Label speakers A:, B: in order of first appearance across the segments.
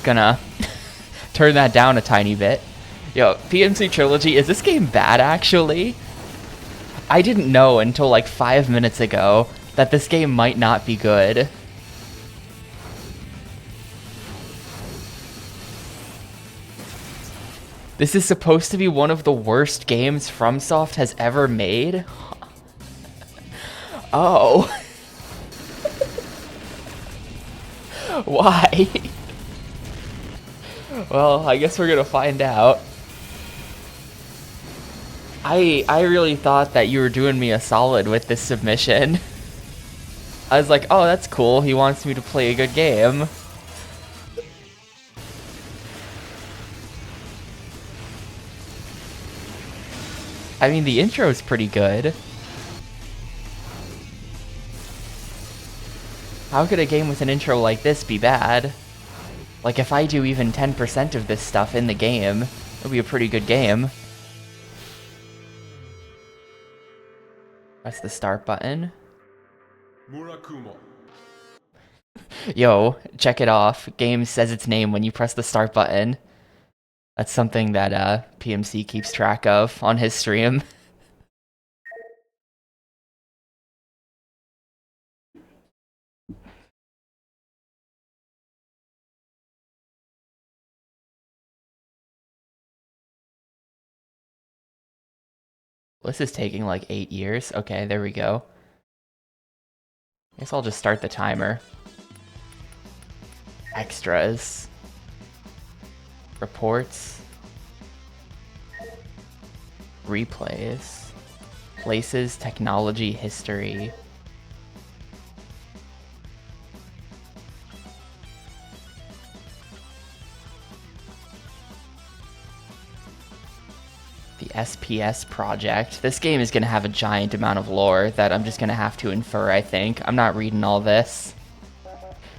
A: just gonna turn that down a tiny bit. Yo, PMC Trilogy, is this game bad actually? I didn't know until like 5 minutes ago that this game might not be good. This is supposed to be one of the worst games FromSoft has ever made? Oh. Why? Well, I guess we're gonna find out. I really thought that you were doing me a solid with this submission. I was like, oh, that's cool. He wants me to play a good game. I mean, the intro is pretty good. How could a game with an intro like this be bad? Like, if I do even 10% of this stuff in the game, it'll be a pretty good game. Press the start button.
B: Murakumo.
A: Yo, check it off. Game says its name when you press the start button. That's something that PMC keeps track of on his stream. This is taking like 8 years. Okay, there we go. Guess I'll just start the timer. Extras. Reports. Replays. Places, technology, history. The SPS project. This game is going to have a giant amount of lore that I'm just going to have to infer, I think. I'm not reading all this.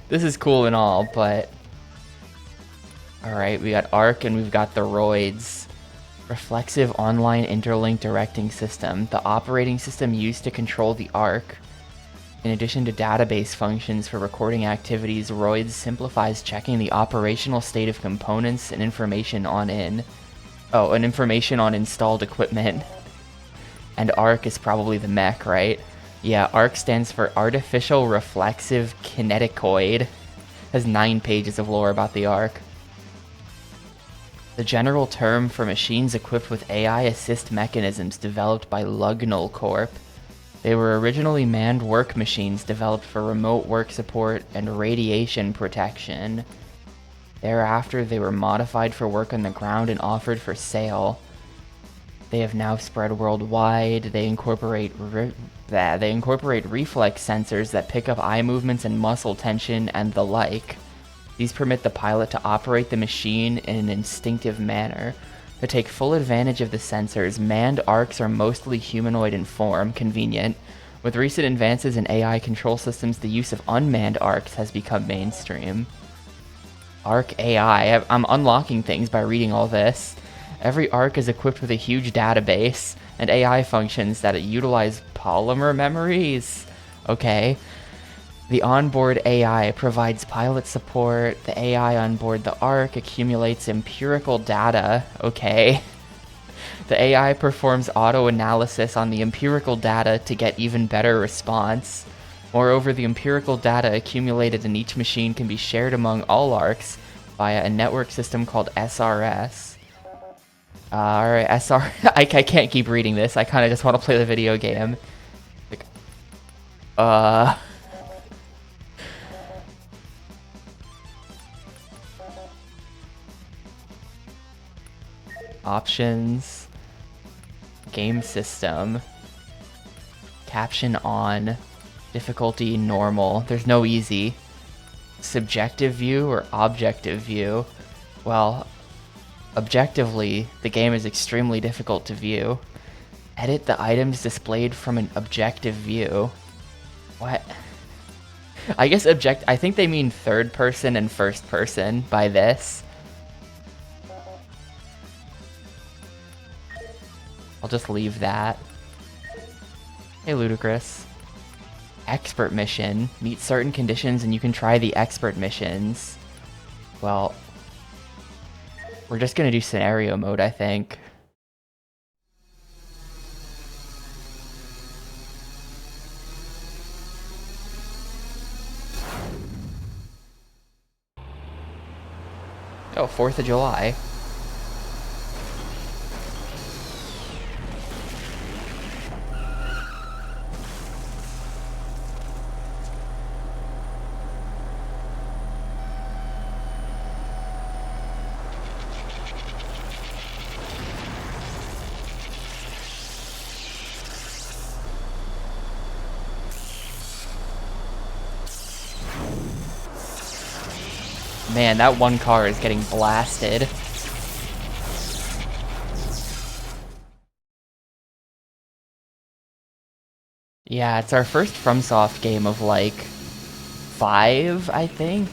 A: This is cool and all, but... Alright, we got ARC and we've got the Roids. Reflexive Online Interlink Directing System. The operating system used to control the ARC. In addition to database functions for recording activities, Roids simplifies checking the operational state of components and information on information on installed equipment. And ARC is probably the mech, right? Yeah, ARC stands for Artificial Reflexive Kineticoid. Has 9 pages of lore about the ARC. The general term for machines equipped with AI assist mechanisms developed by Lugnal Corp. They were originally manned work machines developed for remote work support and radiation protection. Thereafter, they were modified for work on the ground and offered for sale. They have now spread worldwide. They incorporate reflex sensors that pick up eye movements and muscle tension and the like. These permit the pilot to operate the machine in an instinctive manner. To take full advantage of the sensors, manned ARCs are mostly humanoid in form, convenient. With recent advances in AI control systems, the use of unmanned ARCs has become mainstream. ARC AI. I'm unlocking things by reading all this. Every ARC is equipped with a huge database and AI functions that utilize polymer memories. Okay. The onboard AI provides pilot support. The AI on board the ARC accumulates empirical data. Okay. The AI performs auto-analysis on the empirical data to get even better response. Moreover, the empirical data accumulated in each machine can be shared among all ARCs via a network system called SRS. Alright, I can't keep reading this. I kind of just want to play the video game. Like, options. Game system. Caption on. Difficulty normal. There's no easy. Subjective view or objective view? Well, objectively, the game is extremely difficult to view. Edit the items displayed from an objective view. What? I guess I think they mean third person and first person by this. I'll just leave that. Hey, Ludicrous. Expert mission. Meet certain conditions and you can try the expert missions. Well, We're just gonna do scenario mode, I think. Oh, 4th of July. Man, that one car is getting blasted. Yeah, it's our first FromSoft game of like 5, I think.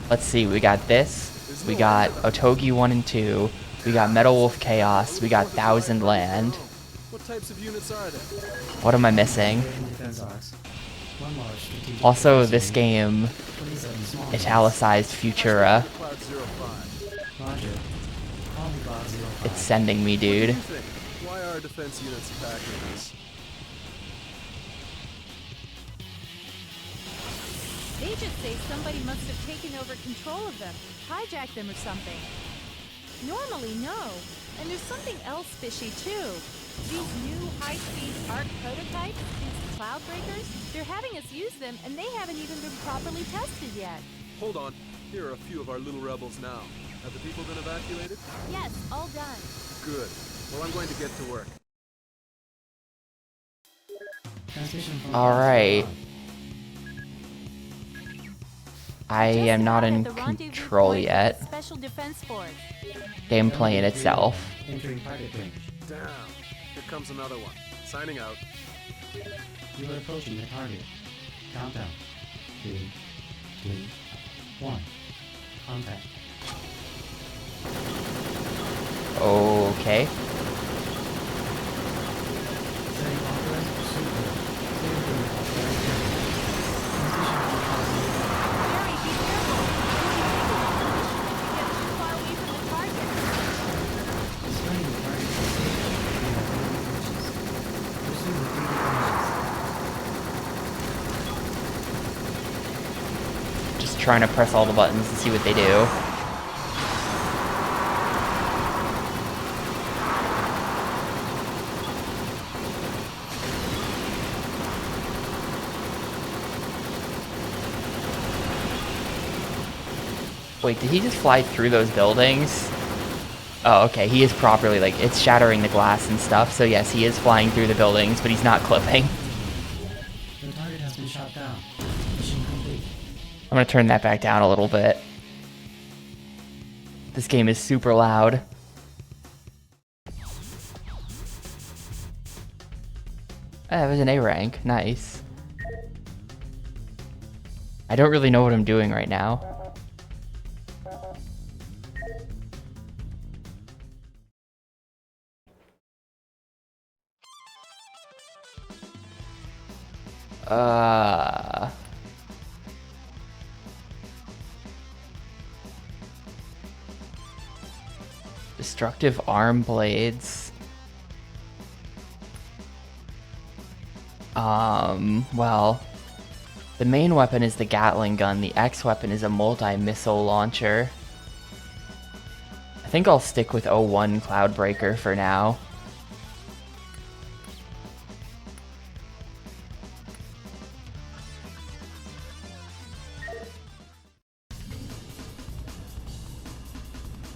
A: Let's see, we got this. We got Otogi 1 and 2. We got Metal Wolf Chaos. We got Thousand Land.
C: What types of units are there?
A: What am I missing? Also, this game, italicized Futura.
C: Cloud 05.
A: It's sending me,
C: What do
A: dude.
C: you think? Why are defense units attacking us?
D: They just say somebody must have taken over control of them, hijacked them or something. Normally, no. And there's something else fishy, too. These new high-speed ARC prototypes, these cloud breakers, they're having us use them, and they haven't even been properly tested yet.
C: Hold on. Here are a few of our little rebels now. Have the people been evacuated?
D: Yes, all done.
C: Good. Well, I'm going to get to work.
A: Alright. I
D: Just
A: am not
D: arrived
A: in
D: at the rendezvous
A: control
D: point
A: yet.
D: with Special Defense Force.
A: Gameplay in itself.
E: Entering target range.
C: Damn. Here comes another one. Signing out.
E: You are approaching the target. Countdown. 3, 2, 1. Contact.
A: Okay.
E: Setting authorized pursuit mode. Clear for authorized target.
D: Barry, be careful. Get too far away from the target.
E: Destroying the target is safe. We have 30 inches. Pursue with 30 inches.
A: Just trying to press all the buttons to see what they do. Wait, did he just fly through those buildings? Oh, okay, he is properly, like, it's shattering the glass and stuff, so yes, he is flying through the buildings, but he's not clipping.
E: The target has been shot down. Mission complete.
A: I'm gonna turn that back down a little bit. This game is super loud. Ah, it was an A rank, nice. I don't really know what I'm doing right now. Destructive arm blades. Well, the main weapon is the Gatling gun. The X weapon is a multi-missile launcher. I think I'll stick with 01 Cloudbreaker for now.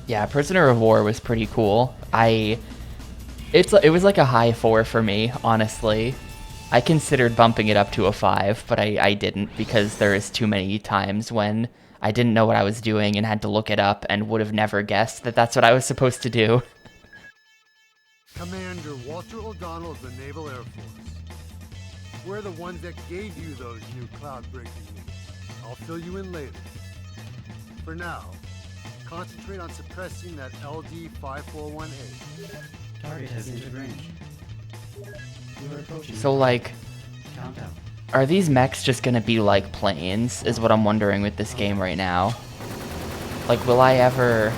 A: Yeah, Prisoner of War was pretty cool. It was like a high 4 for me, honestly. I considered bumping it up to a 5, but I didn't because there is too many times when I didn't know what I was doing and had to look it up and would have never guessed that that's what I was supposed to do.
F: Commander Walter O'Donnell of the Naval Air Force. We're the ones that gave you those new cloud-breaking units. I'll fill you in later. For now, concentrate on suppressing that LD-541A.
E: Target has entered range. You are approaching.
A: So, like,
E: Countdown.
A: are these mechs just gonna be like planes, is what I'm wondering with this game right now. Like, will I ever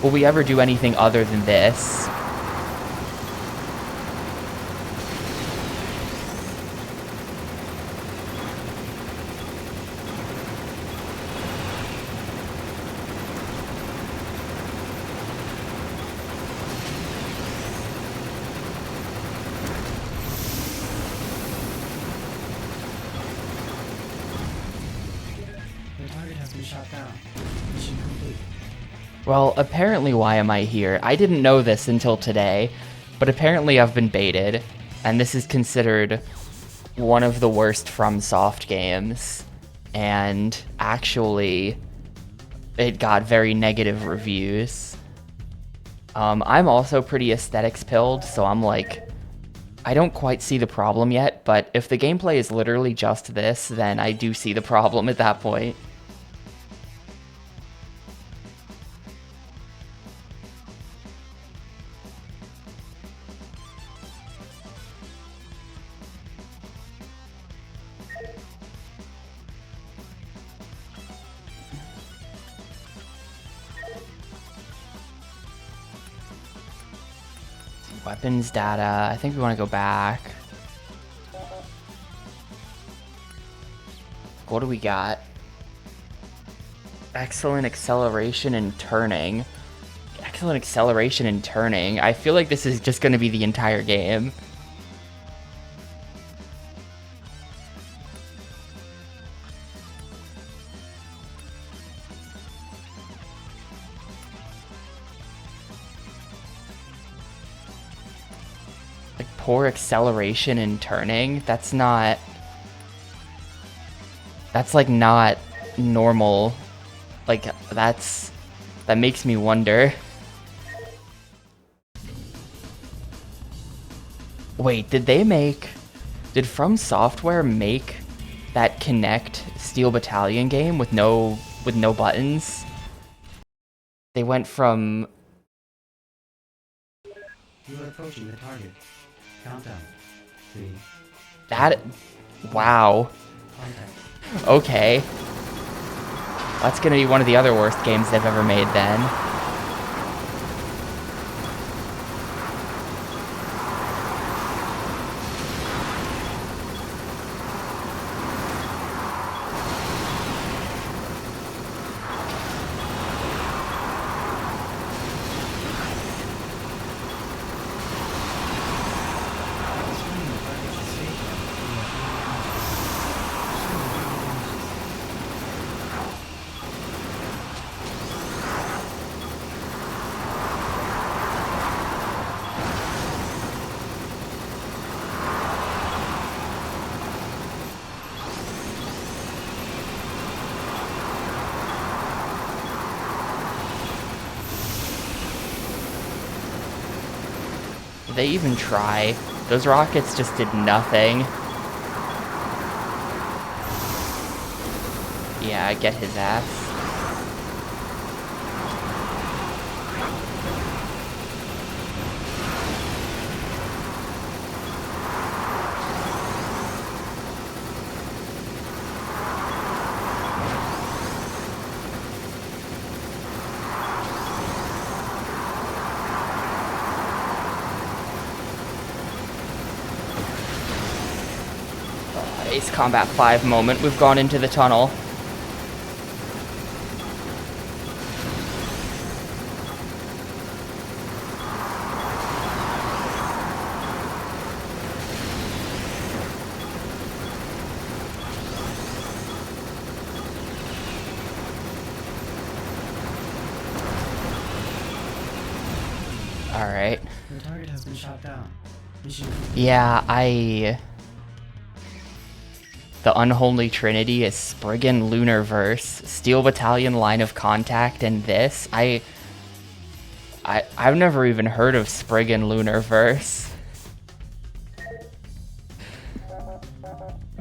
A: will we ever do anything other than this?
E: The target has been shot down. Mission complete.
A: Well, apparently why am I here? I didn't know this until today, but apparently I've been baited, and this is considered one of the worst FromSoft games, and actually it got very negative reviews. I'm also pretty aesthetics pilled, so I'm like, I don't quite see the problem yet, but if the gameplay is literally just this, then I do see the problem at that point. Weapons data, I think we want to go back. What do we got? Excellent acceleration and turning. Excellent acceleration and turning. I feel like this is just going to be the entire game. Poor acceleration and turning. That's like not normal. Like that makes me wonder. Wait, did From Software make that Connect Steel Battalion game with no buttons? They went from
E: You are approaching the target. Countdown. 3.
A: that. Wow.
E: Contact.
A: Okay. That's gonna be one of the other worst games they've ever made then. Did they even try? Those rockets just did nothing. Yeah, get his ass. Ace Combat 5 moment. We've gone into the tunnel. Alright.
E: The target has been shot down. Mission
A: Yeah, the unholy trinity is Spriggan Lunarverse, Steel Battalion Line of Contact, and this. I've never even heard of Spriggan Lunarverse.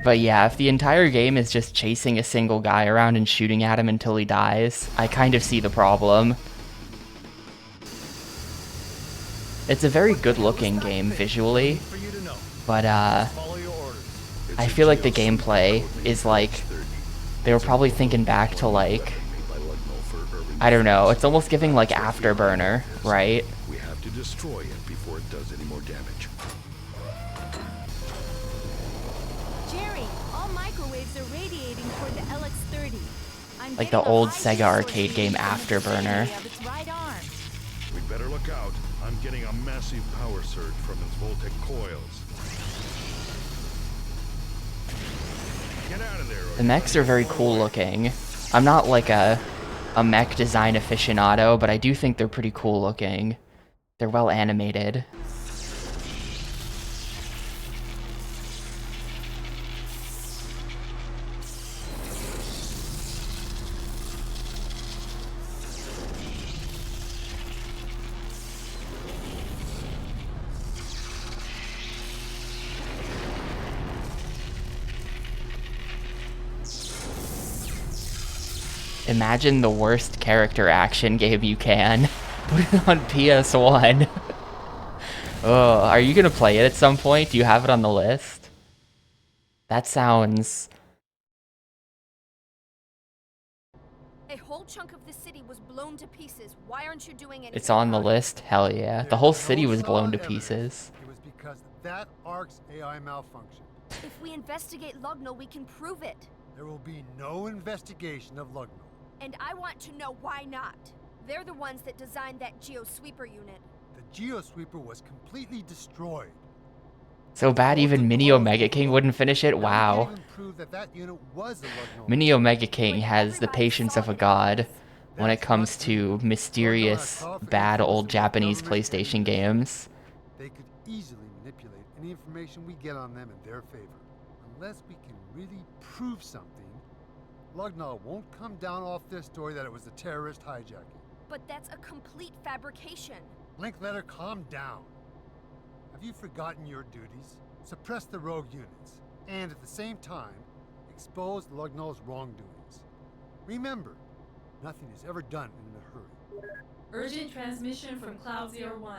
A: But yeah, if the entire game is just chasing a single guy around and shooting at him until he dies, I kind of see the problem. It's a very good-looking game visually, but I feel like the gameplay is like, they were probably thinking back to like I don't know. It's almost giving like Afterburner, right?
G: We have to destroy it before it does any more damage.
D: Jerry, all microwaves are radiating toward the LX-30. I'm
A: Like the
D: getting a
A: old
D: high
A: Sega
D: resource
A: arcade game
D: reading from the
A: Afterburner.
D: vicinity of its right arm.
G: We better look out. I'm getting a massive power surge from its Voltec coils. Get out of there.
A: The mechs are very cool looking. I'm not like a mech design aficionado, but I do think they're pretty cool looking. They're well animated. Imagine the worst character action game you can. Put it on PS1. Oh, are you gonna play it at some point? Do you have it on the list? That sounds...
H: A whole chunk of the city was blown to pieces. Why aren't you doing anything?
A: It's on the
H: about it?
A: list? Hell yeah. The
F: There's
A: whole
F: no
A: city was blown to
F: solid evidence.
A: pieces.
F: It was because that ARC's AI malfunctioned.
H: If we investigate Lugnal, we can prove it.
F: There will be no investigation of Lugnal.
H: And I want to know why not. They're the ones that designed that Geosweeper unit.
F: The Geosweeper was completely destroyed.
A: So bad even Mini Omega King wouldn't finish it?
F: Now we
A: Wow.
F: can't even prove that that unit was a Lugnal.
A: Mini Omega King has the patience of a god when it comes to mysterious, bad old Japanese PlayStation games.
F: They could easily manipulate any information we get on them in their favor. Unless we can really prove something, Lugnal won't come down off their story that it was a terrorist hijacking.
H: But that's a complete fabrication.
F: Linkletter, calm down. Have you forgotten your duties? Suppress the rogue units, and at the same time, expose Lugnal's wrongdoings. Remember, nothing is ever done in a hurry.
I: Urgent transmission from Cloud 01.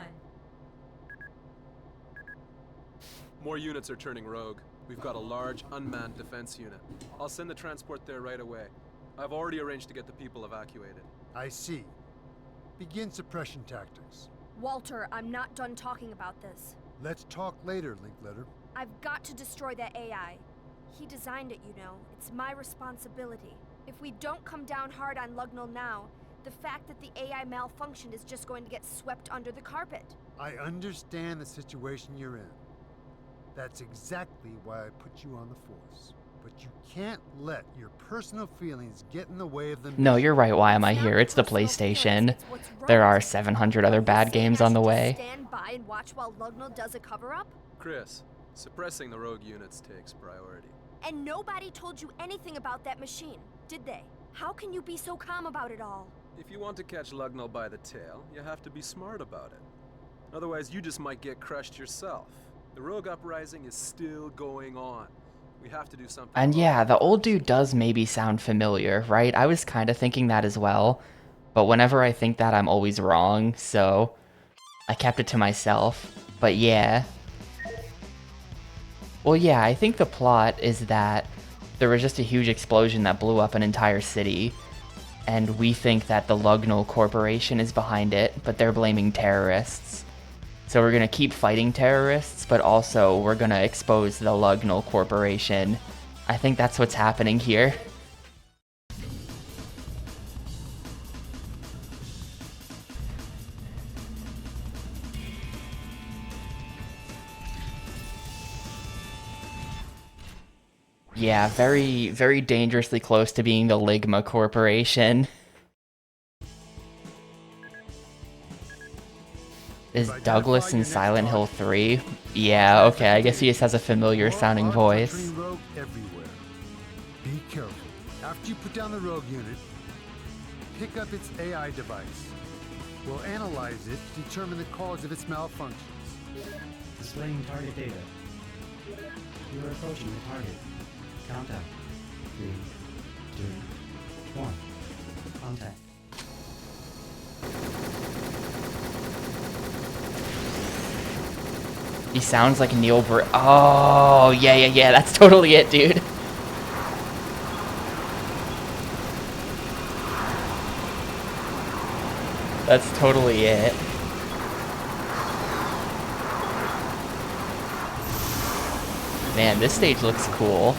C: More units are turning rogue. We've got a large, unmanned defense unit. I'll send the transport there right away. I've already arranged to get the people evacuated.
F: I see. Begin suppression tactics.
H: Walter, I'm not done talking about this.
F: Let's talk later, Linkletter.
H: I've got to destroy that AI. He designed it, you know. It's my responsibility. If we don't come down hard on Lugnal now, the fact that the AI malfunctioned is just going to get swept under the carpet.
F: I understand the situation you're in. That's exactly why I put you on the force. But you can't let your personal feelings get in the way of the
A: No,
F: mission.
A: you're right. Why am I
H: It's not
A: here? It's the
H: personal feelings,
A: PlayStation.
H: it's what's
A: There
H: right.
A: are 700 other bad
H: You saying
A: games
H: I
A: on the
H: should just
A: way.
H: Stand by and watch while Lugnal does a cover-up?
C: Chris, suppressing the rogue units takes priority.
H: And nobody told you anything about that machine, did they? How can you be so calm about it all?
C: If you want to catch Lugnal by the tail, you have to be smart about it. Otherwise, you just might get crushed yourself. The rogue uprising is still going on. We have to do something.
A: And
C: about
A: yeah,
C: it.
A: the old dude does maybe sound familiar, right? I was kind of thinking that as well. But whenever I think that, I'm always wrong, so I kept it to myself. But yeah. Well, yeah, I think the plot is that there was just a huge explosion that blew up an entire city. And we think that the Lugnal Corporation is behind it, but they're blaming terrorists. So we're gonna keep fighting terrorists, but also we're gonna expose the Lugnal Corporation. I think that's what's happening here. Yeah, very, very dangerously close to being the Ligma Corporation. Is Douglas in Silent Hill 3? Yeah, okay, I guess he just has a familiar sounding
F: More
A: voice.
F: arcs are turning rogue everywhere. Be careful. After you put down the rogue unit, pick up its AI device. We'll analyze it, determine the cause of its malfunctions.
E: Displaying target data. You are approaching the target. Countdown. 3, 2, 1. Contact.
A: He sounds like Neil Br- Oh, yeah, that's totally it, dude. That's totally it. Man, this stage looks cool.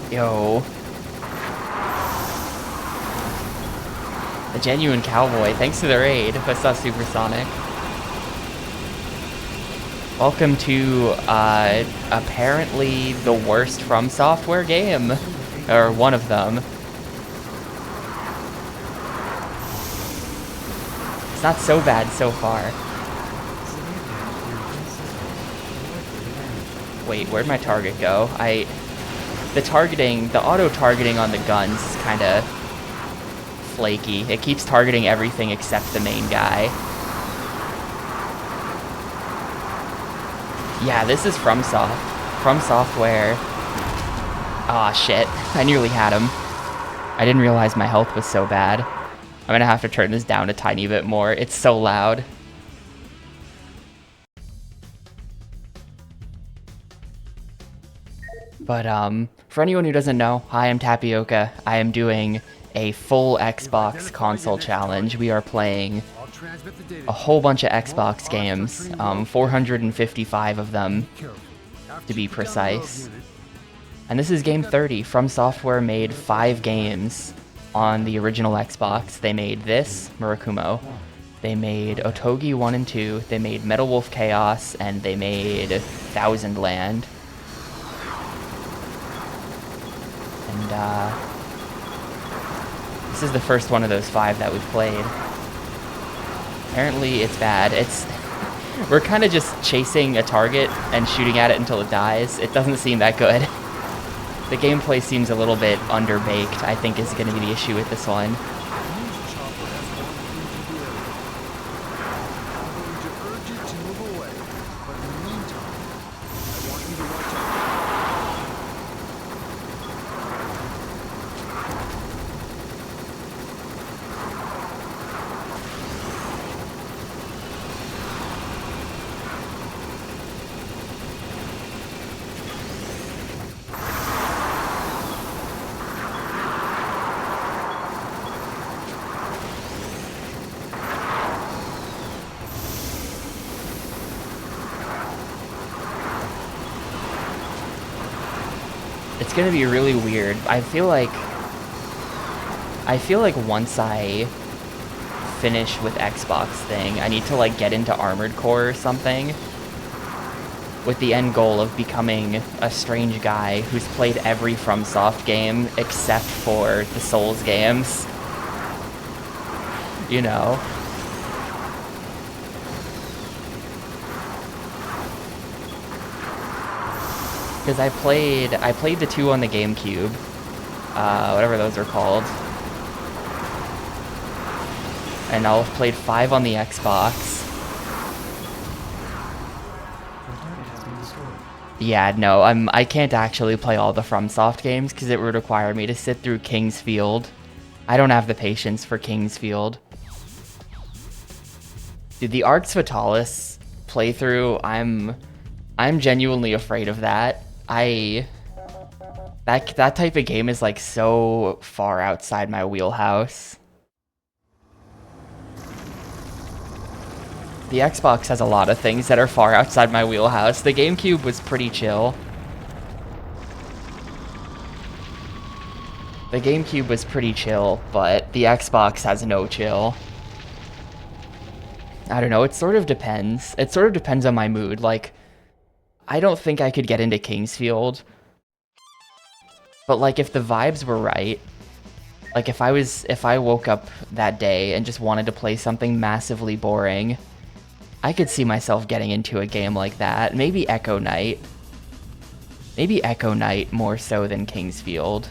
A: Yo. A genuine cowboy. Thanks to the raid. What's up, Supersonic? Welcome to, apparently the worst From Software game. Or one of them. It's not so bad so far. Wait, where'd my target go? The auto-targeting on the guns is kind of flaky. It keeps targeting everything except the main guy. Yeah, this is From Software. Aw, shit. I nearly had him. I didn't realize my health was so bad. I'm gonna have to turn this down a tiny bit more. It's so loud. But, for anyone who doesn't know, hi, I'm Tapioca. I am doing a full Xbox console challenge. We are playing a whole bunch of Xbox games, 455 of them, to be precise. And this is game 30. From Software made 5 games on the original Xbox. They made this, Murakumo. They made Otogi 1 and 2. They made Metal Wolf Chaos, and they made Thousand Land. And, this is the first one of those 5 that we've played. Apparently it's bad. We're kind of just chasing a target and shooting at it until it dies. It doesn't seem that good. The gameplay seems a little bit underbaked, I think is going to be the issue with this one. It's gonna be really weird. I feel like once I finish with Xbox thing, I need to like get into Armored Core or something, with the end goal of becoming a strange guy who's played every FromSoft game except for the Souls games. You know? Because I played the 2 on the GameCube, whatever those are called, and I'll have played 5 on the Xbox. Yeah, no, I can't actually play all the FromSoft games because it would require me to sit through King's Field. I don't have the patience for King's Field. Dude, the Arx Fatalis playthrough, I'm genuinely afraid of that. That type of game is like so far outside my wheelhouse. The Xbox has a lot of things that are far outside my wheelhouse. The GameCube was pretty chill. The GameCube was pretty chill, but the Xbox has no chill. I don't know, it sort of depends. It sort of depends on my mood. Like, I don't think I could get into Kingsfield. But like if the vibes were right, like if I woke up that day and just wanted to play something massively boring, I could see myself getting into a game like that. Maybe Echo Knight. Maybe Echo Knight more so than Kingsfield.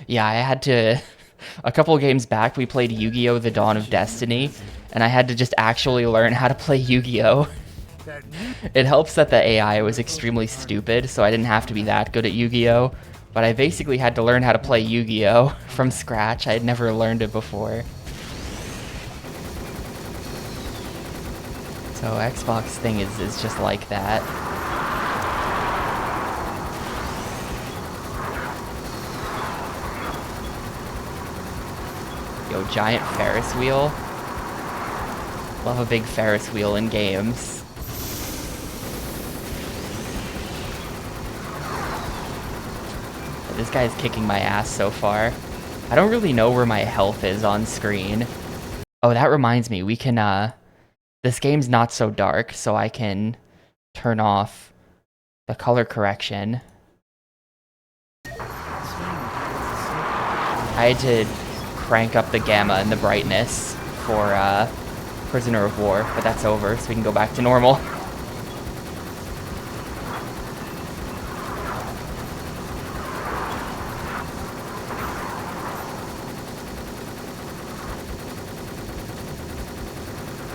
A: Yeah, I had to... A couple games back, we played Yu-Gi-Oh! The Dawn of Destiny, and I had to just actually learn how to play Yu-Gi-Oh!
F: That new
A: It helps that the AI was extremely stupid, so I didn't have to be that good at Yu-Gi-Oh! But I basically had to learn how to play Yu-Gi-Oh! From scratch. I had never learned it before. So Xbox thing is just like that. Yo, giant Ferris wheel. Love a big Ferris wheel in games. This guy's kicking my ass so far. I don't really know where my health is on screen. Oh, that reminds me, we can, this game's not so dark, so I can turn off the color correction. I had to crank up the gamma and the brightness for, Prisoner of War, but that's over, so we can go back to normal.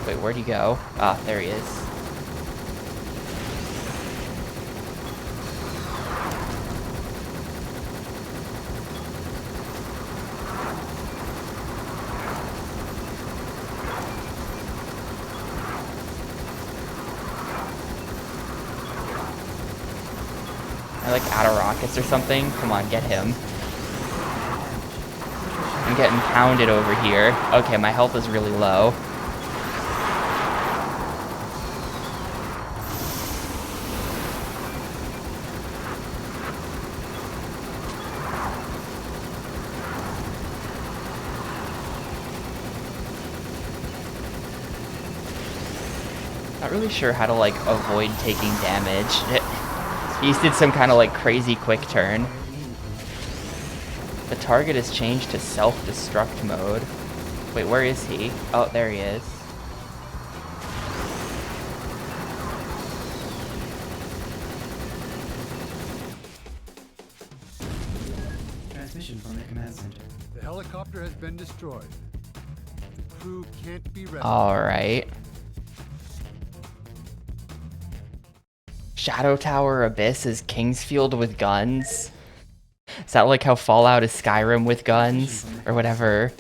A: Wait, where'd he go? Ah, there he is. I like out of rockets or something. Come on, get him. I'm getting pounded over here. Okay, my health is really low. Not really sure how to like avoid taking damage. He did some kind of like crazy quick turn. The target has changed to self-destruct mode. Wait, where is he? Oh, there he is.
E: Transmission from the command center.
F: The helicopter has been destroyed. The crew can't be rescued.
A: Alright. Shadow Tower Abyss is Kingsfield with guns? Is that like how Fallout is Skyrim with guns? Or whatever.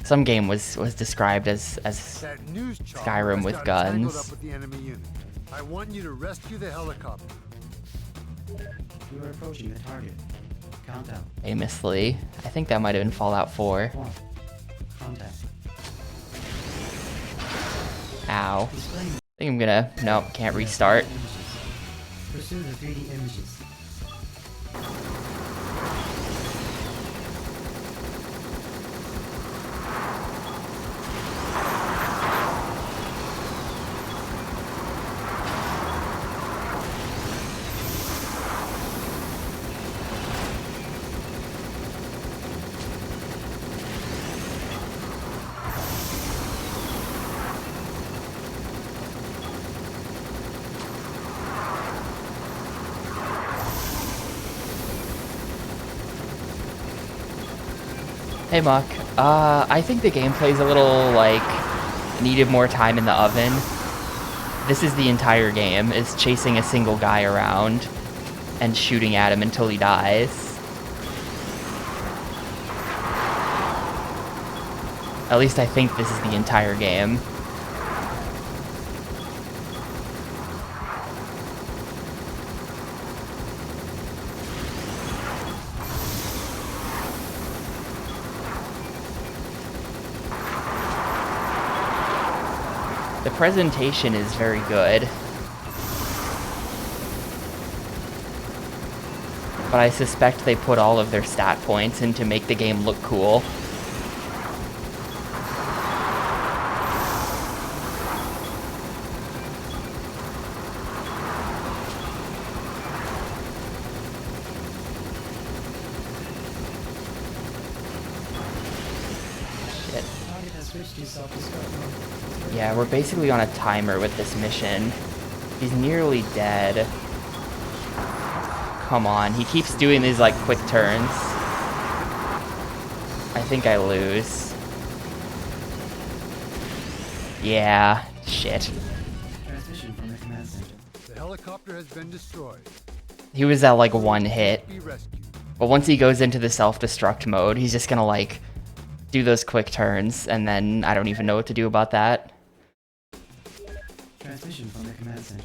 A: Some game was described as
F: That news chopper
A: Skyrim
F: has
A: with
F: got tangled
A: guns.
F: up with the enemy unit. I want you to rescue the helicopter.
E: We are approaching the target. Countdown.
A: famously. I think that might have been Fallout 4.
E: 1. Contact.
A: Ow.
E: Displaying
A: I think I'm gonna... Nope, can't restart.
E: images. Pursue the 3D images.
A: Hey Muck, I think the gameplay's a little, like, needed more time in the oven. This is the entire game, is chasing a single guy around and shooting at him until he dies. At least I think this is the entire game. The presentation is very good. But I suspect they put all of their stat points in to make the game look cool. Shit.
E: Target has switched to self-destruct mode.
A: Yeah, we're basically on a timer with this mission. He's nearly dead. Come on, he keeps doing these like quick turns. I think I lose. Yeah, shit.
E: Transmission from the command center.
F: The helicopter has been destroyed.
A: He was at like one hit.
F: Be rescued.
A: But once he goes into the self-destruct mode, he's just gonna like do those quick turns, and then I don't even know what to do about that.
E: Transmission from the command center.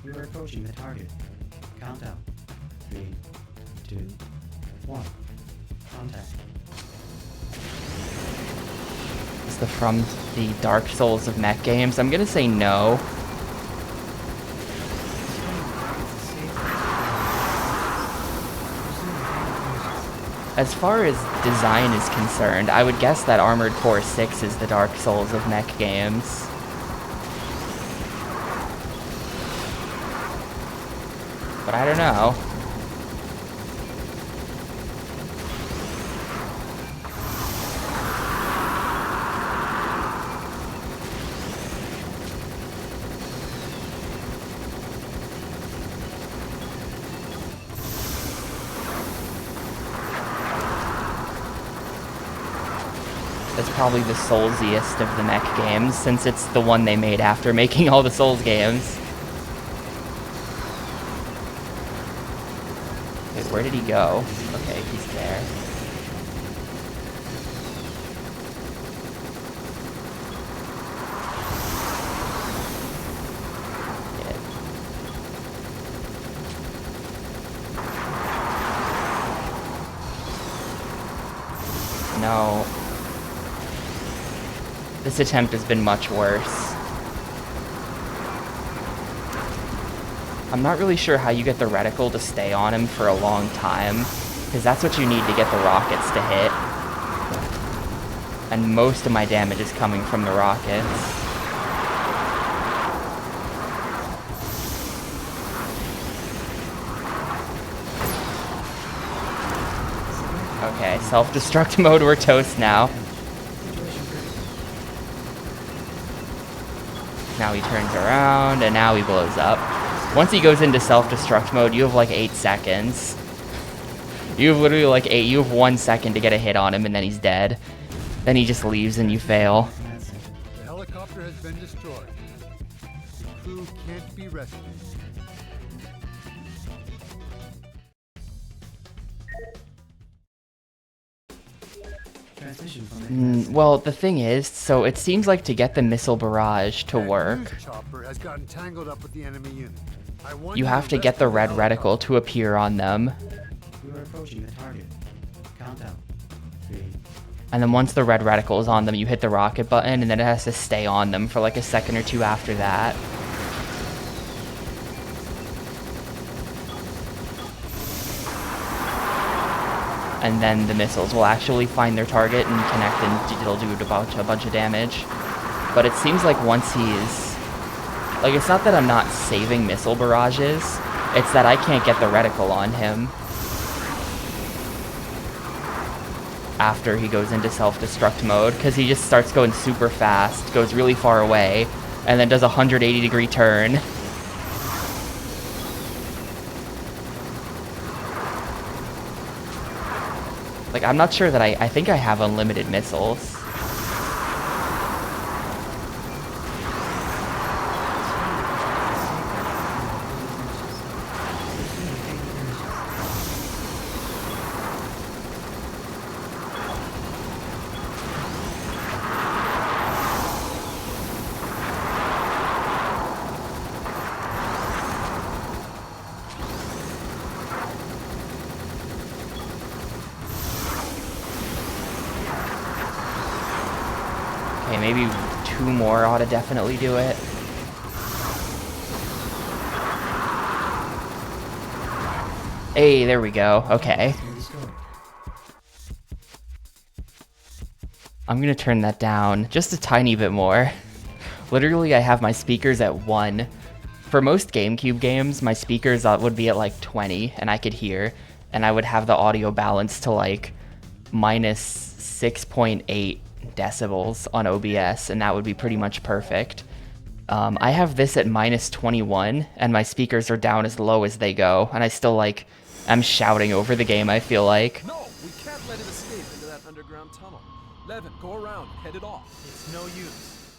E: We are approaching the target. Countdown. 3, 2, 1. Contact.
A: Is the from the Dark Souls of Mech games? I'm gonna say no. As far as design is concerned, I would guess that Armored Core 6 is the Dark Souls of Mech games. But I don't know. That's probably the Soulsiest of the Mech games, since it's the one they made after making all the Souls games. Wait, where did he go? Okay, he's there. No. This attempt has been much worse. I'm not really sure how you get the reticle to stay on him for a long time, because that's what you need to get the rockets to hit. And most of my damage is coming from the rockets. Okay, self-destruct mode, we're toast now. Now he turns around, and now he blows up. Once he goes into self-destruct mode, you have like 8 seconds. You have literally like 8, you have 1 second to get a hit on him, and then he's dead. Then he just leaves and you fail.
F: The helicopter has been destroyed. The crew can't be rescued.
E: Transmission from the command center.
A: Well, the thing is, so it seems like to get the missile barrage to
F: That
A: work,
F: news chopper has gotten tangled up with the enemy unit. I want
A: you have to get the red reticle to appear on them.
E: We are approaching the target. Countdown. 3.
A: And then once the red reticle is on them, you hit the rocket button, and then it has to stay on them for like a second or two after that. And then the missiles will actually find their target and connect, and it'll do a bunch of damage. But it seems like once he's... Like, it's not that I'm not saving missile barrages, it's that I can't get the reticle on him after he goes into self-destruct mode, because he just starts going super fast, goes really far away, and then does a 180-degree turn. Like, I'm not sure that I think I have unlimited missiles. Okay, maybe 2 more ought to definitely do it. Hey, there we go. Okay. I'm gonna turn that down just a tiny bit more. Literally, I have my speakers at 1. For most GameCube games, my speakers would be at like 20, and I could hear, and I would have the audio balance to like minus 6.8 decibels on OBS, and that would be pretty much perfect. I have this at minus 21, and my speakers are down as low as they go, and I still like, I'm shouting over the game, I feel like.
C: No, we can't let it escape Levin, go around. Head it off.
J: It's no use.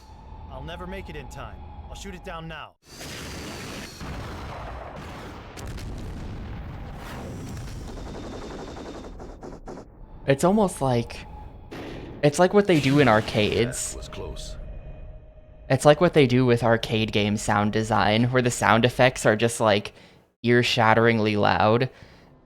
J: I'll never make it in time. I'll shoot it down now.
A: It's almost like... It's like what they do in arcades.
G: That was close.
A: It's like what they do with arcade game sound design, where the sound effects are just like ear-shatteringly loud,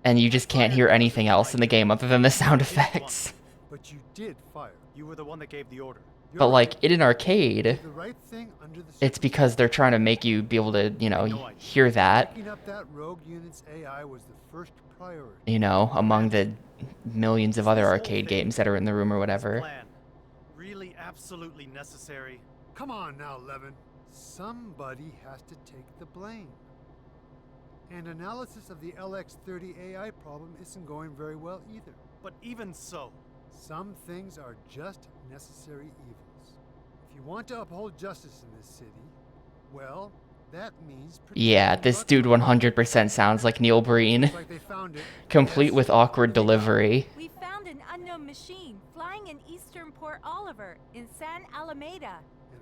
A: and you just can't hear anything else in the game other than the sound effects.
F: But you did fire.
J: You were the one that gave the order.
A: But like in an arcade,
F: The right thing under the
A: it's because they're trying to make you be able to, you know, hear that,
F: picking up that rogue unit's AI was the first priority.
A: you know, among the millions of other arcade games that are in the room or whatever.
J: Plan. Really absolutely necessary.
F: Come on now, Levin. Somebody has to take the blame. And analysis of the LX30 AI problem isn't going very well either.
J: But even so,
F: Some things are just necessary evils. If you want to uphold justice in this city, well, that means...
A: Yeah, this dude 100% sounds like Neil Breen,
F: Looks like they found it.
A: complete
F: Yes.
A: with awkward delivery.
D: We found an unknown machine flying in eastern Port Oliver in San Alameda.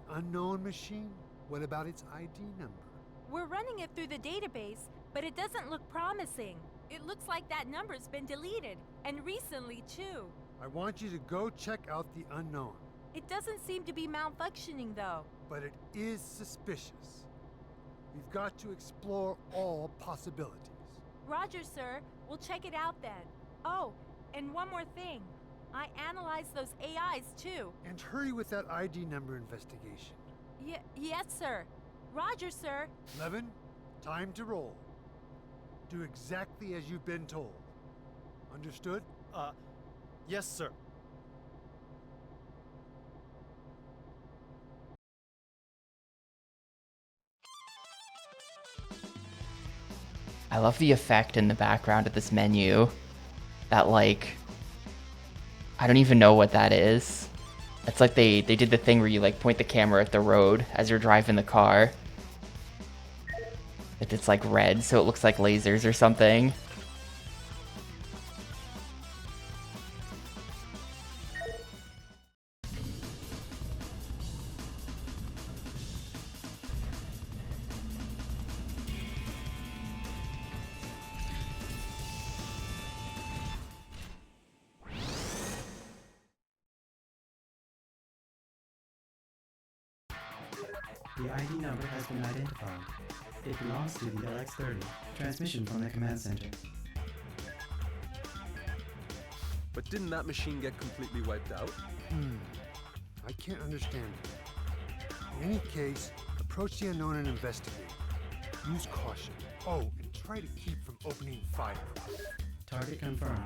F: An unknown machine? What about its ID number?
D: We're running it through the database, but it doesn't look promising. It looks like that number's been deleted, and recently too.
F: I want you to go check out the unknown,
D: It doesn't seem to be malfunctioning though.
F: but it is suspicious. We've got to explore all possibilities.
D: Roger, sir. We'll check it out then. Oh, and one more thing. I analyzed those AIs too.
F: And hurry with that ID number investigation.
D: Yes, sir. Roger, sir.
F: Levin, time to roll. Do exactly as you've been told. Understood?
J: yes, sir.
A: I love the effect in the background of this menu. That, like... I don't even know what that is. It's like they did the thing where you, like, point the camera at the road as you're driving the car. It's like red, so it looks like lasers or something.
E: The ID number has been identified. It belongs to the LX30. Transmission from the command center.
C: But didn't that machine get completely wiped out?
F: I can't understand it. In any case, approach the unknown and investigate. Use caution. Oh, and try to keep from opening fire.
E: Target confirmed.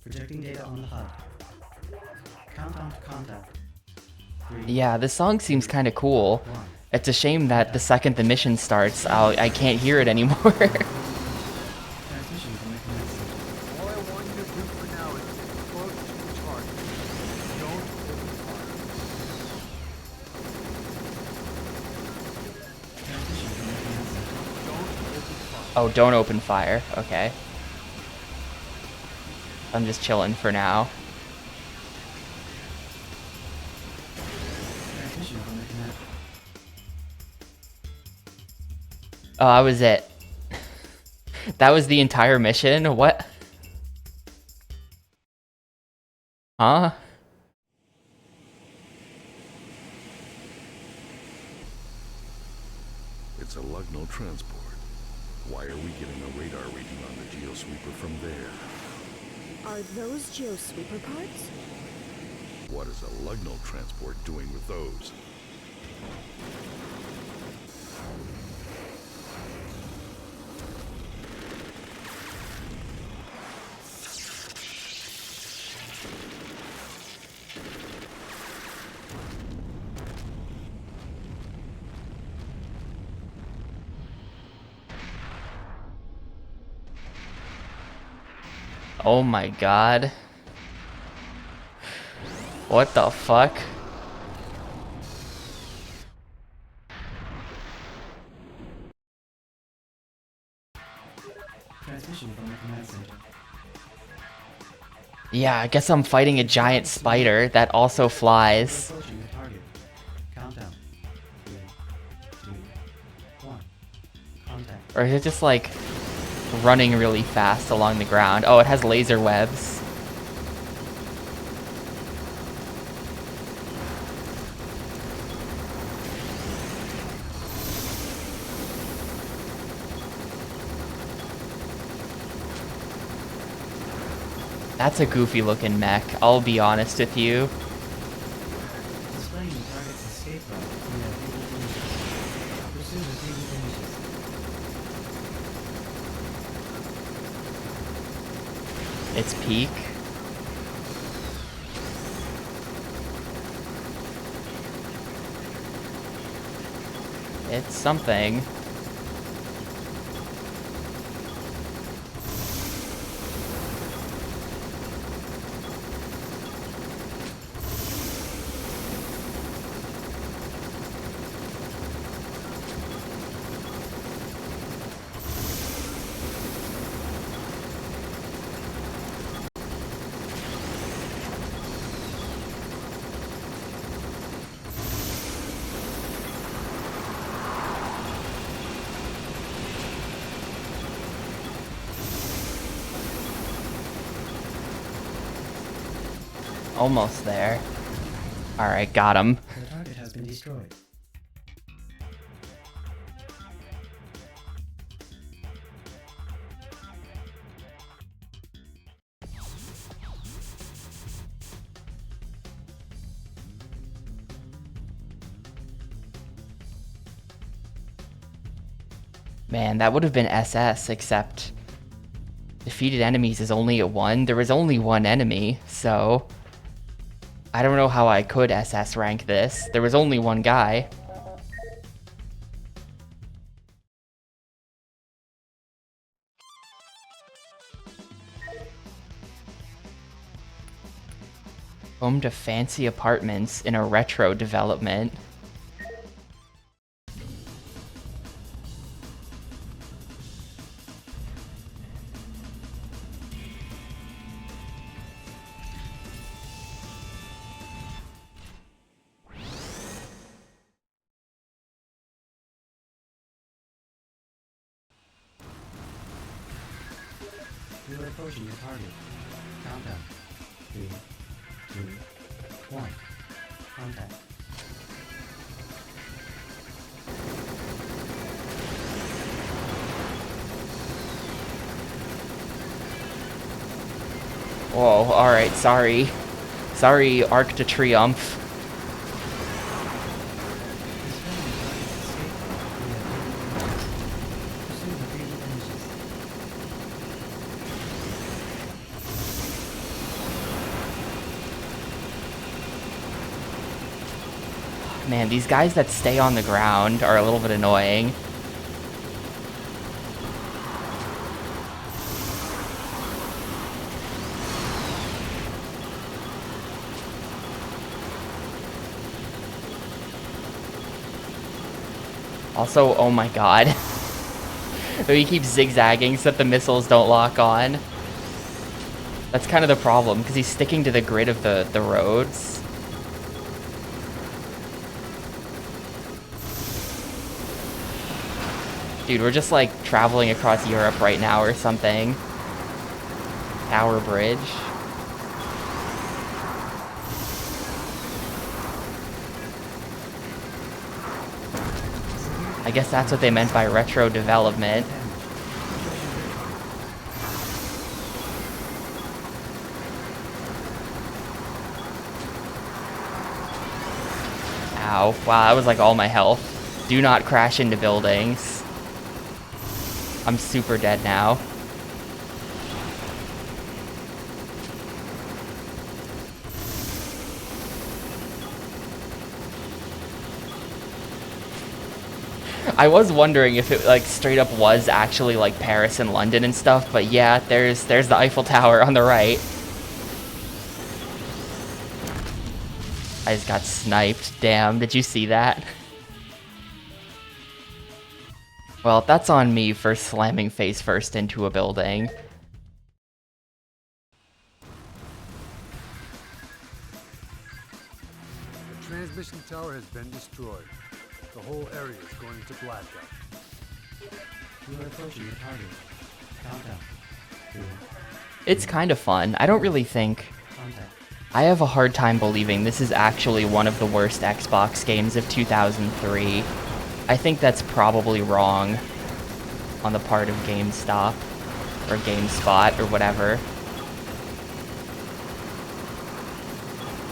E: Projecting data on the HUD. Countdown to contact. 3,
A: Yeah, this song seems kind of cool.
E: 1.
A: It's a shame that the second the mission starts, I can't hear it anymore.
E: Transmission from the command center.
F: All I want you to do for now is get close to the target. Don't open fire.
E: Transmission from the command center.
F: Don't open fire.
A: Oh, don't open fire. Okay. I'm just chilling for now.
E: Transmission from the command.
A: Oh, that was it. That was the entire mission? What? Huh?
G: It's a Lugno transport. Why are we getting a radar reading on the geosweeper from there?
H: Are those geosweeper parts?
G: What is a Lugno transport doing with those?
A: Oh my god. What the fuck?
E: Transmission from the command center.
A: Yeah, I guess I'm fighting a giant spider that also flies.
E: You're approaching the target. Countdown. 3, 2, 1. Contact.
A: Or is it just like running really fast along the ground? Oh, it has laser webs. That's a goofy looking mech, I'll be honest with you.
E: Displaying the target's escape route via 3D images. Pursue the 3D images.
A: Its peak. It's something. Almost there. Alright, got him.
E: The target has been destroyed.
A: Man, that would have been SS, except defeated enemies is only a 1. There was only one enemy, so I don't know how I could SS rank this. There was only one guy. Home to fancy apartments in a retro development.
E: You're approaching your target. Countdown. 3, 2, 1. Contact.
A: Whoa, alright, sorry. Sorry, Arc de Triomphe. Man, these guys that stay on the ground are a little bit annoying. Also, oh my god. He keeps zigzagging so that the missiles don't lock on. That's kind of the problem, because he's sticking to the grid of the roads. Dude, we're just like traveling across Europe right now or something. Tower Bridge. I guess that's what they meant by retro development. Ow. Wow, that was like all my health. Do not crash into buildings. I'm super dead now. I was wondering if it like straight up was actually like Paris and London and stuff, but yeah, there's the Eiffel Tower on the right. I just got sniped. Damn, did you see that? Well, that's on me for slamming face first into a building.
F: transmission tower has been destroyed. The whole area is going into blackout.
E: You are approaching the target. Countdown. 3,
A: It's kind of fun. I don't really think...
E: contact.
A: I have a hard time believing this is actually one of the worst Xbox games of 2003. I think that's probably wrong on the part of GameStop or GameSpot or whatever.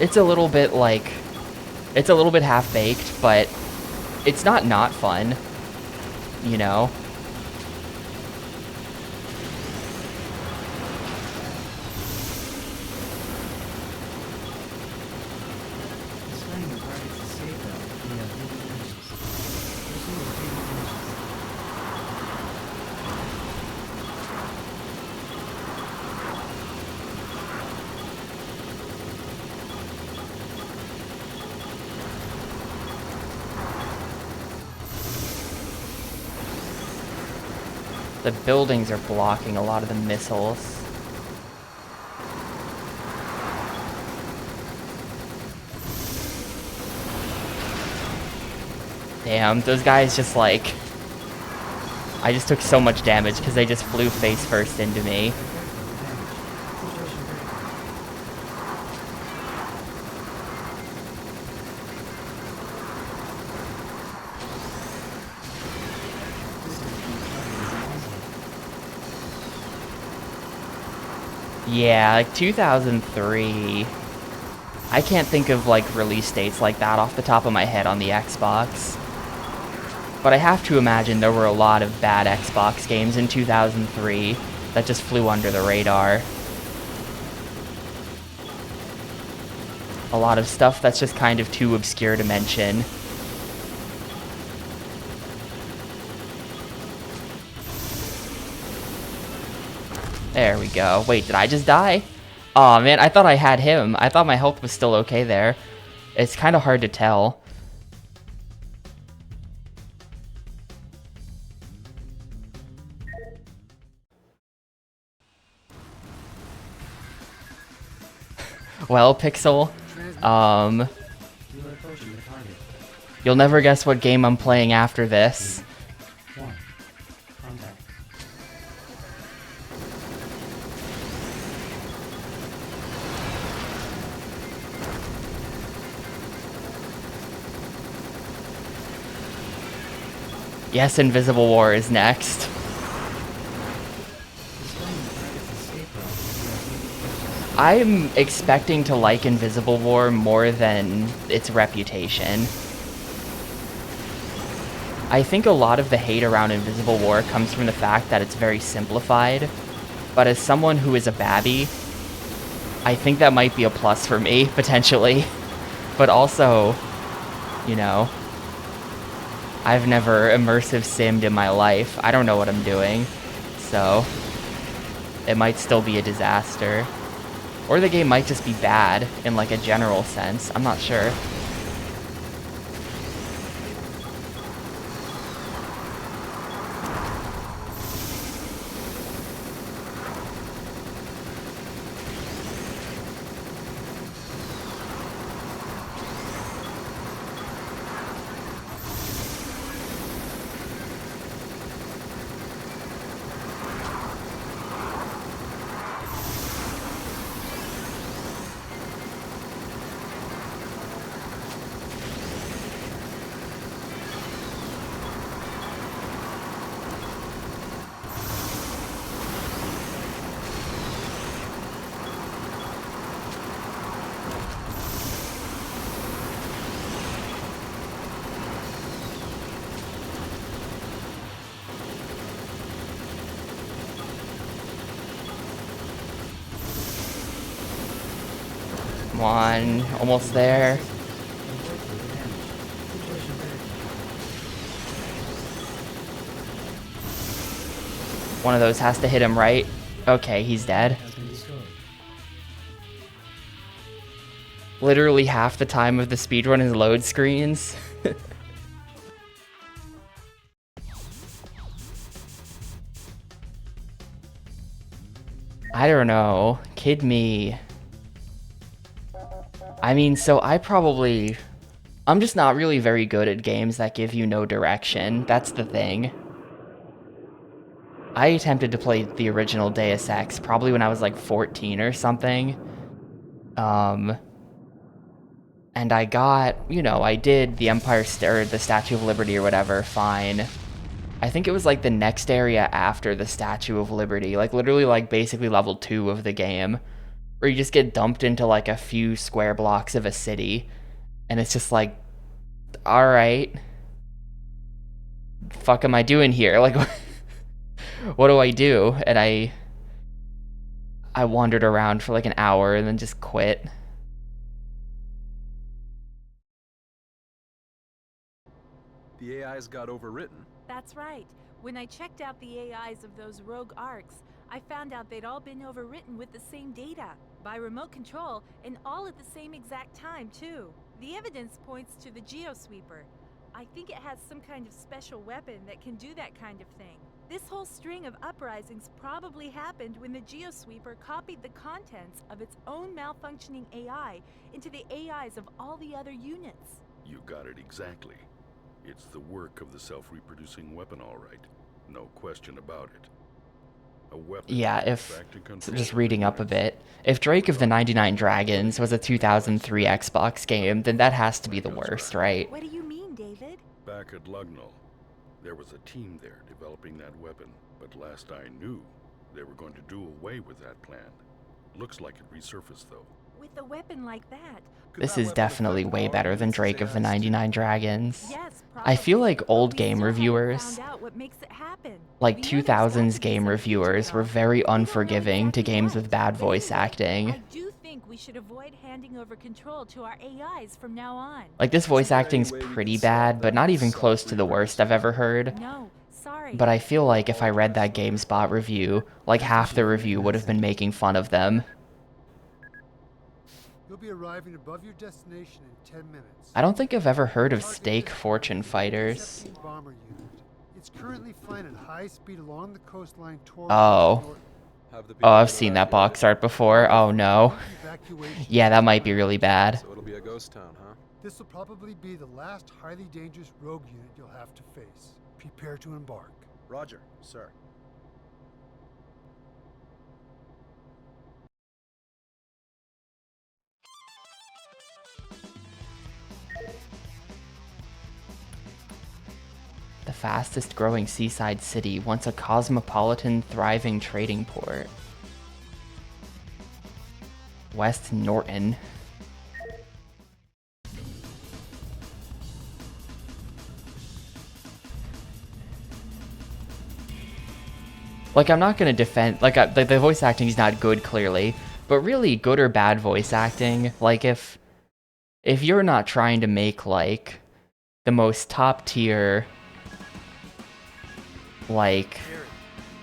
A: It's a little bit like... It's a little bit half-baked, but it's not fun, you know?
E: Displaying the target's escape route via hidden images. Pursue the hidden images.
A: The buildings are blocking a lot of the missiles. Damn, those guys just like... I just took so much damage because they just flew face first into me. Yeah, like 2003. I can't think of like release dates like that off the top of my head on the Xbox. But I have to imagine there were a lot of bad Xbox games in 2003 that just flew under the radar. A lot of stuff that's just kind of too obscure to mention. There we go. Wait, did I just die? Aw, man, I thought I had him. I thought my health was still okay there. It's kind of hard to tell. Well, Pixel,
E: You are approaching the target.
A: you'll never guess what game I'm playing after this.
E: 1, contact.
A: Yes, Invisible War is next.
E: Displaying the target's escape route via hidden images.
A: I'm expecting to like Invisible War more than its reputation. I think a lot of the hate around Invisible War comes from the fact that it's very simplified, but as someone who is a babby, I think that might be a plus for me, potentially. But also, you know, I've never immersive simmed in my life. I don't know what I'm doing, so it might still be a disaster. Or the game might just be bad in like a general sense. I'm not sure. Come on, almost there. One of those has to hit him, right? Okay, he's dead.
E: Has been destroyed.
A: Literally half the time of the speedrun is load screens. I don't know. Kid me. I mean, so I probably... I'm just not really very good at games that give you no direction. That's the thing. I attempted to play the original Deus Ex probably when I was like 14 or something. And I got, I did the or the Statue of Liberty or whatever, fine. I think it was like the next area after the Statue of Liberty, like literally like basically level 2 of the game, where you just get dumped into like a few square blocks of a city, and it's just like, all right, fuck am I doing here? Like, what do I do? And I wandered around for like an hour and then just quit.
C: The AIs got overwritten.
D: That's right. When I checked out the AIs of those rogue arcs, I found out they'd all been overwritten with the same data, by remote control, and all at the same exact time, too. The evidence points to the Geosweeper. I think it has some kind of special weapon that can do that kind of thing. This whole string of uprisings probably happened when the Geosweeper copied the contents of its own malfunctioning AI into the AIs of all the other units.
G: You got it exactly. It's the work of the self-reproducing weapon, all right. No question about it. A weapon.
A: Yeah, just reading up a bit, if Drake of the 99 Dragons was a 2003 Xbox game, then that has to be the worst, right?
D: What do you mean, David?
G: Back at Lugnal, there was a team there developing that weapon, but last I knew, they were going to do away with that plan. Looks like it resurfaced, though.
D: With a weapon like that...
A: This is definitely way better than Drake of the 99 Dragons.
D: Yes,
A: I feel like old
D: we
A: game
D: still haven't
A: reviewers,
D: found out what makes it happen.
A: like
D: We know there's got
A: 2000s
D: to be
A: game
D: some
A: reviewers,
D: feature
A: were
D: though.
A: very
D: We don't know
A: unforgiving to
D: exactly
A: games
D: what.
A: with bad
D: But
A: voice
D: anyway,
A: acting.
D: I do think we should avoid handing over control to our AIs from now on.
A: Like, this voice
C: Isn't there
A: acting's
C: any way we
A: pretty
C: can solve
A: bad, but
C: that
A: not
C: with
A: even close to the worst I've ever heard.
D: No, sorry.
A: But I feel like if I read that GameSpot review, like half the review would have been making fun of them.
F: You'll be arriving above your destination in 10 minutes.
A: I don't think I've ever heard of
F: Target
A: Stake
F: is
A: Fortune
F: the
A: Fighters.
F: intercepting bomber unit. It's currently flying at high speed along the coastline toward
A: Oh.
F: north.
C: Have the
A: Oh,
C: people
A: I've
C: been
A: seen that
C: evacuated?
A: box art before. Oh no.
F: Evacuation.
A: Yeah, that might be really bad.
C: So it'll be a ghost town, huh?
F: This will probably be the last highly dangerous rogue unit you'll have to face. Prepare to embark.
C: Roger, sir.
A: The fastest growing seaside city, once a cosmopolitan, thriving trading port. West Norton. Like, I'm not gonna defend, like, the voice acting is not good, clearly, but really, good or bad voice acting, like, if you're not trying to make, like, the most top tier, like,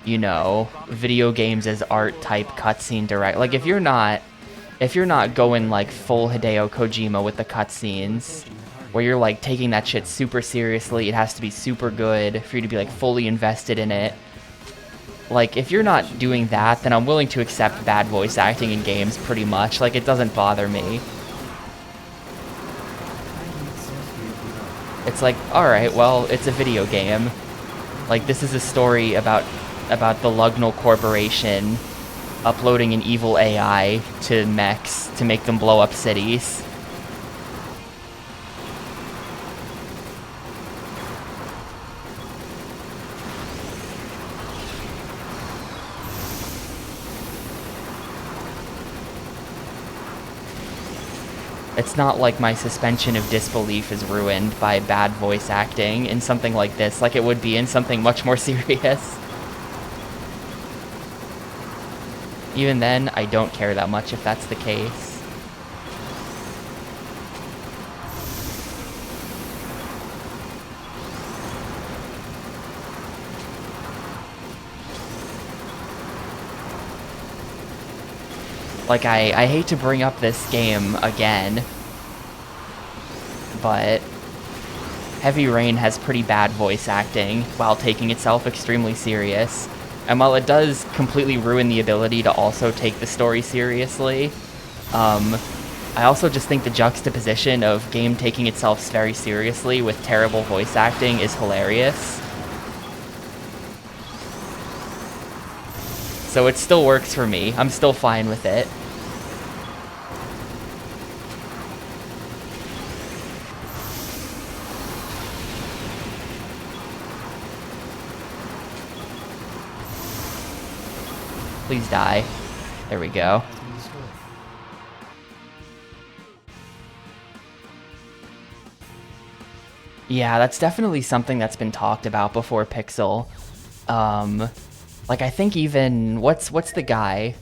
A: you know, video games as art type cutscene direct, like, if you're not going, like, full Hideo Kojima with the cutscenes, where you're, like, taking that shit super seriously, it has to be super good for you to be, like, fully invested in it. Like, if you're not doing that, then I'm willing to accept bad voice acting in games pretty much. Like, it doesn't bother me. It's like, alright, well, it's a video game. Like, this is a story about the Lugnal Corporation uploading an evil AI to mechs to make them blow up cities. It's not like my suspension of disbelief is ruined by bad voice acting in something like this, like it would be in something much more serious. Even then, I don't care that much if that's the case. Like, I hate to bring up this game again, but Heavy Rain has pretty bad voice acting while taking itself extremely serious. And while it does completely ruin the ability to also take the story seriously, I also just think the juxtaposition of game taking itself very seriously with terrible voice acting is hilarious. So it still works for me. I'm still fine with it. Please die. There we go. Yeah, that's definitely something that's been talked about before Pixel. Like I think even what's the guy,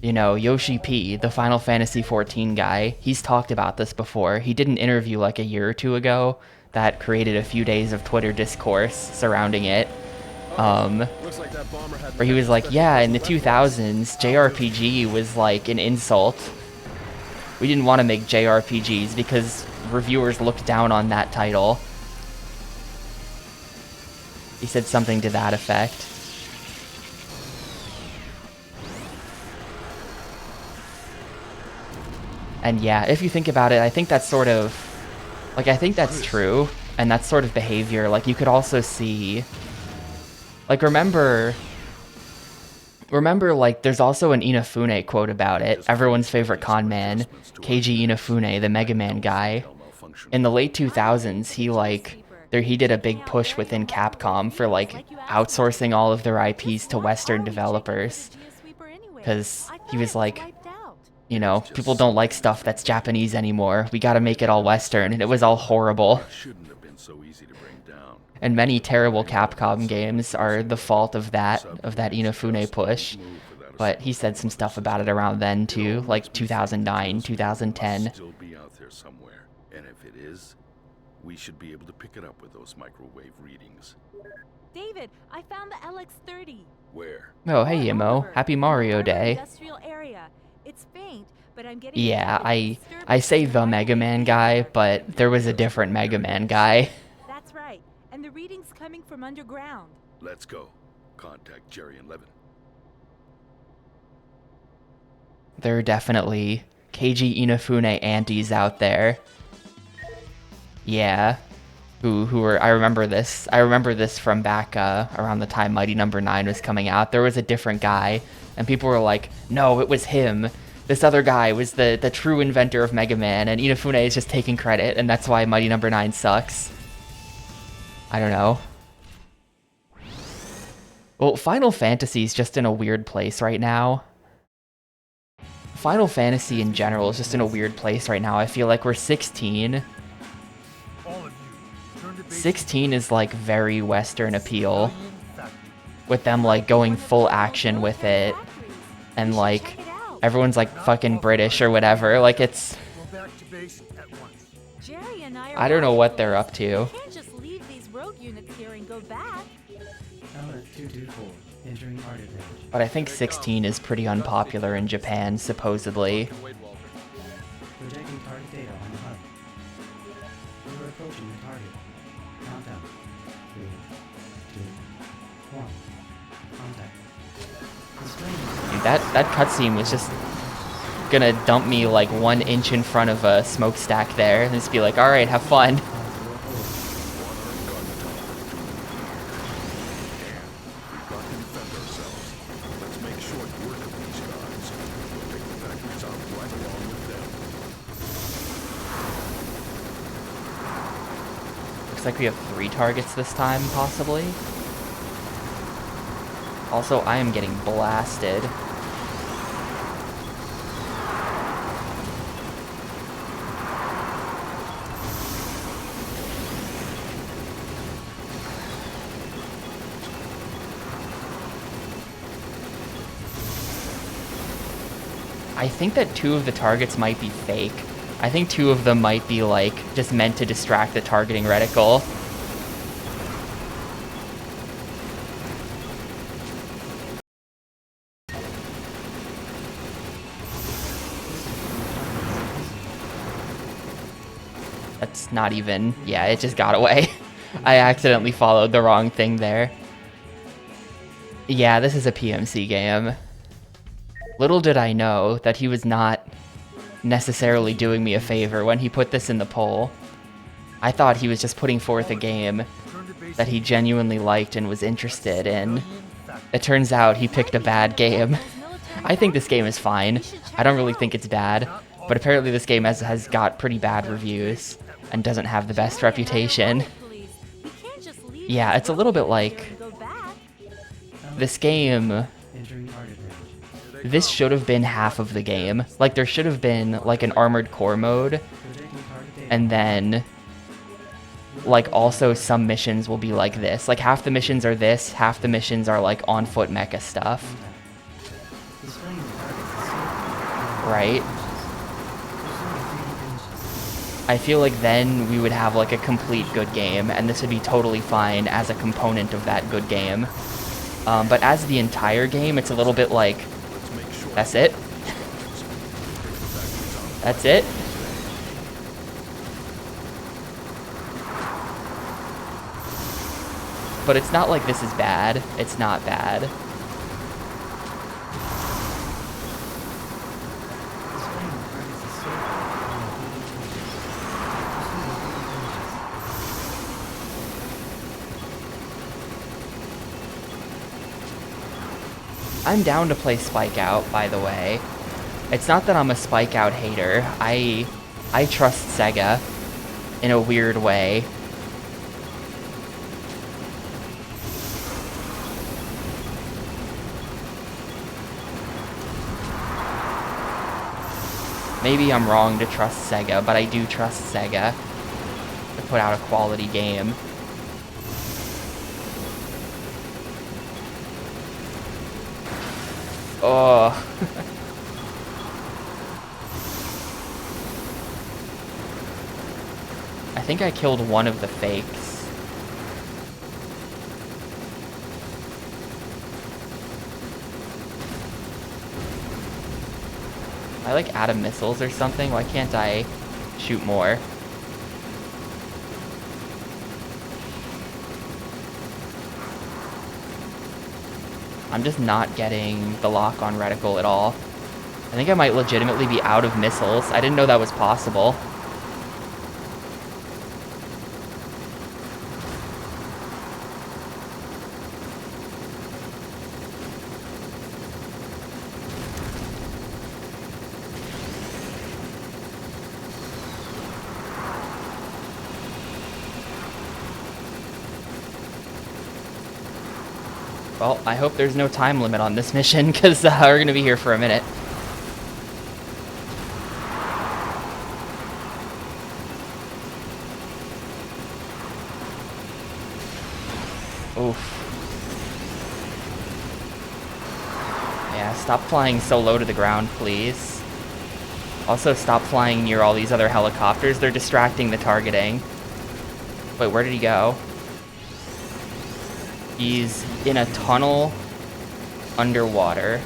A: you know, Yoshi P, the Final Fantasy XIV guy. He's talked about this before. He did an interview like a year or two ago that created a few days of Twitter discourse surrounding it. Where he was like, yeah, in the 2000s, JRPG was like an insult. We didn't want to make JRPGs because reviewers looked down on that title. He said something to that effect. And yeah, if you think about it, I think that's sort of, like, I think that's true, and that's sort of behavior. Like, you could also see, like, remember, like, there's also an Inafune quote about it, everyone's favorite con man, Keiji Inafune, the Mega Man guy. In the late 2000s, he did a big push within Capcom for, like, outsourcing all of their IPs to Western developers. Because he was like, you know, people don't like stuff that's Japanese anymore. We gotta make it all Western, and it was all horrible. And many terrible Capcom games are the fault of that Inafune push. But he said some stuff about it around then too, like 2009, 2010.
G: Still be out there somewhere, and if it is, we should be able to pick it up with those microwave readings.
D: David, I found the LX30.
G: Where?
A: Oh, hey Yimo, happy Mario Day.
D: Industrial area. It's faint, but I'm getting
A: Yeah, I say the Mega Man guy, but there was a different Mega Man guy.
D: That's right. And the reading's coming from underground.
G: Let's go. Contact Jerry and Levin.
A: There are definitely Keiji Inafune antis out there. Yeah. Who were, I remember this from back around the time Mighty Number 9 was coming out. There was a different guy, and people were like, no, it was him. This other guy was the true inventor of Mega Man, and Inafune is just taking credit, and that's why Mighty Number 9 sucks. I don't know. Well, Final Fantasy is just in a weird place right now. Final Fantasy in general is just in a weird place right now. I feel like we're 16. 16 is like very Western appeal, with them like going full action with it, and like everyone's like fucking British or whatever. Like it's, I don't know what they're up to.
D: Can't just leave these rogue units here and go back.
A: But I think 16 is pretty unpopular in Japan, supposedly.
E: We're taking target data on the HUD. We're approaching the target. Countdown. 3, 2, 1. Contact.
A: Dude, that cutscene was just gonna dump me like 1 inch in front of a smokestack there, and just be like, alright, have fun. Looks like we have 3 targets this time, possibly. Also, I am getting blasted. I think that 2 of the targets might be fake. I think 2 of them might be like just meant to distract the targeting reticle. That's not even, yeah, it just got away. I accidentally followed the wrong thing there. Yeah, this is a PMC game. Little did I know that he was not necessarily doing me a favor when he put this in the poll. I thought he was just putting forth a game that he genuinely liked and was interested in. It turns out he picked a bad game. I think this game is fine. I don't really think it's bad, but apparently this game has got pretty bad reviews and doesn't have the best reputation. Yeah, it's a little bit like this game.
E: Entering target range.
A: This should have been half of the game. Like, there should have been like an Armored Core mode,
E: Projecting target data.
A: and then like also some missions will be like this. Like half the missions are this, half the missions are like on foot mecha stuff,
E: Displaying the target's
A: right? I feel like then we would have like a complete good game, and this would be totally fine as a component of that good game. But as the entire game, it's a little bit like, that's it? That's it? But it's not like this is bad. It's not bad.
E: Displaying the target's escape
A: I'm down to play Spike Out, by the way. It's not that I'm a Spike Out hater. I trust Sega in a weird way. Maybe I'm wrong to trust Sega, but I do trust Sega to put out a quality game. Oh. I think I killed one of the fakes. I like atom missiles or something. Why can't I shoot more? I'm just not getting the lock on reticle at all. I think I might legitimately be out of missiles. I didn't know that was possible. Well, I hope there's no time limit on this mission, because we're going to be here for a minute. Oof. Yeah, stop flying so low to the ground, please. Also, stop flying near all these other helicopters. They're distracting the targeting. Wait, where did he go? He's in a tunnel underwater.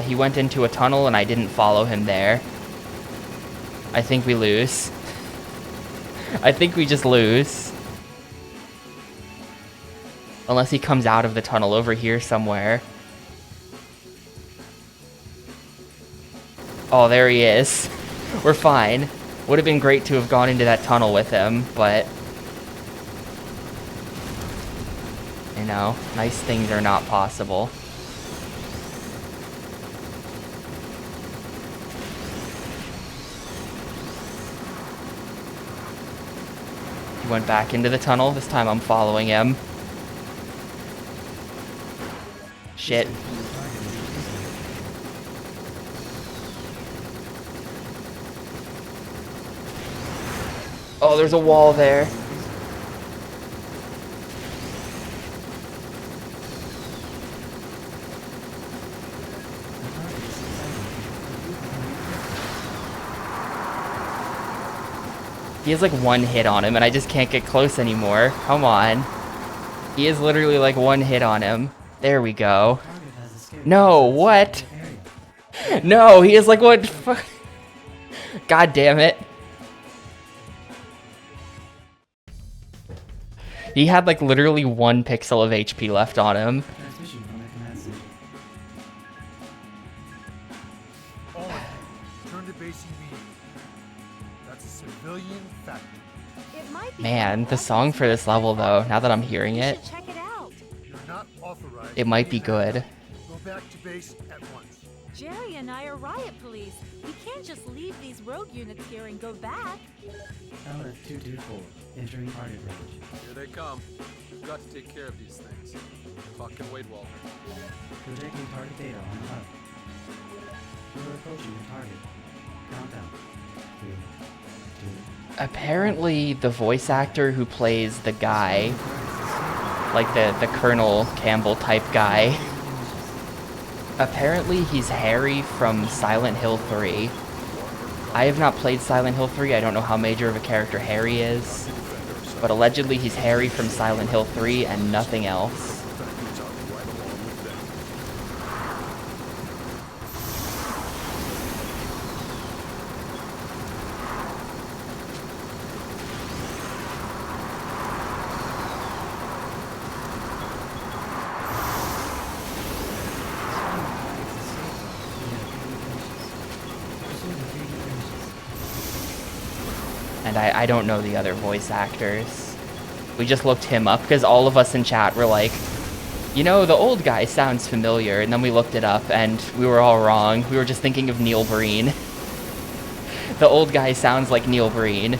A: He went into a tunnel and I didn't follow him there. I think we lose. I think we just lose. Unless he comes out of the tunnel over here somewhere. Oh, there he is. We're fine. Would have been great to have gone into that tunnel with him, but... you know, nice things are not possible. He went back into the tunnel. This time I'm following him. Shit. Oh, there's a wall there. He has like one hit on him and I just can't get close anymore. Come on. He is literally like one hit on him. There we go. No, what? No, he is like what? God damn it. He had like literally 1 pixel of HP left on him.
E: Transmission from the command center.
D: might be
A: Man, the
D: more
A: song for this level though, now that I'm hearing
D: You
A: it,
D: should check it out.
F: You're not authorized.
A: it might
F: to
A: be
F: leave that
A: good.
F: house. Go back to base at once.
D: Jerry and I are riot police. We can't just leave these rogue units here and go back.
E: LF-224, entering target range.
C: Here they come. We've got to take care of these things. Clock can wait, Walter.
E: Projecting target data on the HUD. You're approaching the target. Countdown. 3, 2...
A: Apparently the voice actor who plays the guy, like the Colonel Campbell type guy, apparently he's Harry from Silent Hill 3. I have not played Silent Hill 3, I don't know how major of a character Harry is, but allegedly he's Harry from Silent Hill 3 and nothing else. And I don't know the other voice actors. We just looked him up because all of us in chat were like, you know, the old guy sounds familiar, and then we looked it up and we were all wrong. We were just thinking of Neil Breen. The old guy sounds like Neil Breen.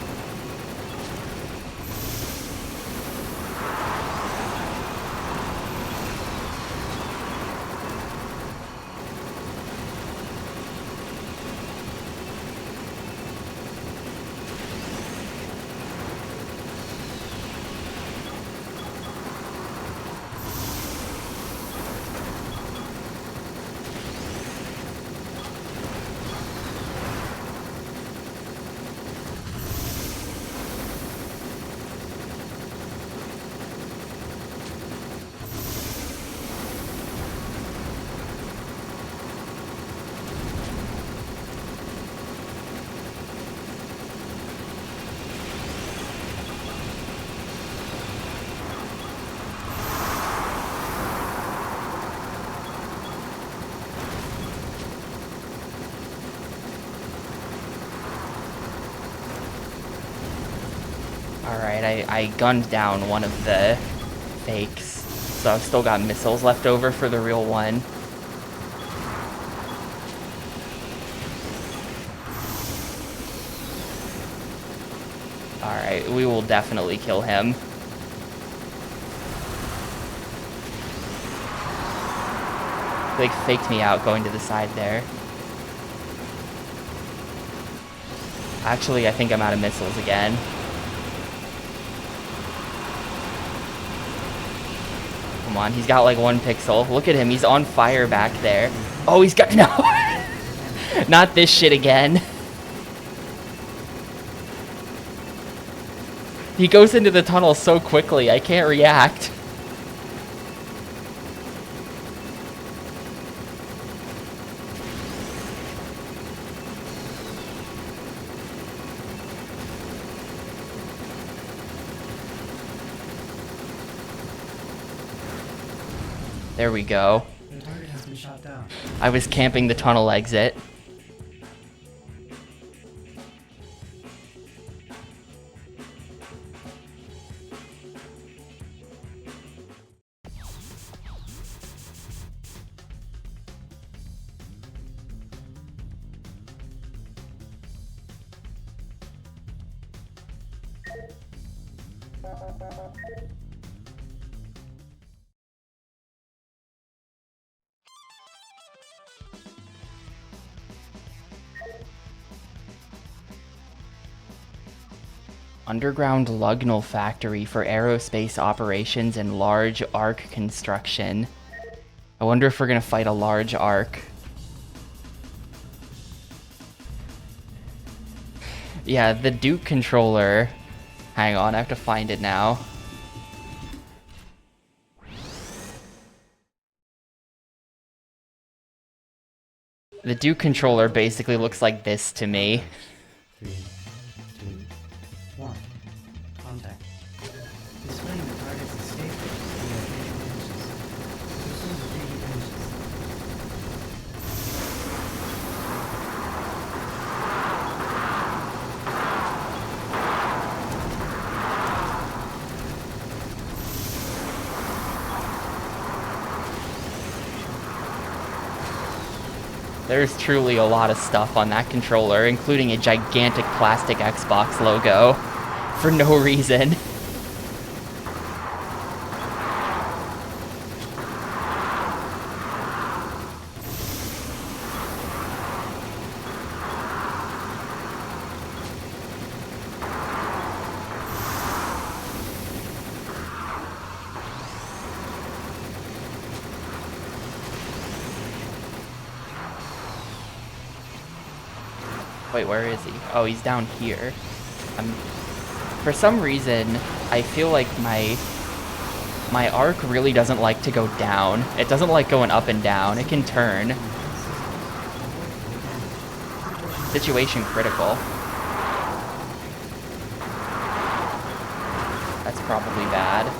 A: Alright, I gunned down one of the fakes, so I've still got missiles left over for the real one. Alright, we will definitely kill him. They faked me out going to the side there. Actually, I think I'm out of missiles again. Come on, he's got like 1 pixel. Look at him, he's on fire back there. Oh, he's got, no! Not this shit again. He goes into the tunnel so quickly, I can't react. There we go.
E: The target has been shot down.
A: I was camping the tunnel exit. Underground Lugnal factory for aerospace operations and large arc construction. I wonder if we're gonna fight a large arc. Yeah, the Duke controller. Hang on, I have to find it now. The Duke controller basically looks like this to me.
E: 3, 2, 1. Contact. Displaying the target's escape rate via visual images. Proceed with visual images.
A: There's truly a lot of stuff on that controller, including a gigantic plastic Xbox logo for no reason. Wait, where is he? Oh, he's down here. For some reason, I feel like my arc really doesn't like to go down. It doesn't like going up and down. It can turn. Situation critical. That's probably bad.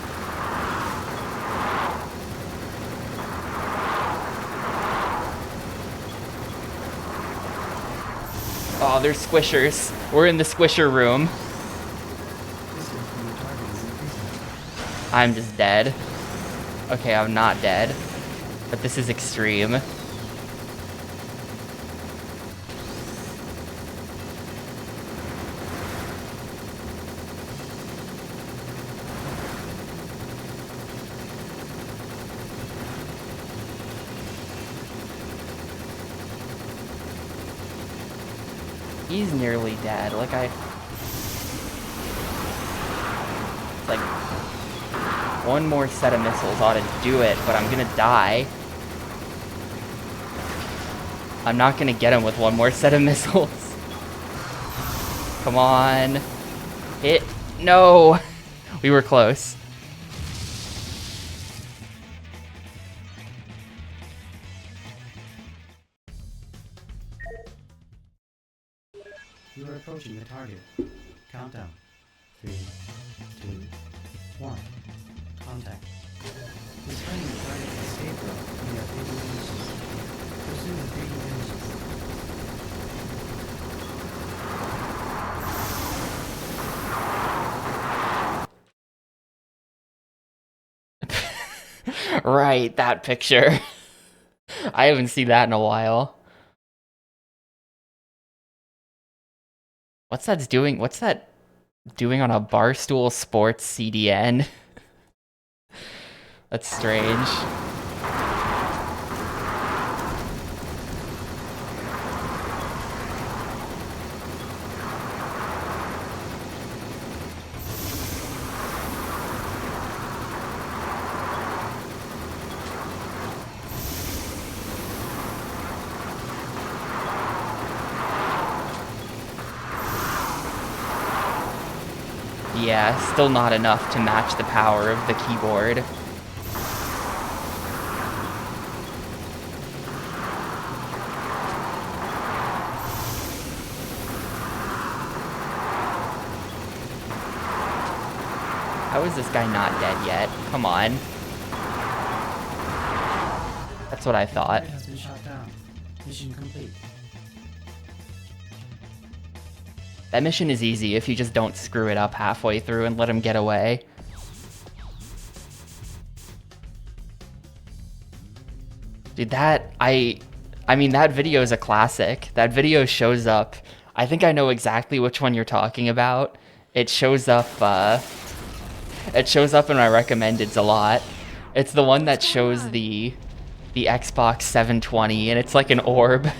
A: Oh, there's squishers. We're in the squisher room. I'm just dead. Okay, I'm not dead. But this is extreme. He's nearly dead. Like one more set of missiles ought to do it, but I'm gonna die. I'm not gonna get him with one more set of missiles. Come on. Hit. No! We were close.
E: You are approaching the target. Countdown. 3, 2, 1. Contact. Displaying the target's escape route via 3D images. Pursue the 3D images.
A: Right, that picture. I haven't seen that in a while. What's that doing? What's that doing on a Barstool Sports CDN? That's strange. Yeah, still not enough to match the power of the keyboard. How is this guy not dead yet? Come on. That's what I thought.
E: Target has been shot down. Mission complete.
A: That mission is easy if you just don't screw it up halfway through and let him get away. Dude, I mean, that video is a classic. That video shows up. I think I know exactly which one you're talking about. It shows up in my recommendeds a lot. It's the one that shows the Xbox 720 and it's like an orb.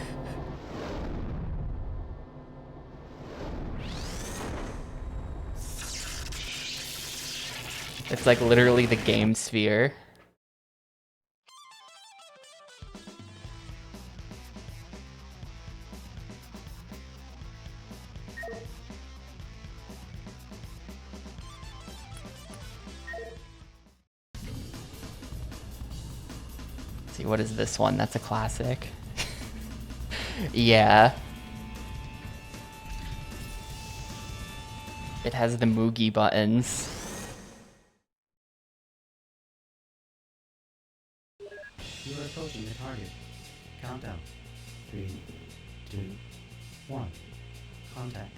A: It's like literally the game sphere. Let's see, what is this one? That's a classic. Yeah. It has the Moogie buttons.
E: You are approaching the target. Countdown. 3, 2, 1. Contact.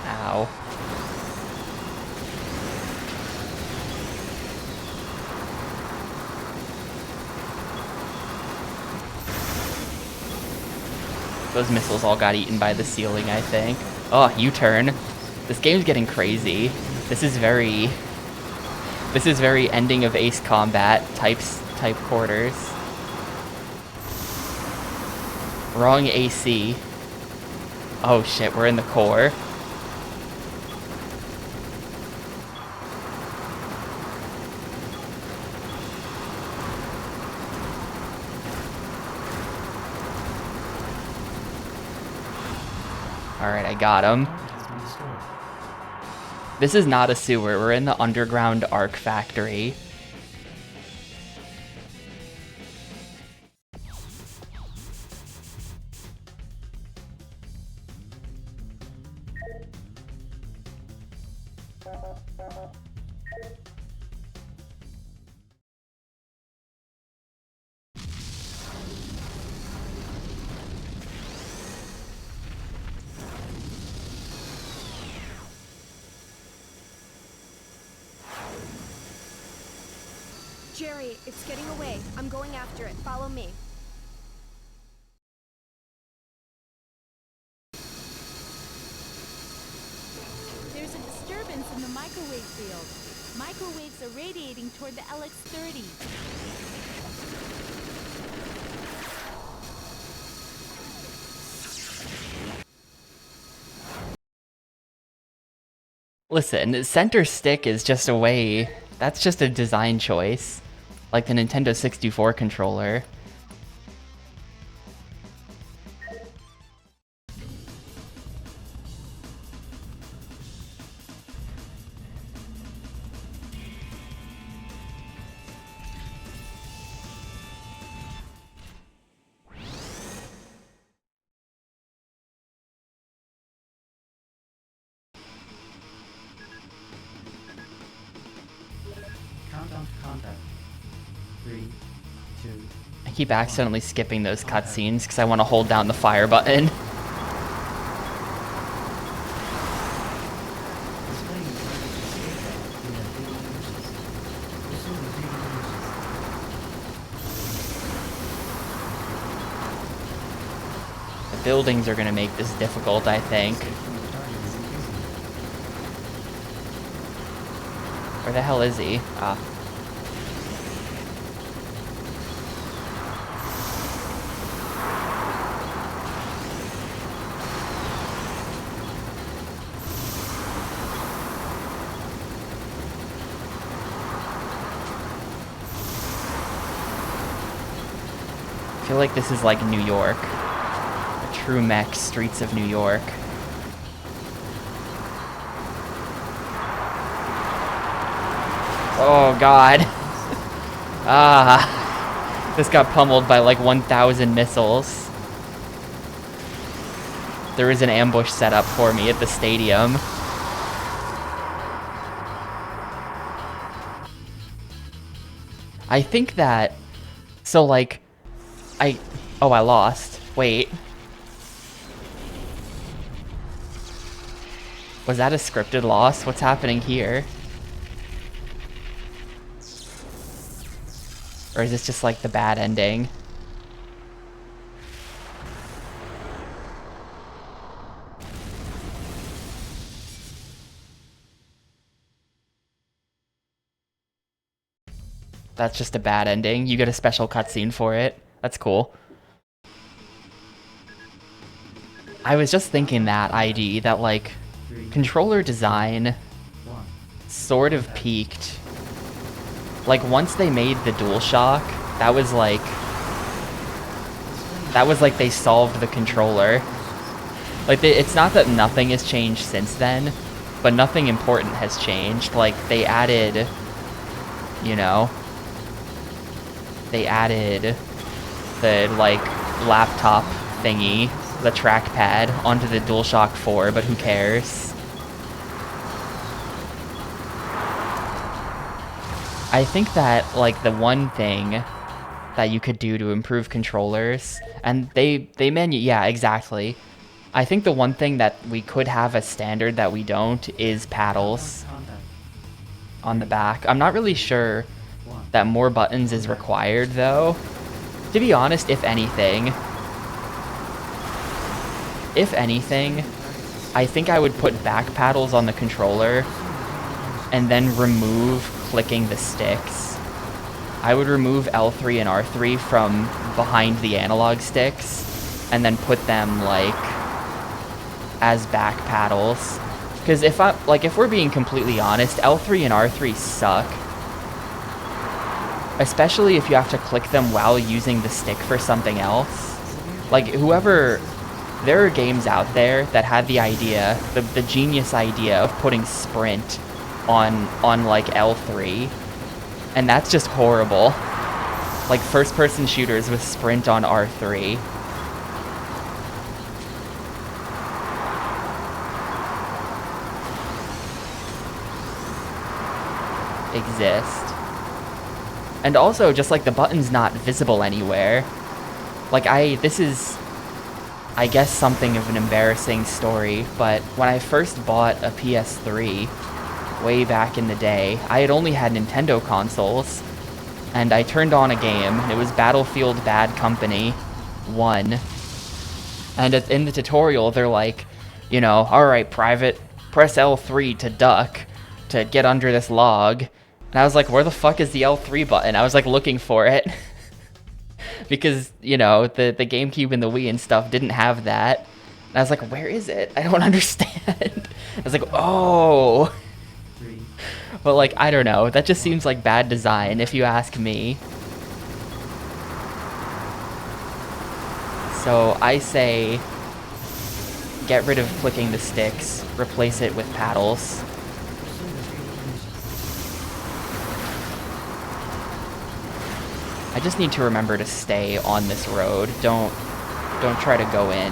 A: Ow. Those missiles all got eaten by the ceiling, I think. Oh, U-turn. This game's getting crazy. This is very ending of Ace Combat type quarters. Wrong AC. Oh shit, we're in the core. Alright, I got him. This is not a sewer. We're in the underground arc factory.
H: Jerry, it's getting away. I'm going after it. Follow me.
D: There's a disturbance in the microwave field. Microwaves are radiating toward the LX-30.
A: Listen, center stick is just a way. That's just a design choice. Like the Nintendo 64 controller.
E: Countdown to contact. 3, 2,
A: I keep accidentally skipping those cutscenes because I want to hold down the fire button.
E: displaying the target's escape route in their 3D images. Pursue the 3D images.
A: The buildings are going to make this difficult, I think.
E: Escape from the target is increasing.
A: Where the hell is he? Ah. I feel like this is like New York. The true Mech streets of New York. Oh god. Ah. This got pummeled by like 1,000 missiles. There is an ambush set up for me at the stadium. I think that... So like... Oh, I lost. Wait. Was that a scripted loss? What's happening here? Or is this just like the bad ending? That's just a bad ending. You get a special cutscene for it. That's cool. I was just thinking that, ID, that like controller design sort of peaked. Like once they made the DualShock, that was like they solved the controller. Like it's not that nothing has changed since then, but nothing important has changed. Like they added, you know, they added the like laptop thingy, the trackpad, onto the DualShock 4, but who cares? I think that like the one thing that you could do to improve controllers, and yeah, exactly. I think the one thing that we could have as standard that we don't is paddles on the back. I'm not really sure that more buttons is required though. To be honest, if anything, if anything, I think I would put back paddles on the controller and then remove clicking the sticks. I would remove L3 and R3 from behind the analog sticks and then put them like as back paddles. Because if we're being completely honest, L3 and R3 suck. Especially if you have to click them while using the stick for something else. Like there are games out there that had the idea, the genius idea of putting sprint on like L3, and that's just horrible. Like first-person shooters with sprint on R3. Exist. And also, just like the button's not visible anywhere. Like this is, I guess, something of an embarrassing story, but when I first bought a PS3 way back in the day, I had only had Nintendo consoles, and I turned on a game. It was Battlefield Bad Company 1, and in the tutorial they're like, you know, alright private, press L3 to duck, to get under this log. And I was like, where the fuck is the L3 button? I was like looking for it. Because, you know, the GameCube and the Wii and stuff didn't have that. And I was like, where is it? I don't understand. I was like, oh. But like, I don't know. That just seems like bad design, if you ask me. So I say, get rid of clicking the sticks, replace it with paddles. I just need to remember to stay on this road. Don't try to go in.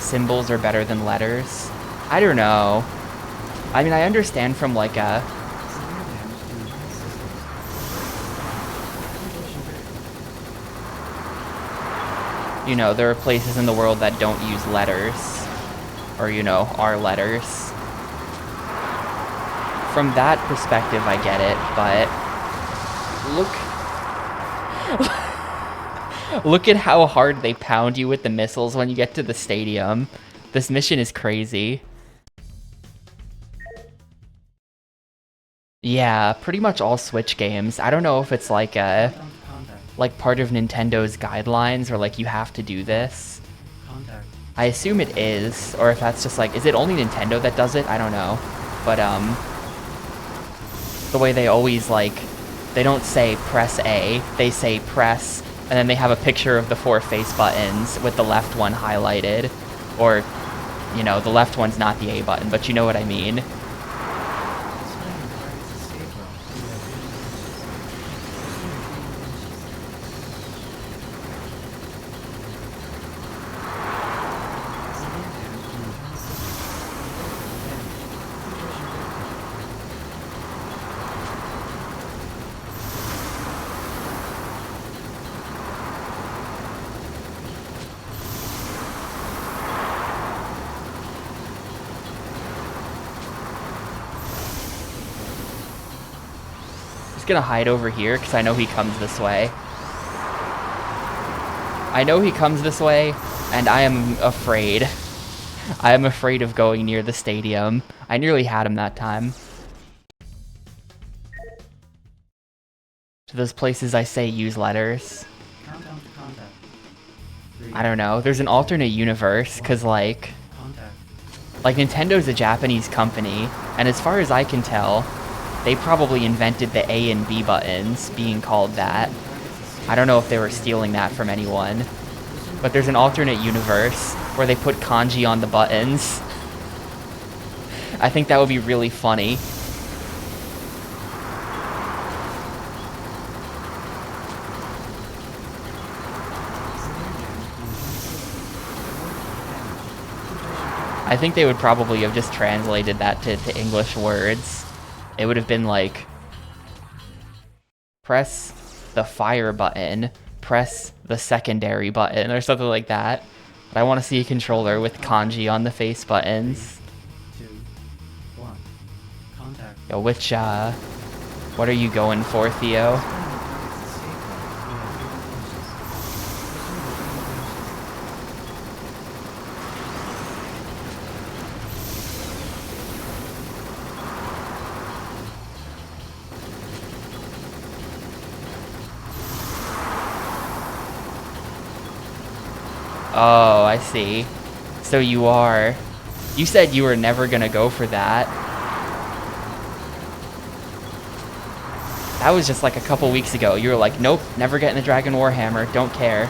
A: Symbols are better than letters. I don't know. I mean, I understand from like a... You know, there are places in the world that don't use letters. Or, you know, are letters. From that perspective, I get it, but... Look at how hard they pound you with the missiles when you get to the stadium. This mission is crazy. Yeah, pretty much all Switch games. I don't know if it's like a... like part of Nintendo's guidelines, or like you have to do this. I assume it is, or if that's just like, is it only Nintendo that does it? I don't know. But the way they always like, they don't say press A, they say press, and then they have a picture of the 4 face buttons with the left one highlighted. Or, you know, the left one's not the A button, but you know what I mean. Gonna hide over here because I know he comes this way. I know he comes this way, and I am afraid. I am afraid of going near the stadium. I nearly had him that time. To those places I say use letters. I don't know. There's an alternate universe because like Nintendo's a Japanese company, and as far as I can tell, they probably invented the A and B buttons, being called that. I don't know if they were stealing that from anyone. But there's an alternate universe where they put kanji on the buttons. I think that would be really funny. I think they would probably have just translated that to English words. It would have been like, press the fire button, press the secondary button, or something like that. But I want to see a controller with kanji on the face buttons.
E: 3, 2,
A: Yo, what are you going for, Theo? Oh, I see. So you are. You said you were never gonna go for that. That was just like a couple weeks ago. You were like, nope, never getting the Dragon Warhammer, don't care.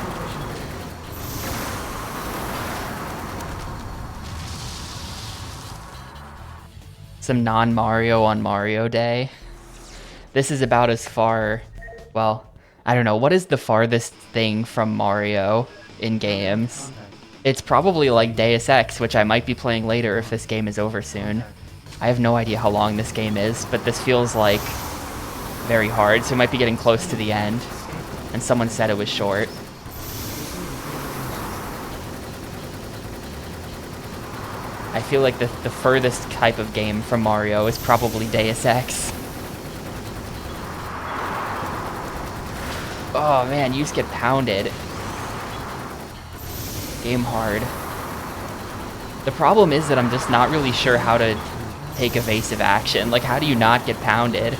A: Some non-Mario on Mario Day. This is about as far, well, I don't know, what is the farthest thing from Mario in games? It's probably like Deus Ex, which I might be playing later if this game is over soon. I have no idea how long this game is, but this feels like very hard, so it might be getting close to the end. And someone said it was short. I feel like the furthest type of game from Mario is probably Deus Ex. Oh man, you just get pounded. Game hard. The problem is that I'm just not really sure how to take evasive action. Like, how do you not get pounded?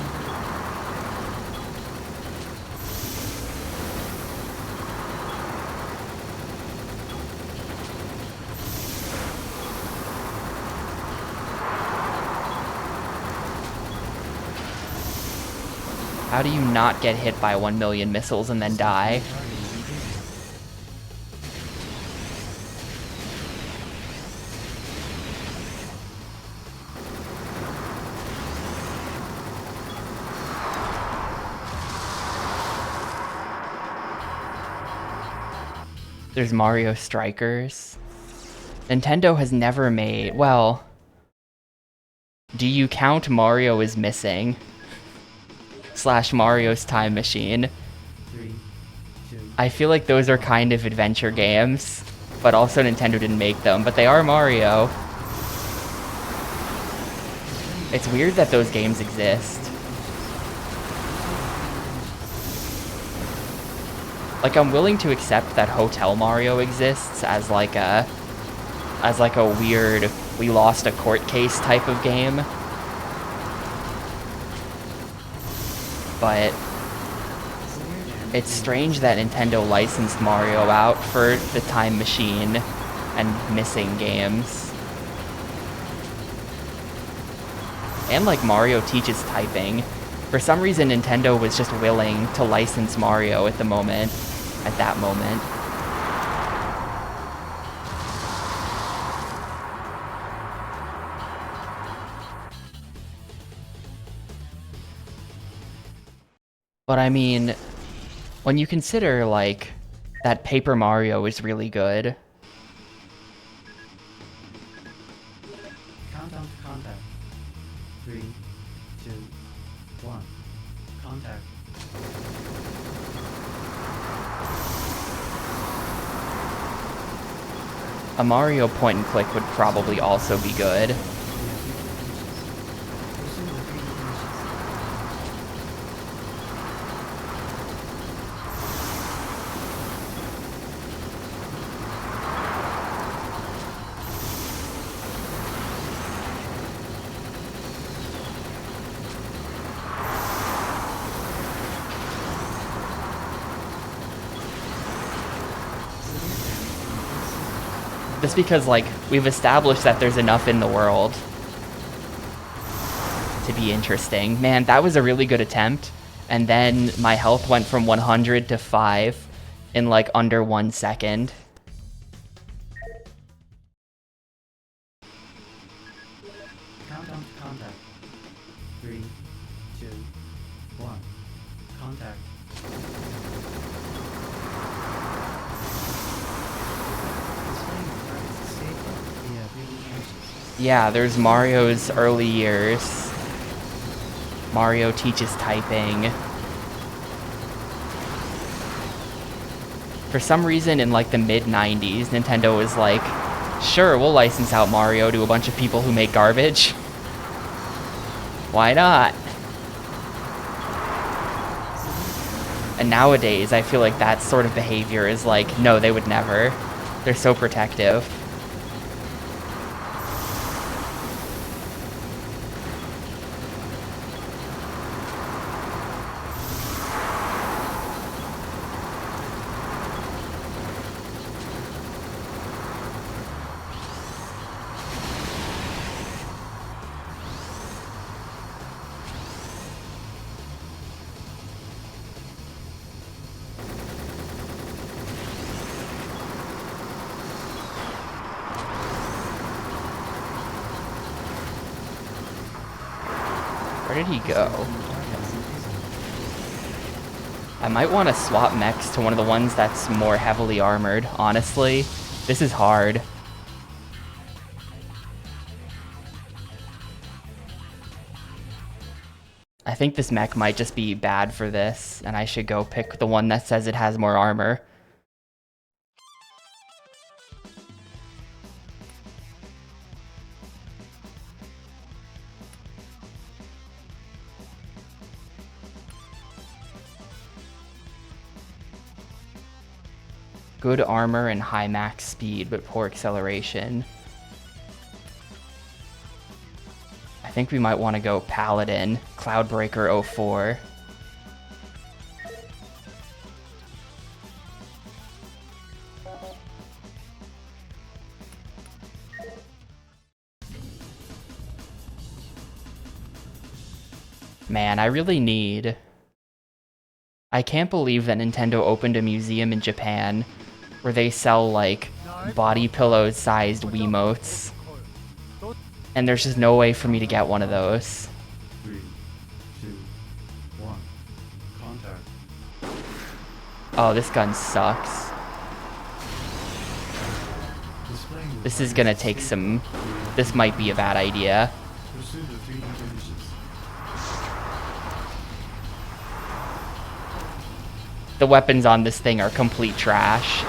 A: How do you not get hit by 1 million missiles and then die? There's Mario Strikers. Nintendo has never made... Well... Do you count Mario as Missing? / Mario's Time Machine.
E: 3, 2,
A: I feel like those are kind of adventure games, but also Nintendo didn't make them, but they are Mario. It's weird that those games exist. Like, I'm willing to accept that Hotel Mario exists as like a weird, we lost a court case type of game. But it's strange that Nintendo licensed Mario out for the Time Machine and Missing games. And like Mario Teaches Typing. For some reason, Nintendo was just willing to license Mario at that moment. But I mean, when you consider, like, that Paper Mario is really good.
E: countdown to contact. 3, 2, 1. Contact.
A: A Mario point and click would probably also be good. Just because, like, we've established that there's enough in the world to be interesting. Man, that was a really good attempt. And then my health went from 100 to 5 in, like, under 1 second.
E: Countdown to contact. 3, 2, 1. Contact.
A: Yeah, there's Mario's early years. Mario Teaches Typing. For some reason, in like the mid-90s, Nintendo was like, sure, we'll license out Mario to a bunch of people who make garbage. Why not? And nowadays, I feel like that sort of behavior is like, no, they would never. They're so protective. Where did he go? I might want to swap mechs to one of the ones that's more heavily armored, honestly. This is hard. I think this mech might just be bad for this, and I should go pick the one that says it has more armor. Good armor and high max speed, but poor acceleration. I think we might want to go Paladin, Cloudbreaker 04. Man, I really need... I can't believe that Nintendo opened a museum in Japan where they sell, like, body pillow sized Wiimotes. And there's just no way for me to get one of those.
E: 3, 2, 1. Contact.
A: Oh, this gun sucks. This is gonna take some... This might be a bad idea.
E: Pursue the 300 inches.
A: The weapons on this thing are complete trash.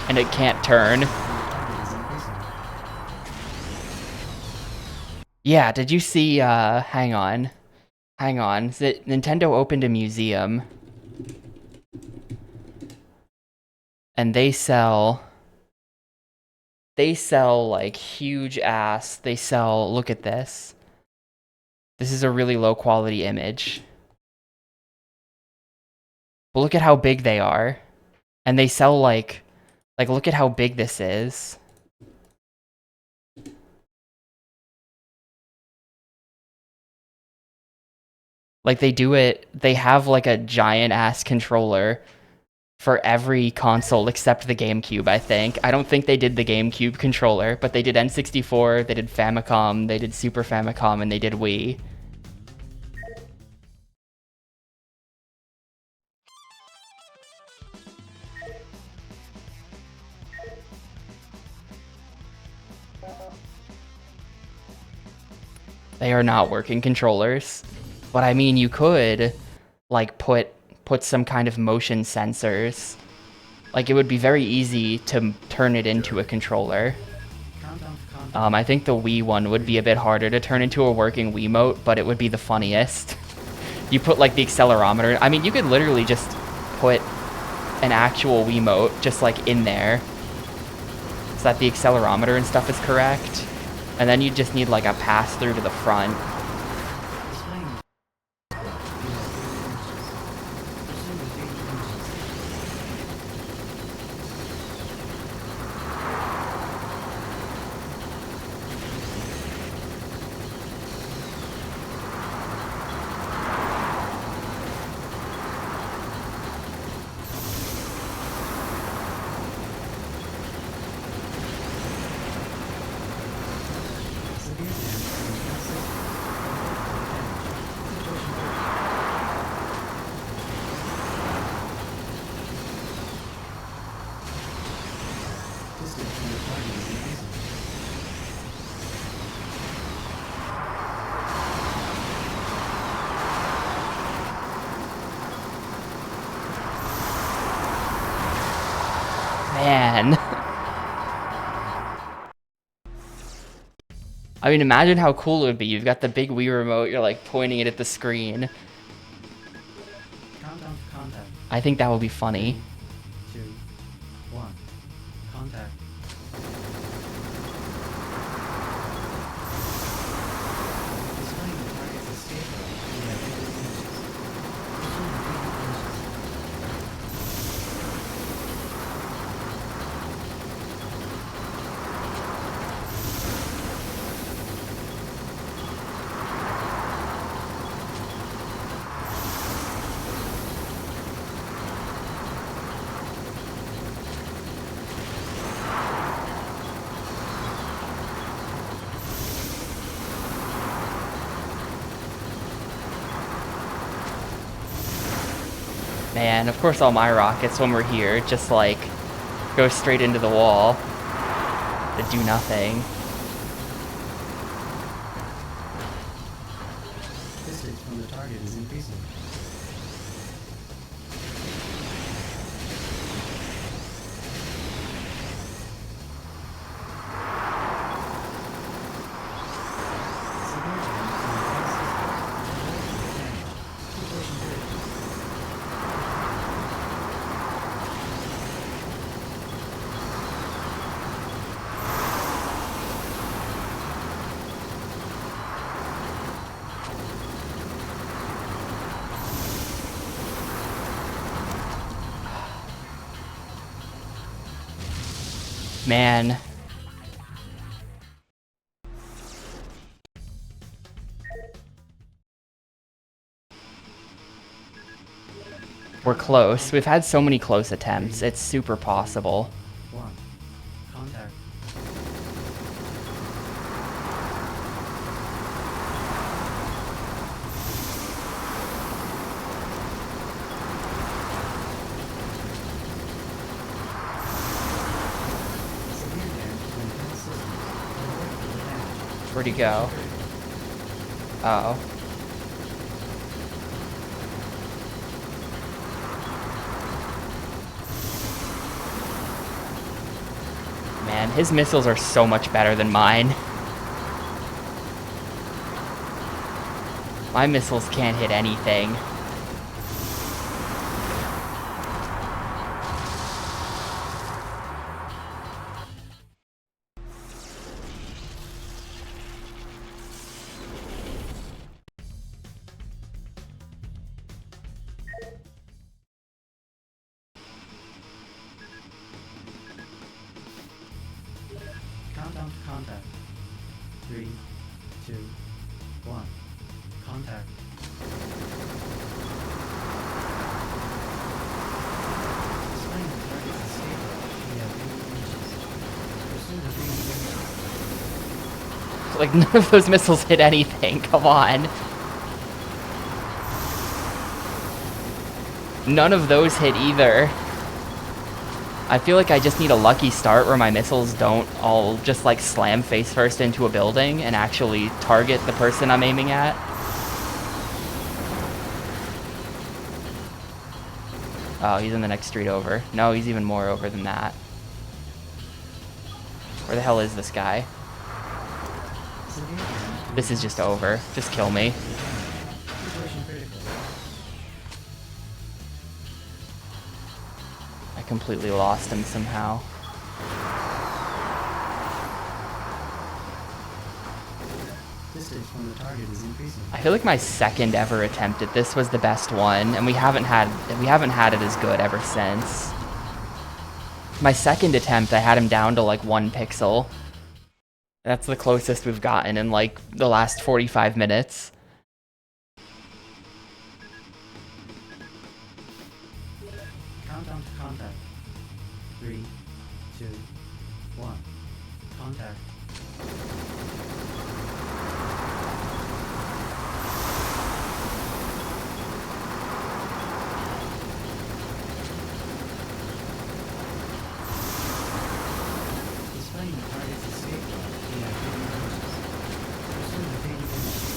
A: And it can't turn. Yeah, did you see, hang on. Nintendo opened a museum. And they sell, like, huge ass, look at this. This is a really low quality image. But look at how big they are. And they sell, like, look at how big this is. Like, they have, like, a giant-ass controller for every console except the GameCube, I think. I don't think they did the GameCube controller, but they did N64, they did Famicom, they did Super Famicom, and they did Wii. They are not working controllers. But I mean, you could, like, put some kind of motion sensors. Like, it would be very easy to turn it into a controller. I think the Wii one would be a bit harder to turn into a working Wiimote, but it would be the funniest. You put, like, the accelerometer. I mean, you could literally just put an actual Wiimote just, like, in there, so that the accelerometer and stuff is correct. And then you just need, like, a pass-through to the front. Man. I mean, imagine how cool it would be. You've got the big Wii remote, you're like pointing it at the screen.
E: Countdown to contact.
A: I think that would be funny.
E: 2, 1. Contact. Displaying the target's escape route via visual images. Pursue the visual images.
A: Man, of course all my rockets when we're here just like go straight into the wall to do nothing.
E: Distance from the target is increasing.
A: Man. We're close. We've had so many close attempts. It's super possible.
E: 1. Contact. Severe damage to internal systems. Avoid further damage.
A: Where'd he go? Uh-oh. Man, his missiles are so much better than mine. My missiles can't hit anything.
E: Countdown to contact. 3, 2, 1. Contact. Displaying the target's escape route via visual images. Pursue the visual images.
A: Like, none of those missiles hit anything. Come on. None of those hit either. I feel like I just need a lucky start where my missiles don't all just like slam face first into a building and actually target the person I'm aiming at. Oh, he's in the next street over. No, he's even more over than that. Where the hell is this guy?
E: Severe damage to
A: This is just over. Just kill me.
E: situation critical.
A: I completely lost him somehow.
E: Distance from the target is increasing.
A: I feel like my second ever attempt at this was the best one, and we haven't had it as good ever since. My second attempt, I had him down to like 1 pixel. That's the closest we've gotten in like the last 45 minutes.
E: Countdown to contact. 3, 2, 1. Contact. Displaying the target's escape route via visual images. Pursue the visual images.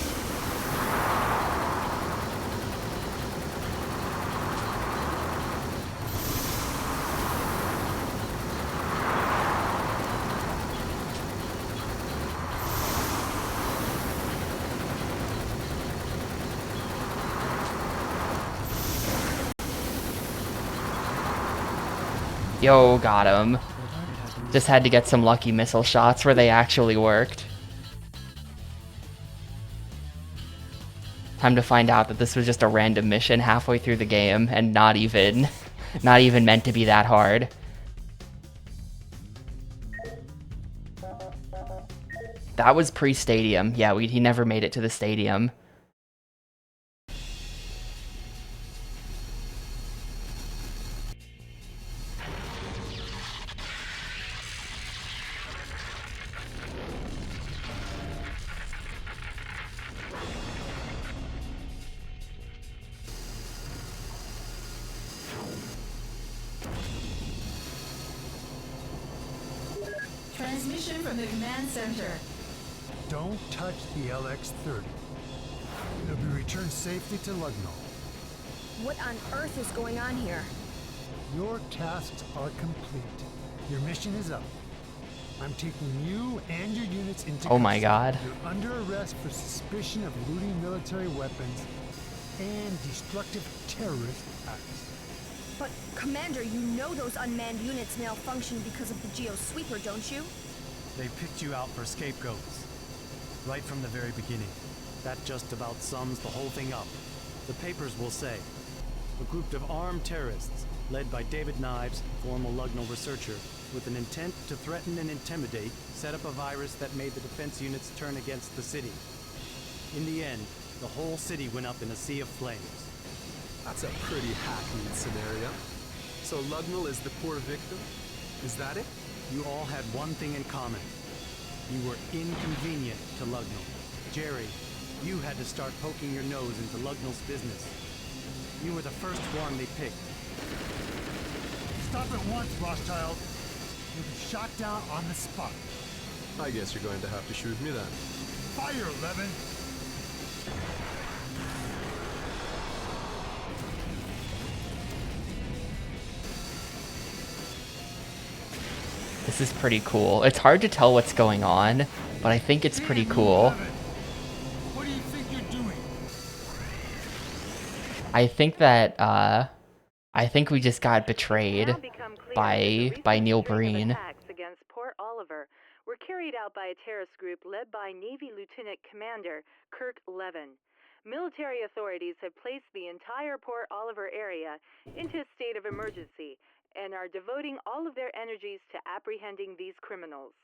A: Yo, got him.
E: The target has been
A: Just had to get some lucky missile shots where they actually worked. Time to find out that this was just a random mission halfway through the game and not even meant to be that hard. That was pre-stadium. Yeah, he never made it to the stadium.
I: Transmission from the command center.
F: Don't touch the LX-30. It'll be returned safely to Lugnall.
H: What on earth is going on here?
F: Your tasks are complete. Your mission is up. I'm taking you and your units into
A: Oh my
F: custody.
A: God.
F: You're under arrest for suspicion of looting military weapons and destructive terrorist acts.
H: But, Commander, you know those unmanned units malfunctioned because of the Geo Sweeper, don't you?
J: They picked you out for scapegoats. Right from the very beginning. That just about sums the whole thing up. The papers will say, a group of armed terrorists, led by David Knives, former Lugnall researcher, with an intent to threaten and intimidate, set up a virus that made the defense units turn against the city. In the end, the whole city went up in a sea of flames.
C: That's a pretty hackneyed scenario. So Lugnall is the poor victim? Is that it?
J: You all had one thing in common. You were inconvenient to Lugnall. Jerry, you had to start poking your nose into Lugnall's business. You were the first one they picked.
F: Stop at once, Rothschild. You'll be shot down on the spot.
C: I guess you're going to have to shoot me then.
F: Fire, Levin!
A: This is pretty cool. It's hard to tell what's going on, but I think it's pretty cool.
F: What do you think you're doing?
A: I think that I think we just got betrayed by Neil Breen.
K: Attacks against Port Oliver were carried out by a terrorist group led by Navy Lieutenant Commander Kirk Levin. Military authorities have placed the entire Port Oliver area into a state of emergency and are devoting all of their energies to apprehending these criminals.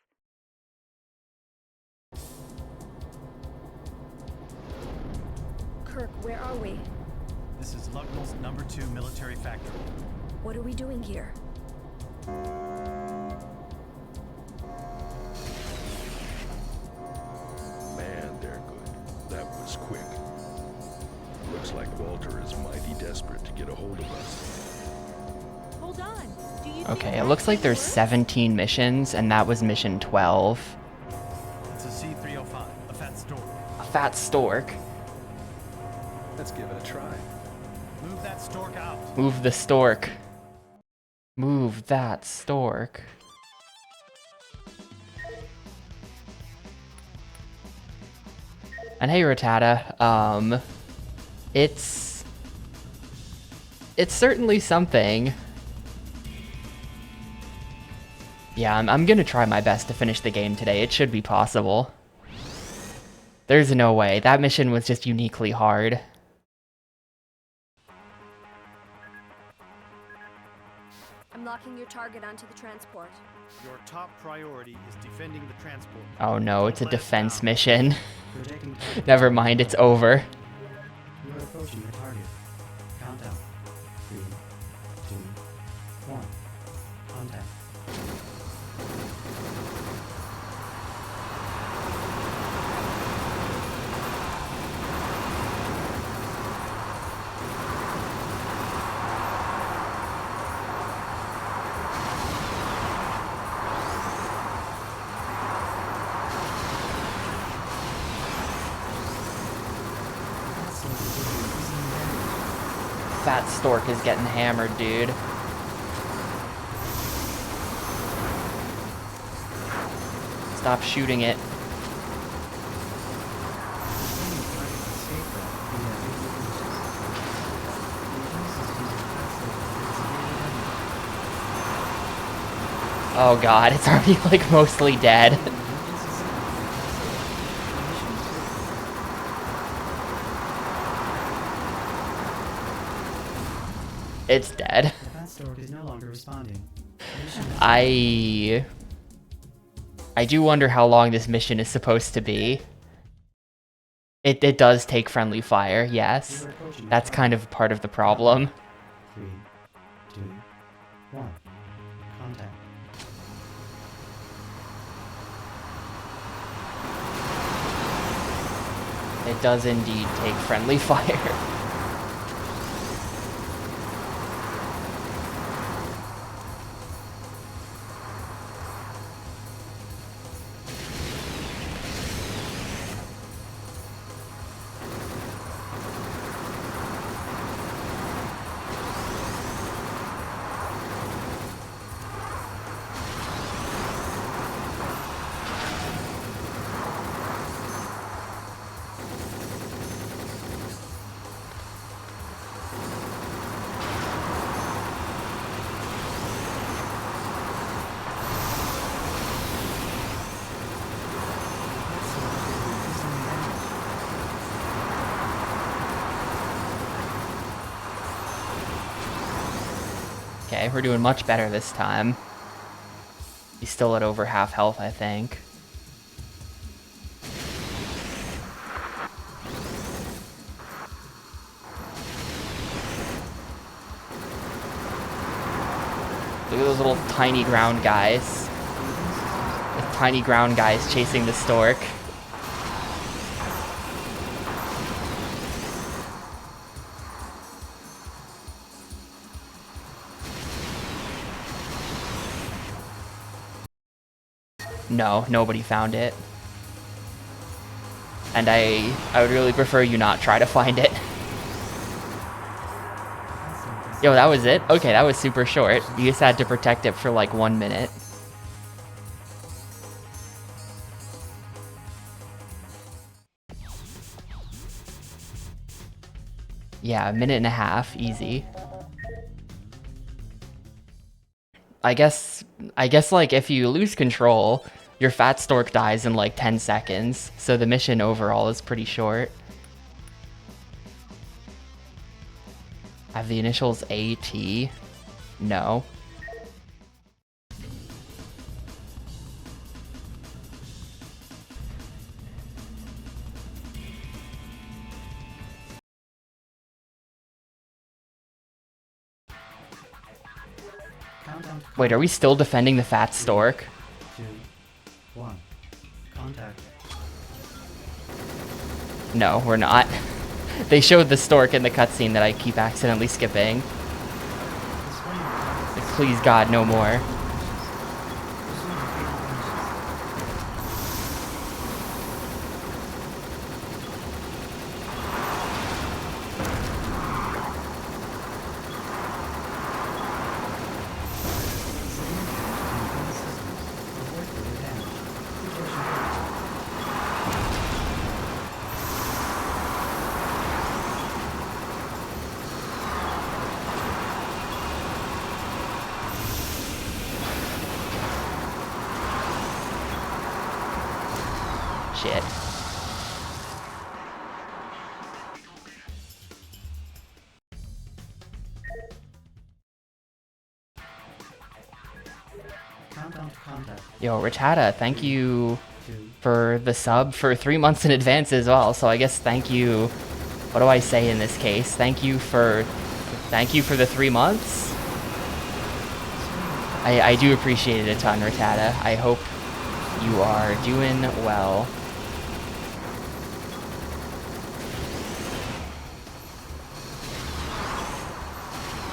H: Kirk, where are we?
J: This is Lugnall's number 2 military factory.
H: What are we doing here?
G: Man, they're good. That was quick. Looks like Walter is mighty desperate to get a hold of us.
D: Hold on. Do you
A: Okay,
D: think
A: it looks like there's
D: works?
A: 17 missions, and that was mission 12.
J: It's a C-305, a fat stork.
A: A fat stork.
C: Let's give it a try.
J: Move that stork out.
A: Move the stork. Move that stork. And hey, Rattata, it's certainly something. Yeah, I'm gonna try my best to finish the game today. It should be possible. There's no way. That mission was just uniquely hard.
H: I'm locking your target onto the transport.
J: Your top priority is defending the transport.
A: Oh no, it's a
J: Don't let us
A: defense
J: down.
A: mission.
E: Projecting target.
A: Never mind, it's over.
E: You are approaching your target. Countdown. 3, 2, 1. Contact.
A: Fat stork is getting hammered, dude. Stop shooting it. Oh god, it's already like mostly dead. It's dead.
E: The fat stork is no longer responding.
A: I do wonder how long this mission is supposed to be. It does take friendly fire, yes. That's kind of part of the problem.
E: 3, 2, 1. Contact.
A: It does indeed take friendly fire. Okay, we're doing much better this time. He's still at over half health, I think. Look at those little tiny ground guys. The tiny ground guys chasing the stork. No, nobody found it. And I would really prefer you not try to find it. Yo, that was it? Okay, that was super short. You just had to protect it for like 1 minute. Yeah, a minute and a half, easy. I guess like if you lose control, your fat stork dies in like 10 seconds, so the mission overall is pretty short. Have the initials AT? No. Wait, are we still defending the fat stork?
E: 2, 1. Contact.
A: No, we're not. They showed the stork in the cutscene that I keep accidentally skipping. Please God, no more. Shit. Yo, Richata, thank you for the sub for 3 months in advance as well. So I guess thank you. What do I say in this case? Thank you for the 3 months. I do appreciate it a ton, Richata. I hope you are doing well.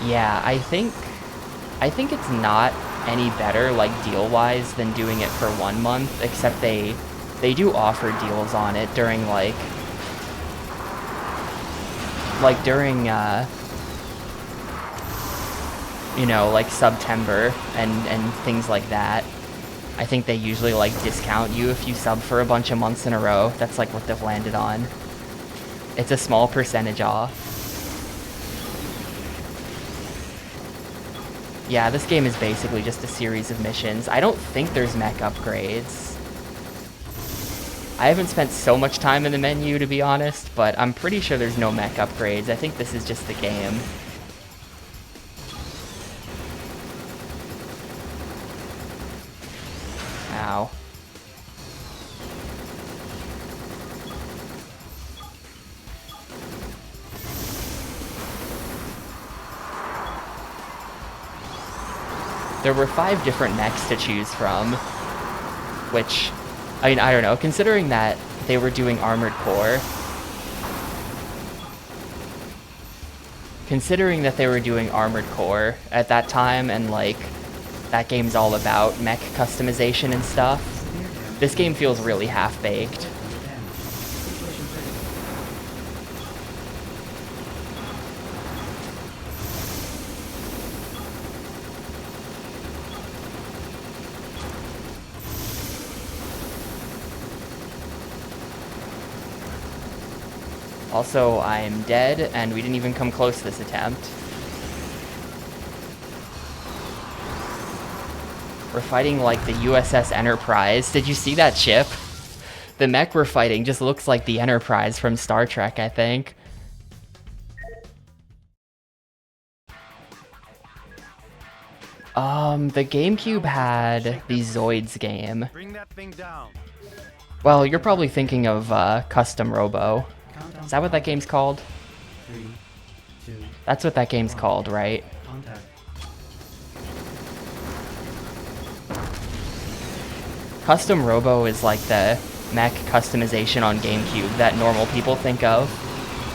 A: Yeah, I think it's not any better, like, deal-wise than doing it for 1 month, except they do offer deals on it during, like during, you know, like, September and things like that. I think they usually, like, discount you if you sub for a bunch of months in a row. That's, like, what they've landed on. It's a small percentage off. Yeah, this game is basically just a series of missions. I don't think there's mech upgrades. I haven't spent so much time in the menu, to be honest, but I'm pretty sure there's no mech upgrades. I think this is just the game. Ow. There were 5 different mechs to choose from, which, I mean, I don't know, considering that they were doing Armored Core, at that time, and like, that game's all about mech customization and stuff, this game feels really half-baked. Also, I'm dead, and we didn't even come close this attempt. We're fighting like the USS Enterprise. Did you see that ship? The mech we're fighting just looks like the Enterprise from Star Trek, I think. The GameCube had the Zoids game.
J: Bring that thing down.
A: Well, you're probably thinking of Custom Robo. Is that what that game's called?
E: 3, 2,
A: That's what that game's called, right?
E: contact.
A: Custom Robo is like the mech customization on GameCube that normal people think of.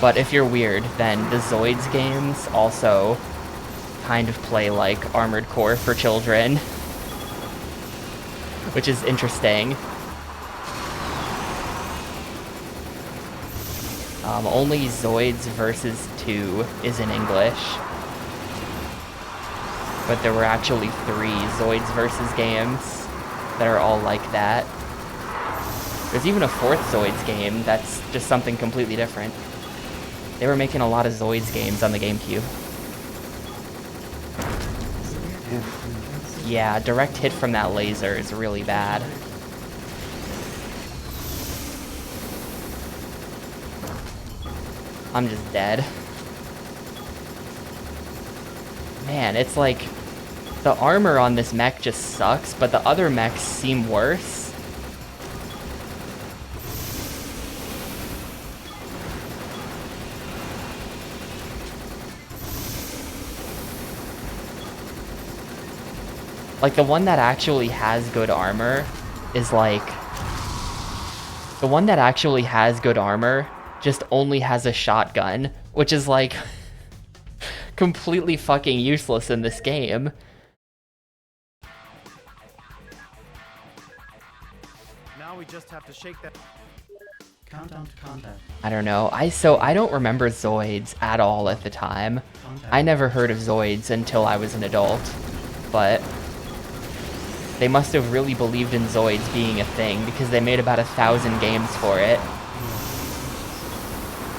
A: But if you're weird, then the Zoids games also kind of play like Armored Core for children. Which is interesting. Only Zoids Versus 2 is in English. But there were actually 3 Zoids Versus games that are all like that. There's even a 4th Zoids game that's just something completely different. They were making a lot of Zoids games on the GameCube. Yeah, direct hit from that laser is really bad. I'm just dead. Man, it's like the armor on this mech just sucks, but the other mechs seem worse. Like, the one that actually has good armor is like... The one that actually has good armor just only has a shotgun, which is like... completely fucking useless in this game.
J: Now we just have to shake that.
E: Countdown to contact.
A: I don't know. I don't remember Zoids at all at the time. I never heard of Zoids until I was an adult. But they must have really believed in Zoids being a thing because they made about 1,000 games for it.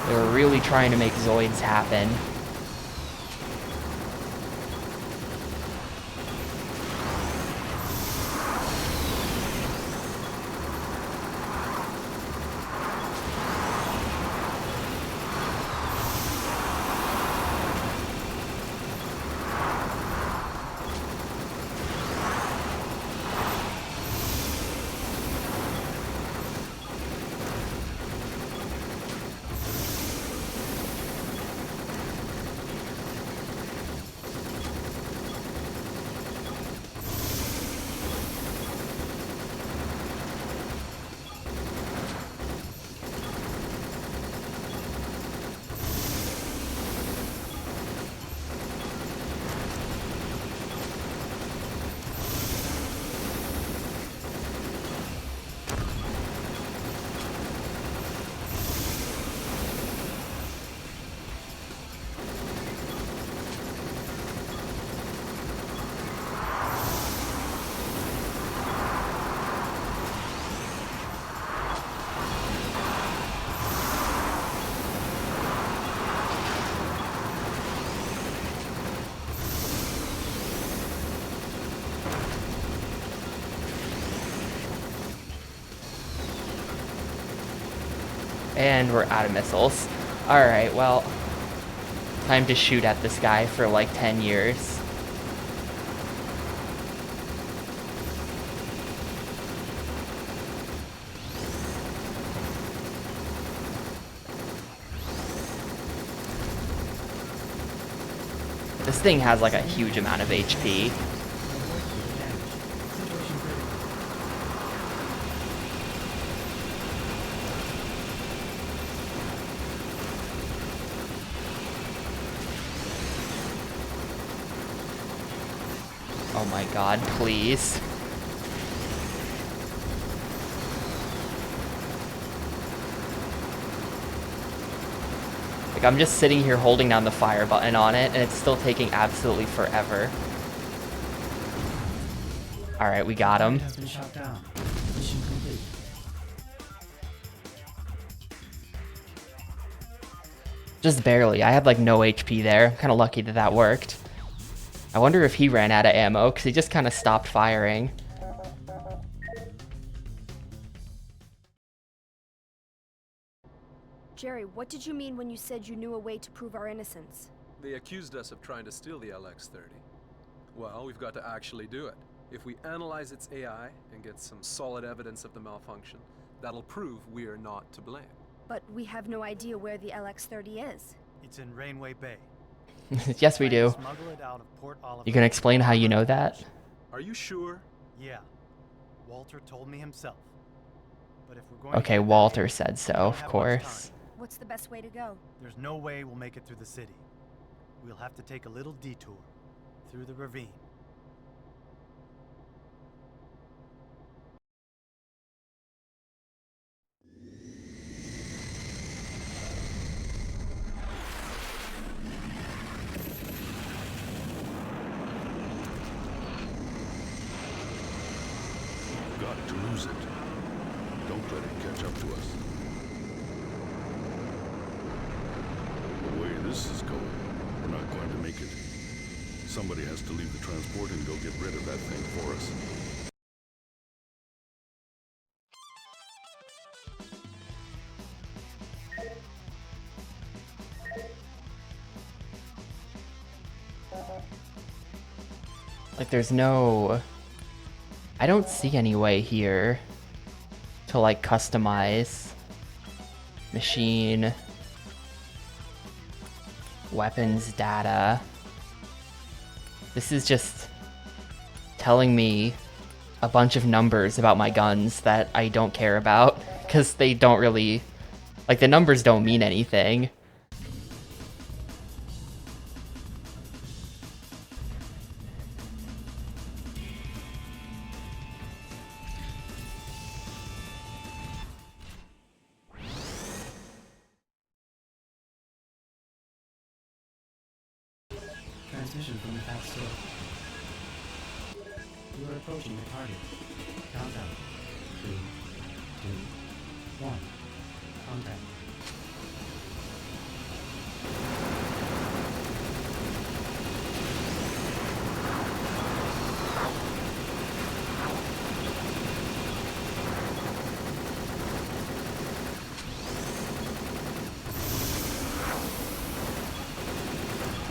A: They were really trying to make Zoids happen. And we're out of missiles. Alright, well, time to shoot at this guy for like 10 years. This thing has like a huge amount of HP. Oh my god, please. Like, I'm just sitting here holding down the fire button on it, and it's still taking absolutely forever. Alright, we got him.
E: Has been shot down. Mission complete.
A: Just barely. I had like no HP there. I'm kind of lucky that that worked. I wonder if he ran out of ammo, because he just kind of stopped firing.
H: Jerry, what did you mean when you said you knew a way to prove our innocence?
C: They accused us of trying to steal the LX-30. Well, we've got to actually do it. If we analyze its AI and get some solid evidence of the malfunction, that'll prove we are not to blame.
H: But we have no idea where the LX-30 is.
J: It's in Rainway Bay.
A: Yes, we do.
J: Smuggle it out of Port Oliver.
A: You can explain how you know that?
C: Are you sure?
J: Yeah. Walter told me himself. But if we're going
A: Okay,
J: to get
A: Walter
J: there,
A: said
J: we
A: so,
J: don't
A: of
J: have much
A: course.
J: time.
H: What's the best way to go?
J: There's no way we'll make it through the city. We'll have to take a little detour through the ravine.
G: Got to lose it. Don't let it catch up to us. The way this is going, we're not going to make it. Somebody has to leave the transport and go get rid of that thing for us.
A: Like, there's no... I don't see any way here to, like, customize machine, weapons, data. This is just telling me a bunch of numbers about my guns that I don't care about, because they don't really... Like, the numbers don't mean anything.
E: Transmission from the past source. You are approaching the target. Countdown. 3, 2, 1. Contact.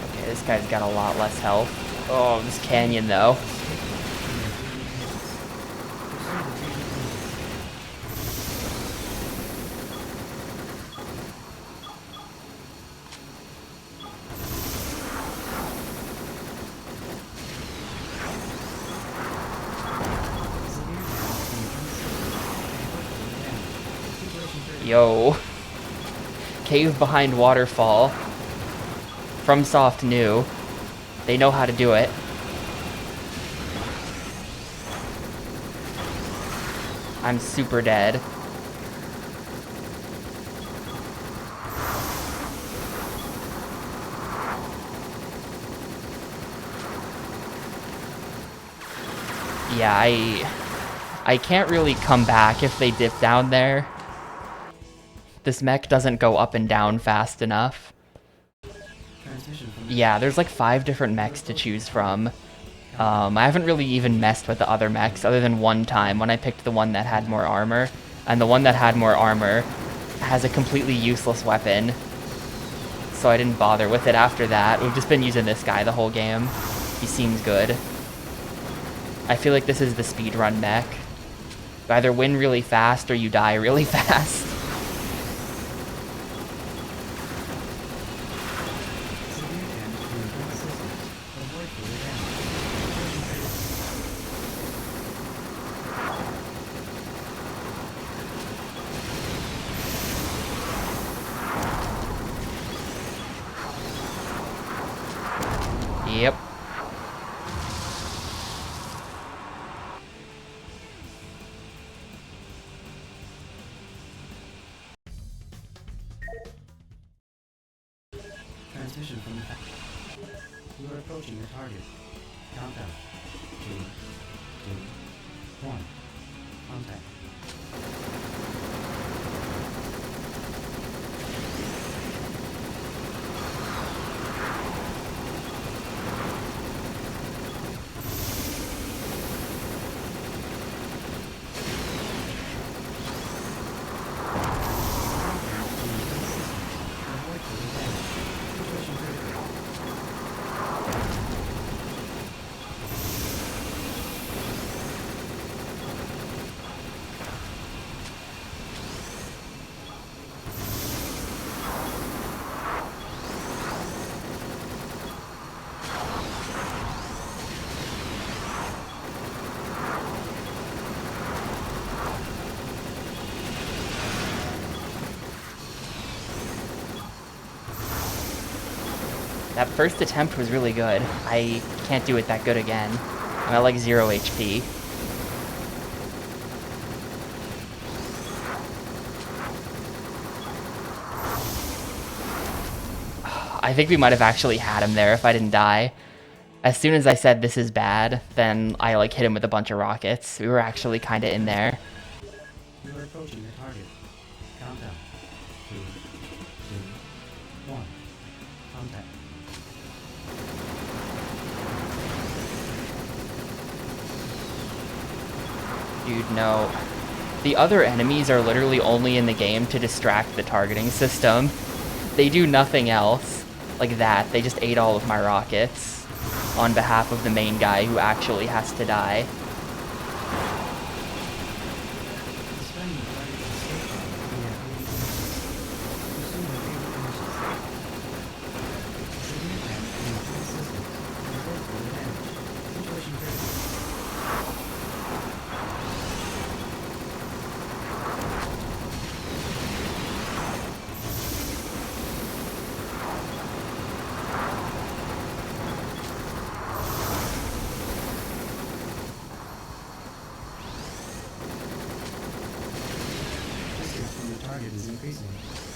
A: Okay, this guy's got a lot less health. Oh, this canyon, though. Yo. Cave behind waterfall. FromSoft knew. They know how to do it. I'm super dead. Yeah, I can't really come back if they dip down there. This mech doesn't go up and down fast enough. Yeah, there's like 5 different mechs to choose from. I haven't really even messed with the other mechs other than one time when I picked the one that had more armor. And the one that had more armor has a completely useless weapon, so I didn't bother with it after that. We've just been using this guy the whole game. He seems good. I feel like this is the speedrun mech. You either win really fast or you die really fast. Yep.
E: Transmission from the You are approaching your target. Countdown. 3, 2, 1. Contact.
A: That first attempt was really good. I can't do it that good again. I'm at like 0 HP. I think we might have actually had him there if I didn't die. As soon as I said this is bad, then I like hit him with a bunch of rockets. We were actually kind of in there.
E: You are approaching your target. Countdown. 3, 2, 1. Contact.
A: Dude, no. The other enemies are literally only in the game to distract the targeting system. They do nothing else like that. They just ate all of my rockets on behalf of the main guy who actually has to die.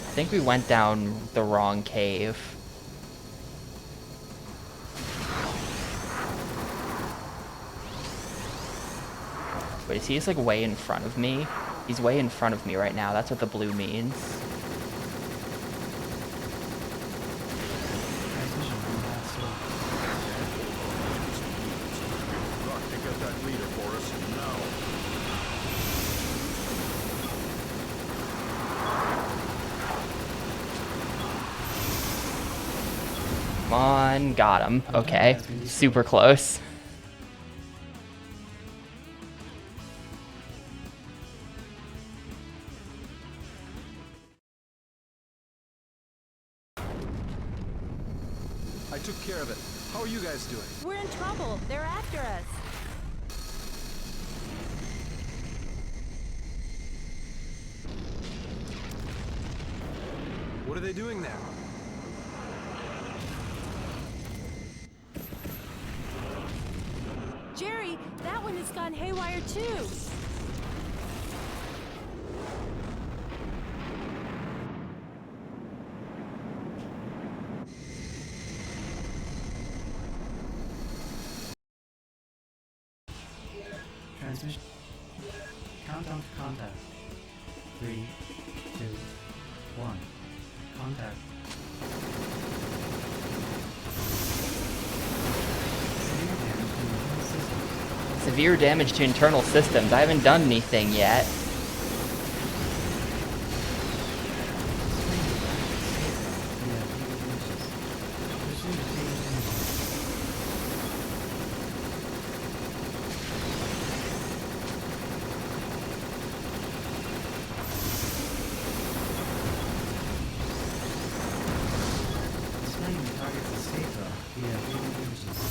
A: I think we went down the wrong cave. Wait, is he just like way in front of me? He's way in front of me right now. That's what the blue means. Come on, got him. Okay, super close.
C: I took care of it. How are you guys doing?
D: We're in trouble. They're after us.
C: What are they doing there?
D: Jerry, that one has gone haywire too.
E: Transmission. Countdown to contact. 3, 2, 1. Contact.
A: Severe damage to internal systems. I haven't done anything yet.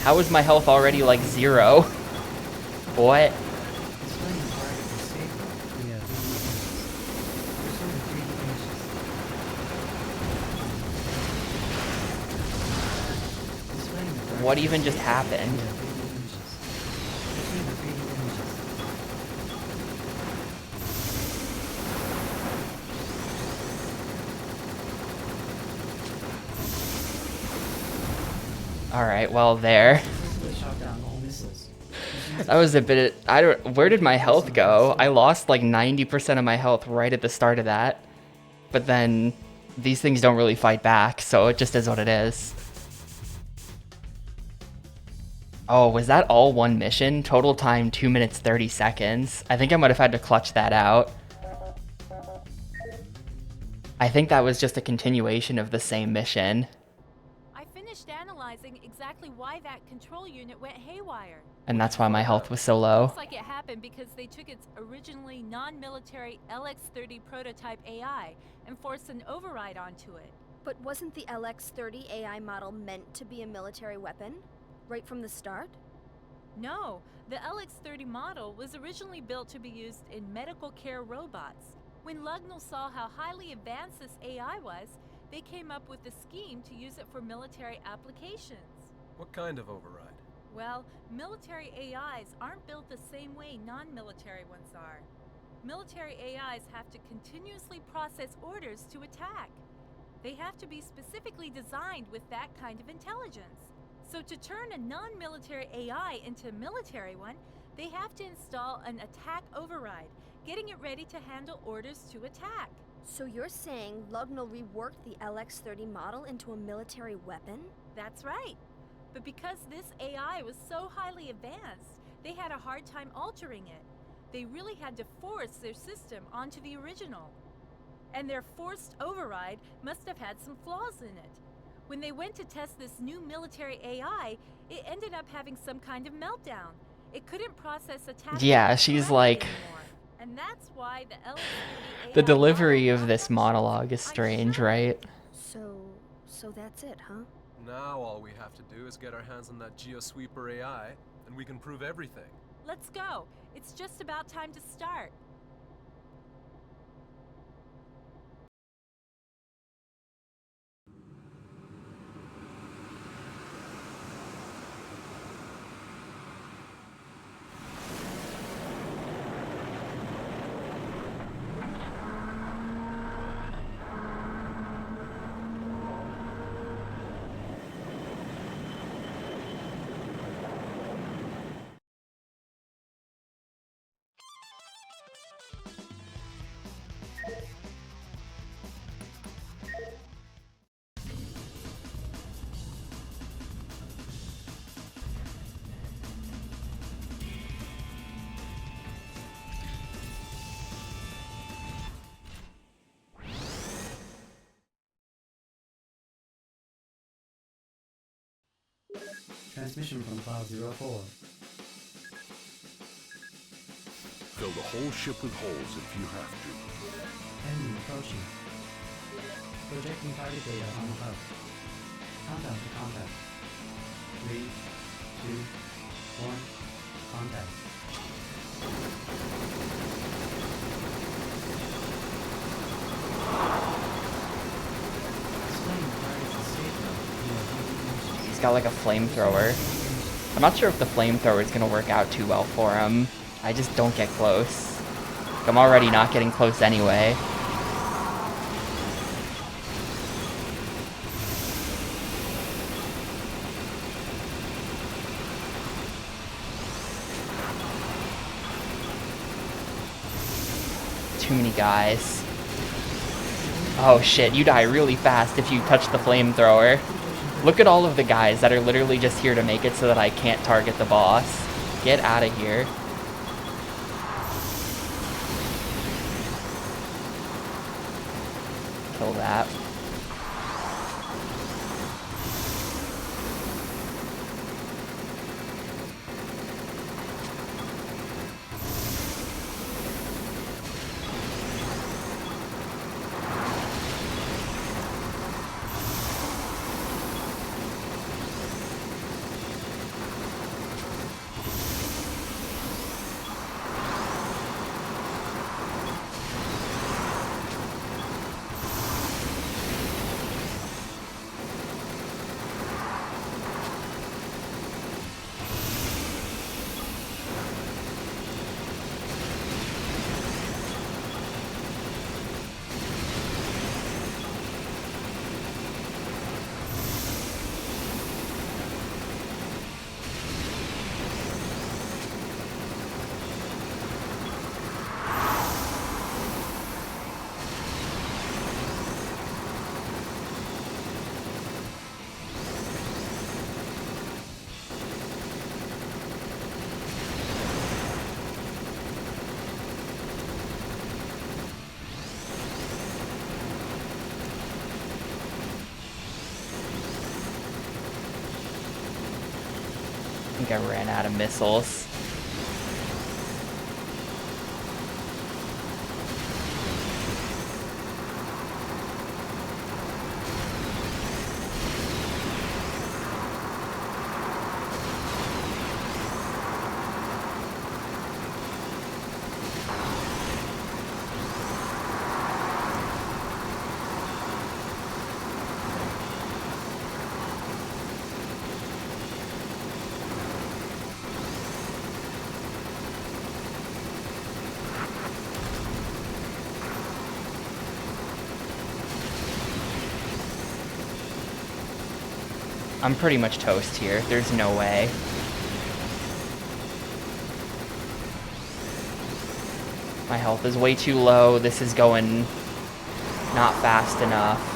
A: How is my health already like 0? What?
E: Displaying the target escape route via 3D images. Pursue the 3D images. Displaying the target
A: What even just
E: escape route
A: happened?
E: via 3D images. Pursue the 3D images.
A: Alright, well there.
E: Successfully shot down all missiles.
A: That was a bit, where did my health go? I lost like 90% of my health right at the start of that. But then, these things don't really fight back, so it just is what it is. Oh, was that all one mission? Total time 2 minutes 30 seconds. I think I might have had to clutch that out. I think that was just a continuation of the same mission.
D: I finished analyzing exactly why that control unit went haywire.
A: And that's why my health was so low.
D: Looks like it happened because they took its originally non-military LX-30 prototype AI and forced an override onto it.
H: But wasn't the LX-30 AI model meant to be a military weapon? Right from the start?
D: No, the LX-30 model was originally built to be used in medical care robots. When Lugnal saw how highly advanced this AI was, they came up with a scheme to use it for military applications.
C: What kind of override?
D: Well, military AIs aren't built the same way non-military ones are. Military AIs have to continuously process orders to attack. They have to be specifically designed with that kind of intelligence. So to turn a non-military AI into a military one, they have to install an attack override, getting it ready to handle orders to attack.
H: So you're saying Lugnal reworked the LX-30 model into a military weapon?
D: That's right. But because this AI was so highly advanced, they had a hard time altering it. They really had to force their system onto the original. And their forced override must have had some flaws in it. When they went to test this new military AI, it ended up having some kind of meltdown. It couldn't process attack.
A: Yeah, she's like...
D: anymore. And that's why the LX-30
A: The
D: AI
A: delivery
D: model
A: of this monologue is strange, right?
H: So that's it, huh?
C: Now all we have to do is get our hands on that Geosweeper AI, and we can prove everything.
D: Let's go. It's just about time to start.
E: Transmission from Cloud 04.
G: Fill the whole ship with holes if you have to.
E: Enemy approaching. Projecting target data on the hub. Countdown to contact. 3, 2, 1, contact. Displaying the target's escape route via 3D images.
A: He's got like a flamethrower. I'm not sure if the flamethrower is going to work out too well for him. I just don't get close. I'm already not getting close anyway. Too many guys. Oh shit, you die really fast if you touch the flamethrower. Look at all of the guys that are literally just here to make it so that I can't target the boss. Get out of here. Kill that. think I ran out of missiles. I'm pretty much toast here. There's no way. My health is way too low. This is going not fast enough.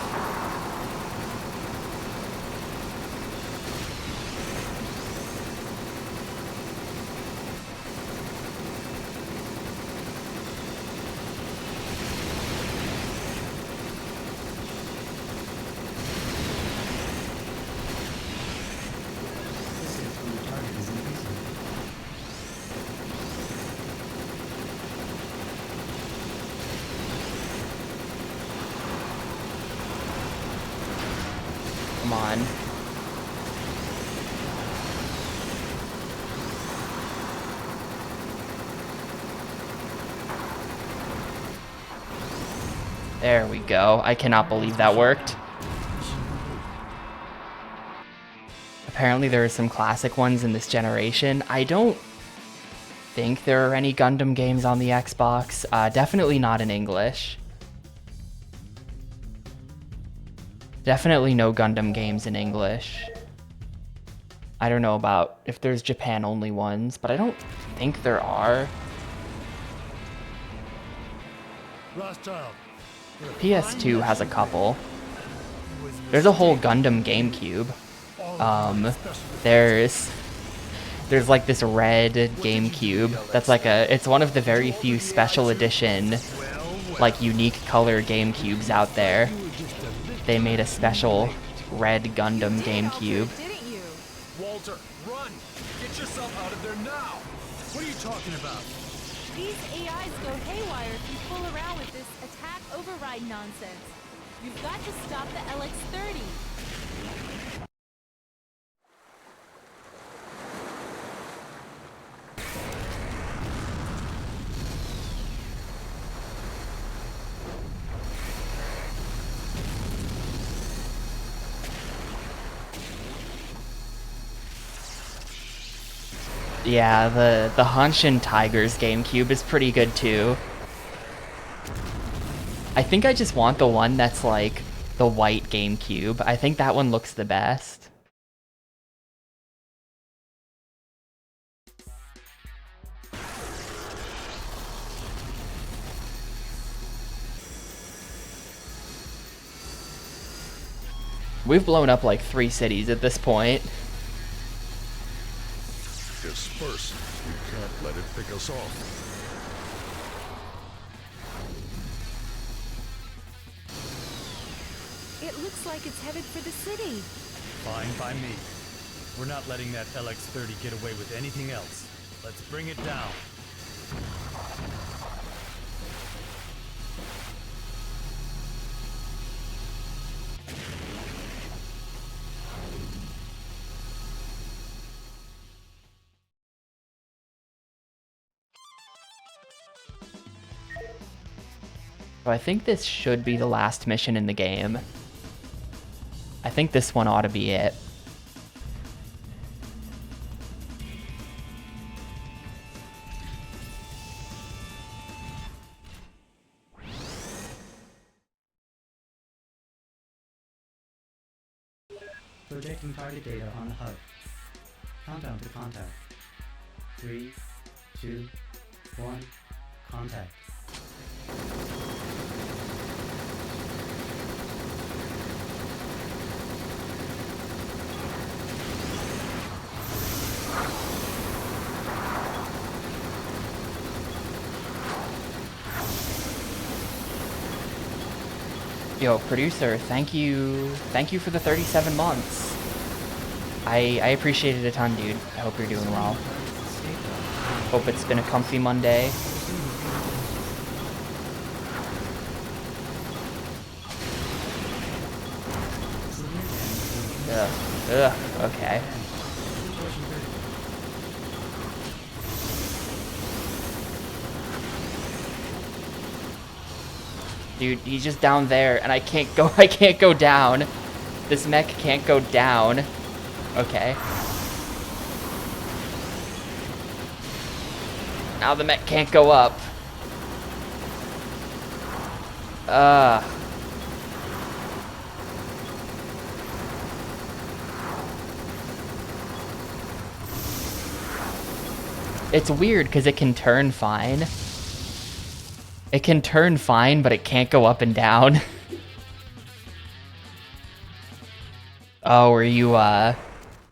E: Distance from the target is increasing.
A: Come on. There we go. I cannot believe that worked. Apparently there are some classic ones in this generation. I don't think there are any Gundam games on the Xbox. Definitely not in English. Definitely no Gundam games in English. I don't know about if there's Japan-only ones, but I don't think there are.
F: Rothschild.
A: PS2 has a couple. There's a whole Gundam GameCube. There's like this red GameCube that's like it's one of the very few special edition, like unique color GameCubes out there. They made a special red Gundam GameCube.
D: Didn't you?
C: Walter, run! Get yourself out of there now! What are you talking about?
D: These AIs go haywire if you fool around with this attack override nonsense. You've got to stop the LX-30.
A: Yeah, the Hanshin Tigers GameCube is pretty good too. I think I just want the one that's like the white GameCube. I think that one looks the best. We've blown up like 3 cities at this point.
G: Disperse. We can't let it pick us off.
D: It looks like it's headed for the city.
J: Fine by me. We're not letting that LX-30 get away with anything else. Let's bring it down.
A: So I think this should be the last mission in the game. I think this one ought to be it.
E: Projecting target data on the HUD. Countdown to contact. 3, 2, 1, contact.
A: Yo, producer, thank you for the 37 months. I appreciate it a ton, dude. I hope you're doing well. Hope it's been a comfy Monday. Ugh, okay. Dude, he's just down there, and I can't go down. This mech can't go down. Okay. Now the mech can't go up. It's weird, because it can turn fine. It can turn fine, but it can't go up and down. Oh, were you, I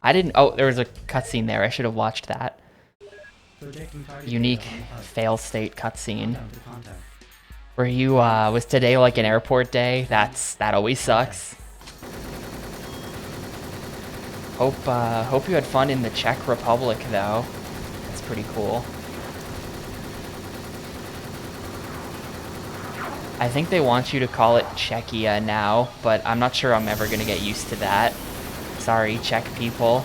A: didn't... Oh, there was a cutscene there. I should have watched that. Unique fail state cutscene. Were you, was today like an airport day? That always sucks. Hope you had fun in the Czech Republic, though. That's pretty cool. I think they want you to call it Czechia now, but I'm not sure I'm ever gonna get used to that. Sorry, Czech people.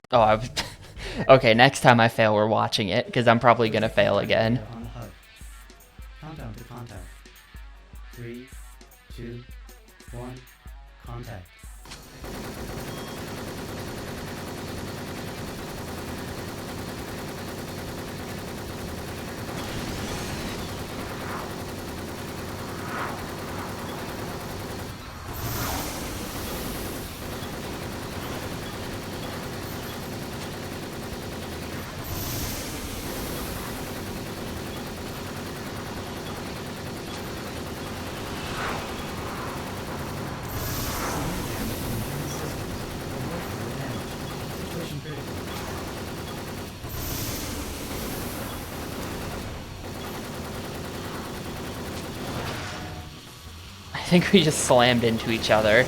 A: Oh, I was... Okay, next time I fail, we're watching it, because I'm probably gonna fail again.
E: Countdown to contact. 3, 2, 1, contact.
A: I think we just slammed into each other.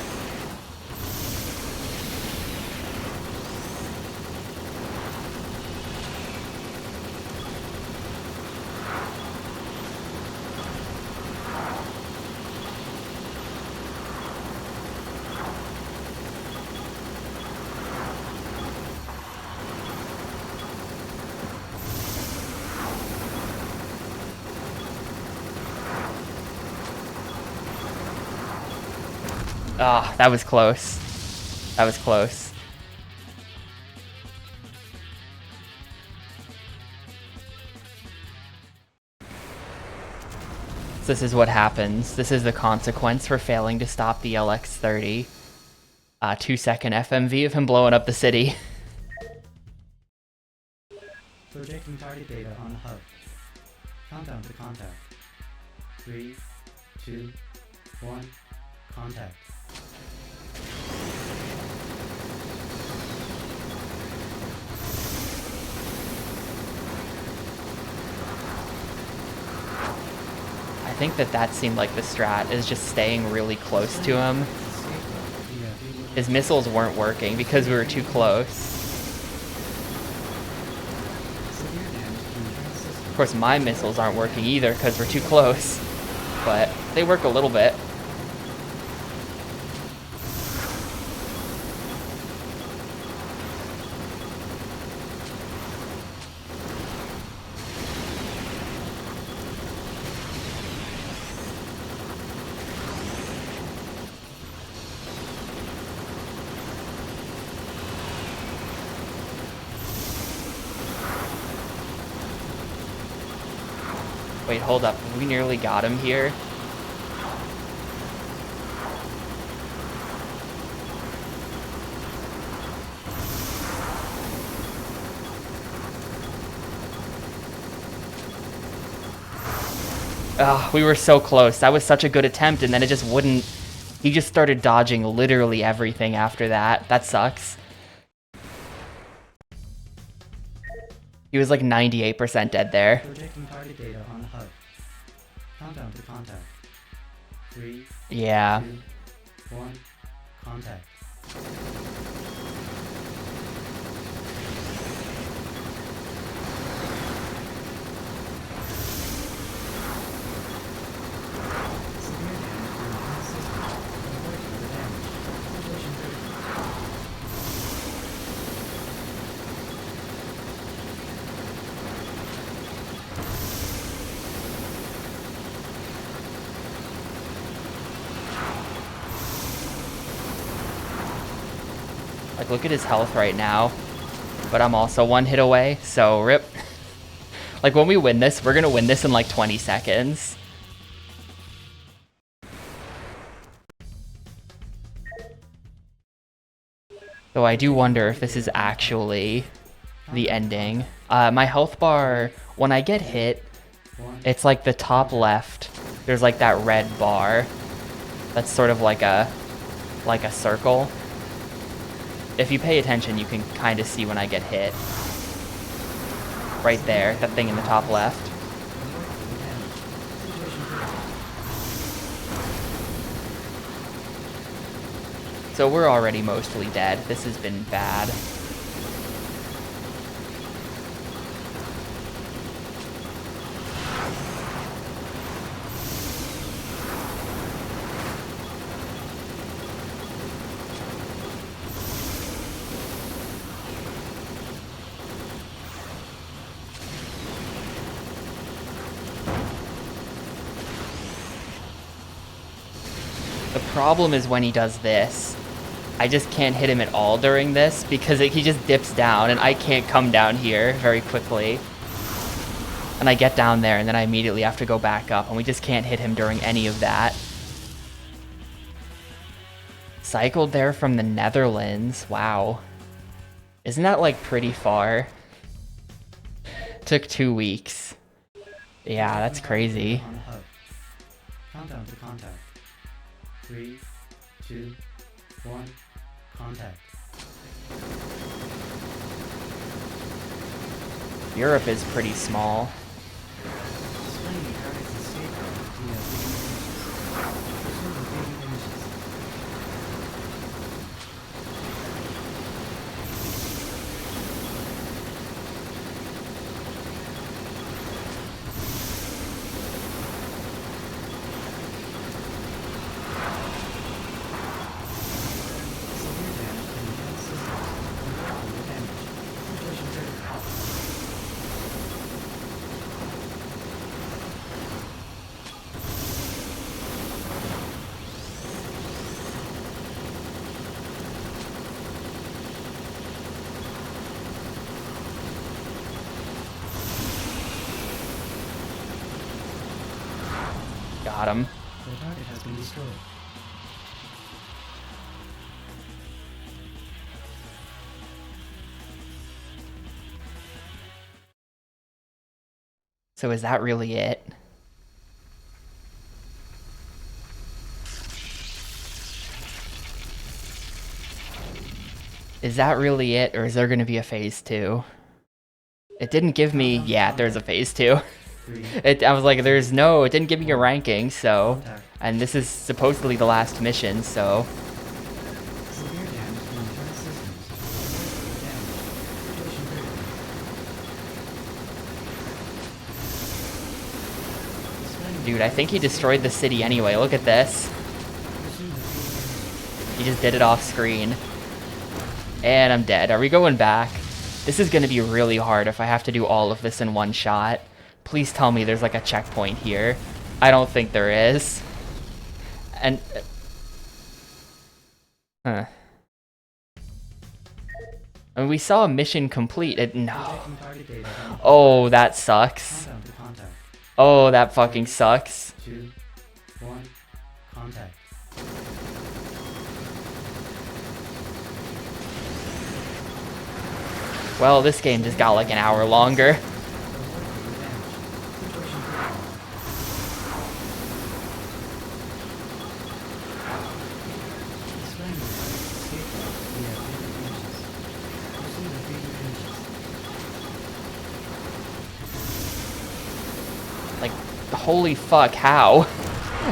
A: Ah, that was close. That was close. So this is what happens. This is the consequence for failing to stop the LX-30. 2-second FMV of him blowing up the city.
E: Projecting target data on hub. Countdown to contact. 3, 2, 1, contact.
A: I think that seemed like the strat, is just staying really close to him. His missiles weren't working because we were too close. Of course, my missiles aren't working either because we're too close, but they work a little bit. Wait, hold up. We nearly got him here. Ugh, we were so close. That was such a good attempt, and then it just wouldn't... He just started dodging literally everything after that. That sucks. He was like 98% dead there.
E: Projecting target data on HUD. Countdown to contact. 3,
A: Yeah.
E: 2, 1, contact. Severe damage to the system. Avoid further damage. Situation critical.
A: Like, look at his health right now. But I'm also one hit away, so rip. Like, when we win this, we're gonna win this in like 20 seconds. Though I do wonder if this is actually the ending. My health bar, when I get hit, it's like the top left. There's like that red bar. That's sort of like a circle. If you pay attention, you can kind of see when I get hit. Right there, that thing in the top left. So we're already mostly dead. This has been bad. The problem is when he does this. I just can't hit him at all during this because he just dips down and I can't come down here very quickly. And I get down there and then I immediately have to go back up and we just can't hit him during any of that. Cycled there from the Netherlands. Wow. Isn't that like pretty far? Took 2 weeks. Yeah, that's crazy.
E: Countdown to contact. 3, 2, 1, contact.
A: Europe is pretty small.
E: Displaying the target's escape route via 80 inches. Pursuit of 80 inches. Severe damage to the defense system. Avoid further damage. Situation critical.
A: Got him.
E: The target has been destroyed.
A: So is that really it? Is that really it, or is there going to be a phase 2? It didn't give me... Yeah, there's a phase 2. I was like, it didn't give me a ranking, so... And this is supposedly the last mission, so...
E: Severe damage to defense systems. Avoid further damage. Situation critical.
A: Dude, I think he destroyed the city anyway. Look at this.
E: Pursuit of 80 inches.
A: He just did it off screen. And I'm dead. Are we going back? This is going to be really hard if I have to do all of this in one shot. Please tell me there's like a checkpoint here. I don't think there is. And... Huh. And we saw a mission complete. No.
E: Projecting target data on HUD.
A: Oh, that sucks.
E: Countdown to contact.
A: Oh, that fucking sucks.
E: 2, 1, contact.
A: Well, this game just got like an hour longer. Like, holy fuck, how?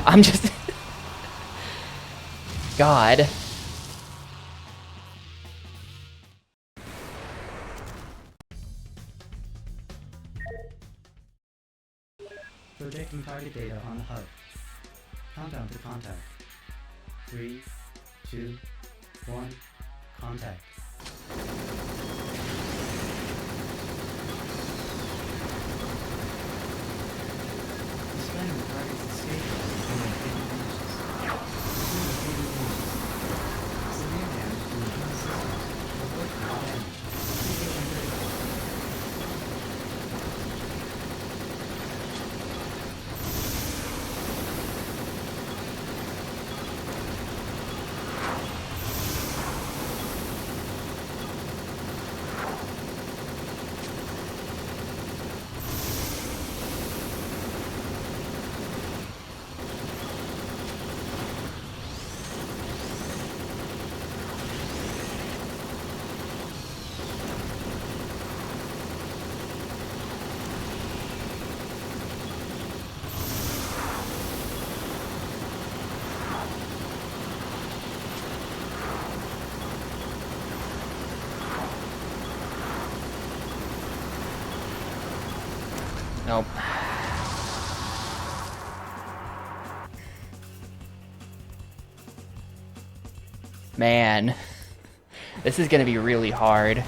A: I'm just... God.
E: Projecting target data on the HUD. Countdown to contact. 3, 2, 1, contact. Displaying the target's escape route in their 50 images. Pursue the 50 images. Severe damage to internal systems. Avoid further damage. Application critical.
A: Nope. Man. This is gonna be really hard.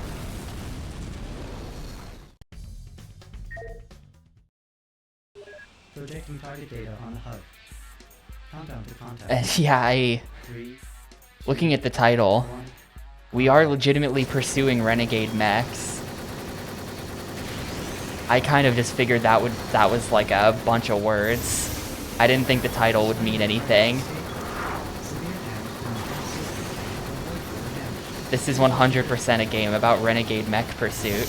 E: Projecting target data on the HUD. Countdown to contact.
A: Yeah, looking at the title, we are legitimately pursuing Renegade Mechs. I kind of just figured that was like a bunch of words. I didn't think the title would mean anything. This is 100% a game about Renegade Mech Pursuit.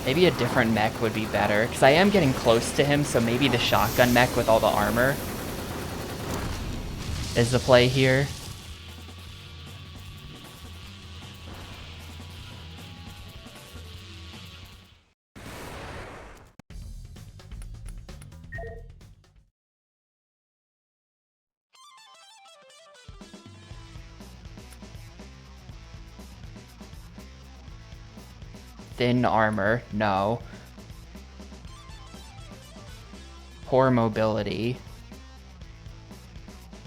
A: Maybe a different mech would be better, because I am getting close to him, so maybe the shotgun mech with all the armor is the play here. Thin armor, no. Poor mobility.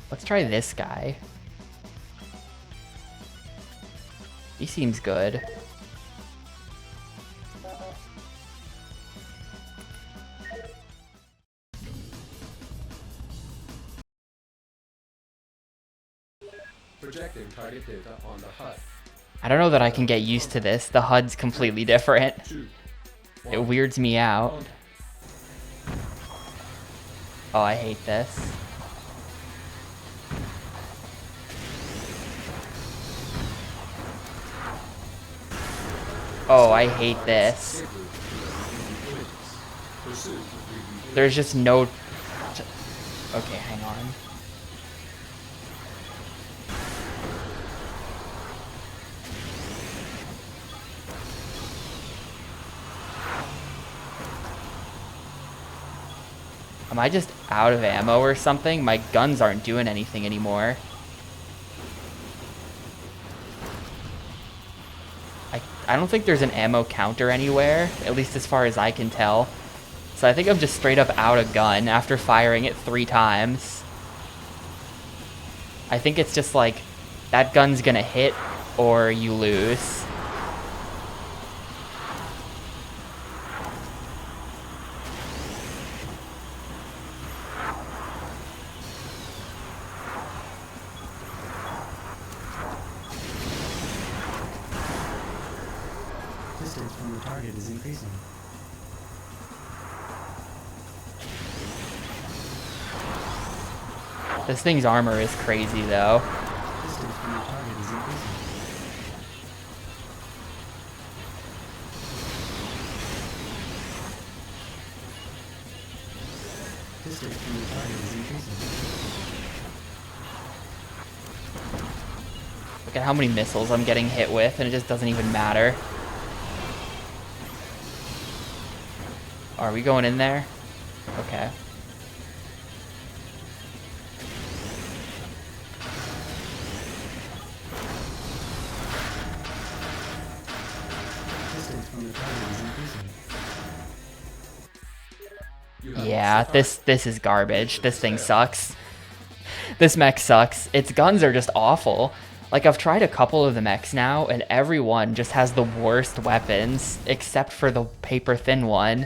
A: Let's try this guy. He seems good.
B: Projecting target data on the HUD.
A: I don't know that I can get used to this. The HUD's completely different. It weirds me out. Oh, I hate this. Oh, I hate this. There's just no... Okay, hang on. Am I just out of ammo or something? My guns aren't doing anything anymore. I don't think there's an ammo counter anywhere, at least as far as I can tell. So I think I'm just straight up out of gun after firing it 3 times. I think it's just like, that gun's gonna hit or you lose.
E: Distance from the target is increasing.
A: This thing's armor is crazy, though.
E: Distance from the target is increasing. Distance from the target is increasing.
A: Look at how many missiles I'm getting hit with, and it just doesn't even matter. Are we going in there? Okay.
E: Distance from the target is increasing.
A: Yeah, this is garbage. This thing sucks. This mech sucks. Its guns are just awful. Like, I've tried a couple of the mechs now, and every one just has the worst weapons, except for the paper-thin one,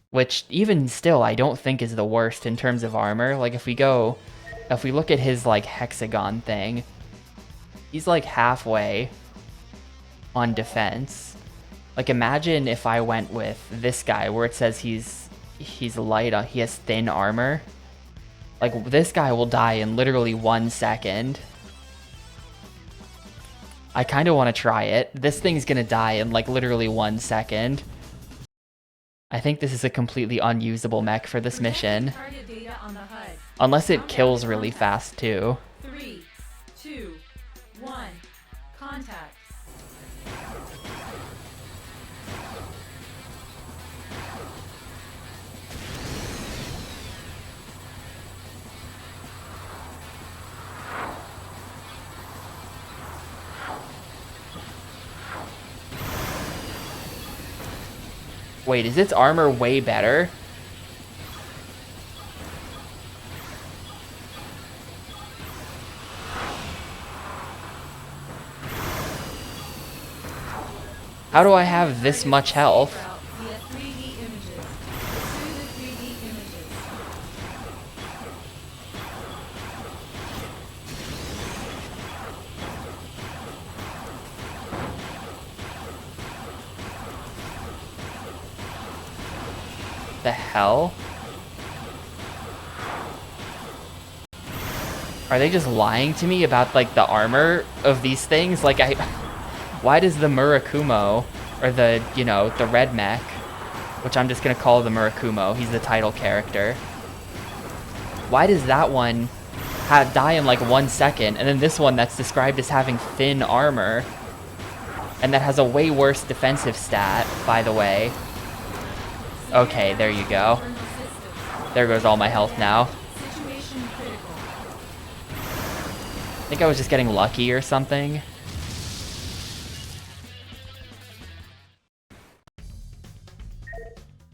A: which even still I don't think is the worst in terms of armor. Like, if we look at his, like, hexagon thing, he's, like, halfway on defense. Like, imagine if I went with this guy, where it says he's light on, he has thin armor. Like, this guy will die in literally 1 second. I kind of want to try it. This thing's gonna die in like literally 1 second. I think this is a completely unusable mech for this mission. Unless it kills really fast too.
I: 3, 2, 1, contact.
A: Wait, is its armor way better? How do I have this much health? The hell? Are they just lying to me about like the armor of these things? Like why does the Murakumo, or the, you know, the red mech, which I'm just gonna call the Murakumo, he's the title character. Why does that one die in like 1 second, and then this one that's described as having thin armor, and that has a way worse defensive stat, by the way. Okay, there you go. There goes all my health now. I think I was just getting lucky or something.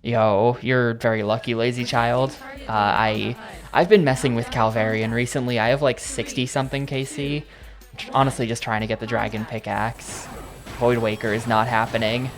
A: Yo, you're very lucky, lazy child. I've been messing with Calvarian recently. I have like 60-something KC. Honestly, just trying to get the dragon pickaxe. Void Waker is not happening.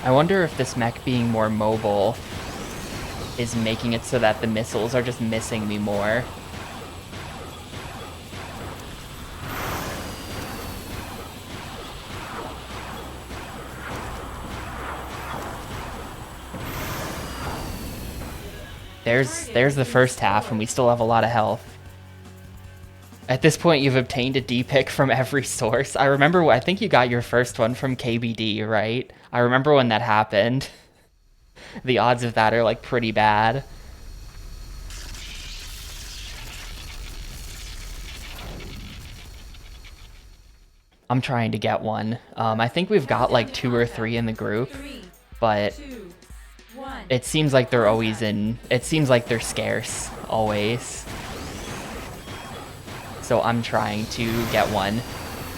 A: I wonder if this mech being more mobile is making it so that the missiles are just missing me more. There's the first half, and we still have a lot of health. At this point, you've obtained a D-pick from every source. I think you got your first one from KBD, right? I remember when that happened. The odds of that are, like, pretty bad. I'm trying to get one. I think we've got, like, 2 or 3 in the group, but...
I: 2, 1.
A: it seems like they're always in, it seems like they're scarce, always. So I'm trying to get one.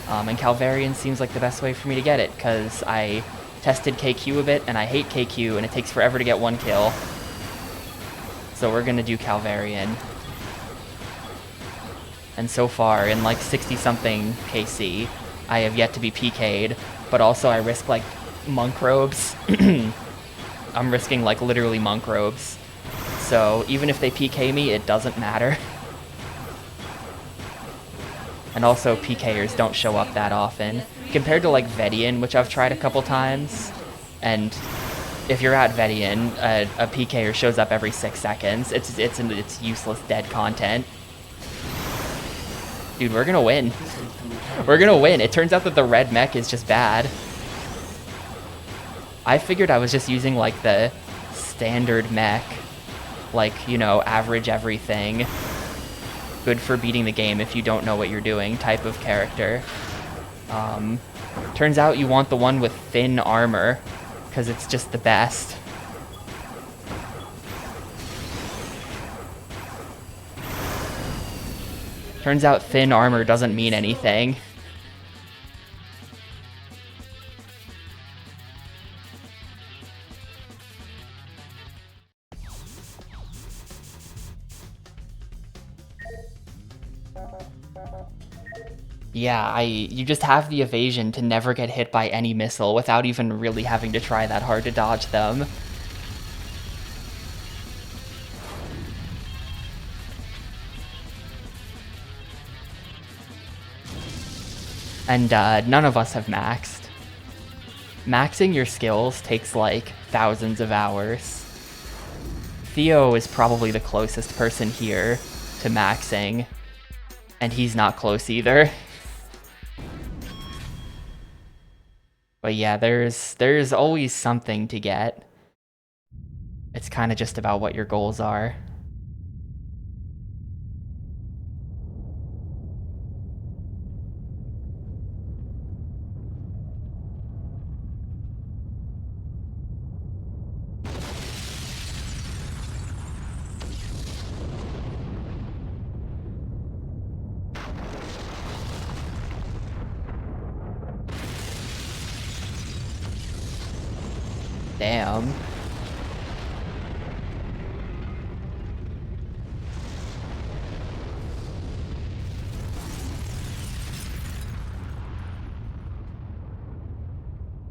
A: And Calvarian seems like the best way for me to get it, because I tested KQ a bit, and I hate KQ, and it takes forever to get one kill. So we're gonna do Calvarian. And so far, in like 60-something KC, I have yet to be PK'd, but also I risk like monk robes. I'm risking like literally monk robes. So even if they PK me, it doesn't matter. And also PKers don't show up that often. Compared to like Vedian, which I've tried a couple times, and if you're at Vedian, a PKer shows up every 6 seconds. It's useless dead content. Dude, we're gonna win. We're gonna win. It turns out that the red mech is just bad. I figured I was just using like the standard mech, like, you know, average everything, good for beating the game if you don't know what you're doing type of character. Turns out you want the one with thin armor, because it's just the best. Turns out thin armor doesn't mean anything. Yeah, you just have the evasion to never get hit by any missile without even really having to try that hard to dodge them. And none of us have maxed. Maxing your skills takes like thousands of hours. Theo is probably the closest person here to maxing, and he's not close either. But yeah, there's always something to get. It's kind of just about what your goals are. Damn.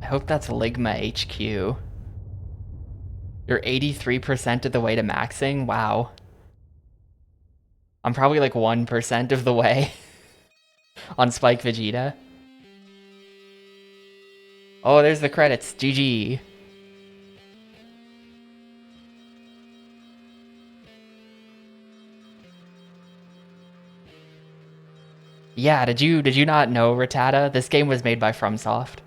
A: I hope that's Ligma HQ. You're 83% of the way to maxing? Wow. I'm probably like 1% of the way on Spike Vegeta. Oh, there's the credits. GG. Yeah, did you not know, Rattata? This game was made by FromSoft.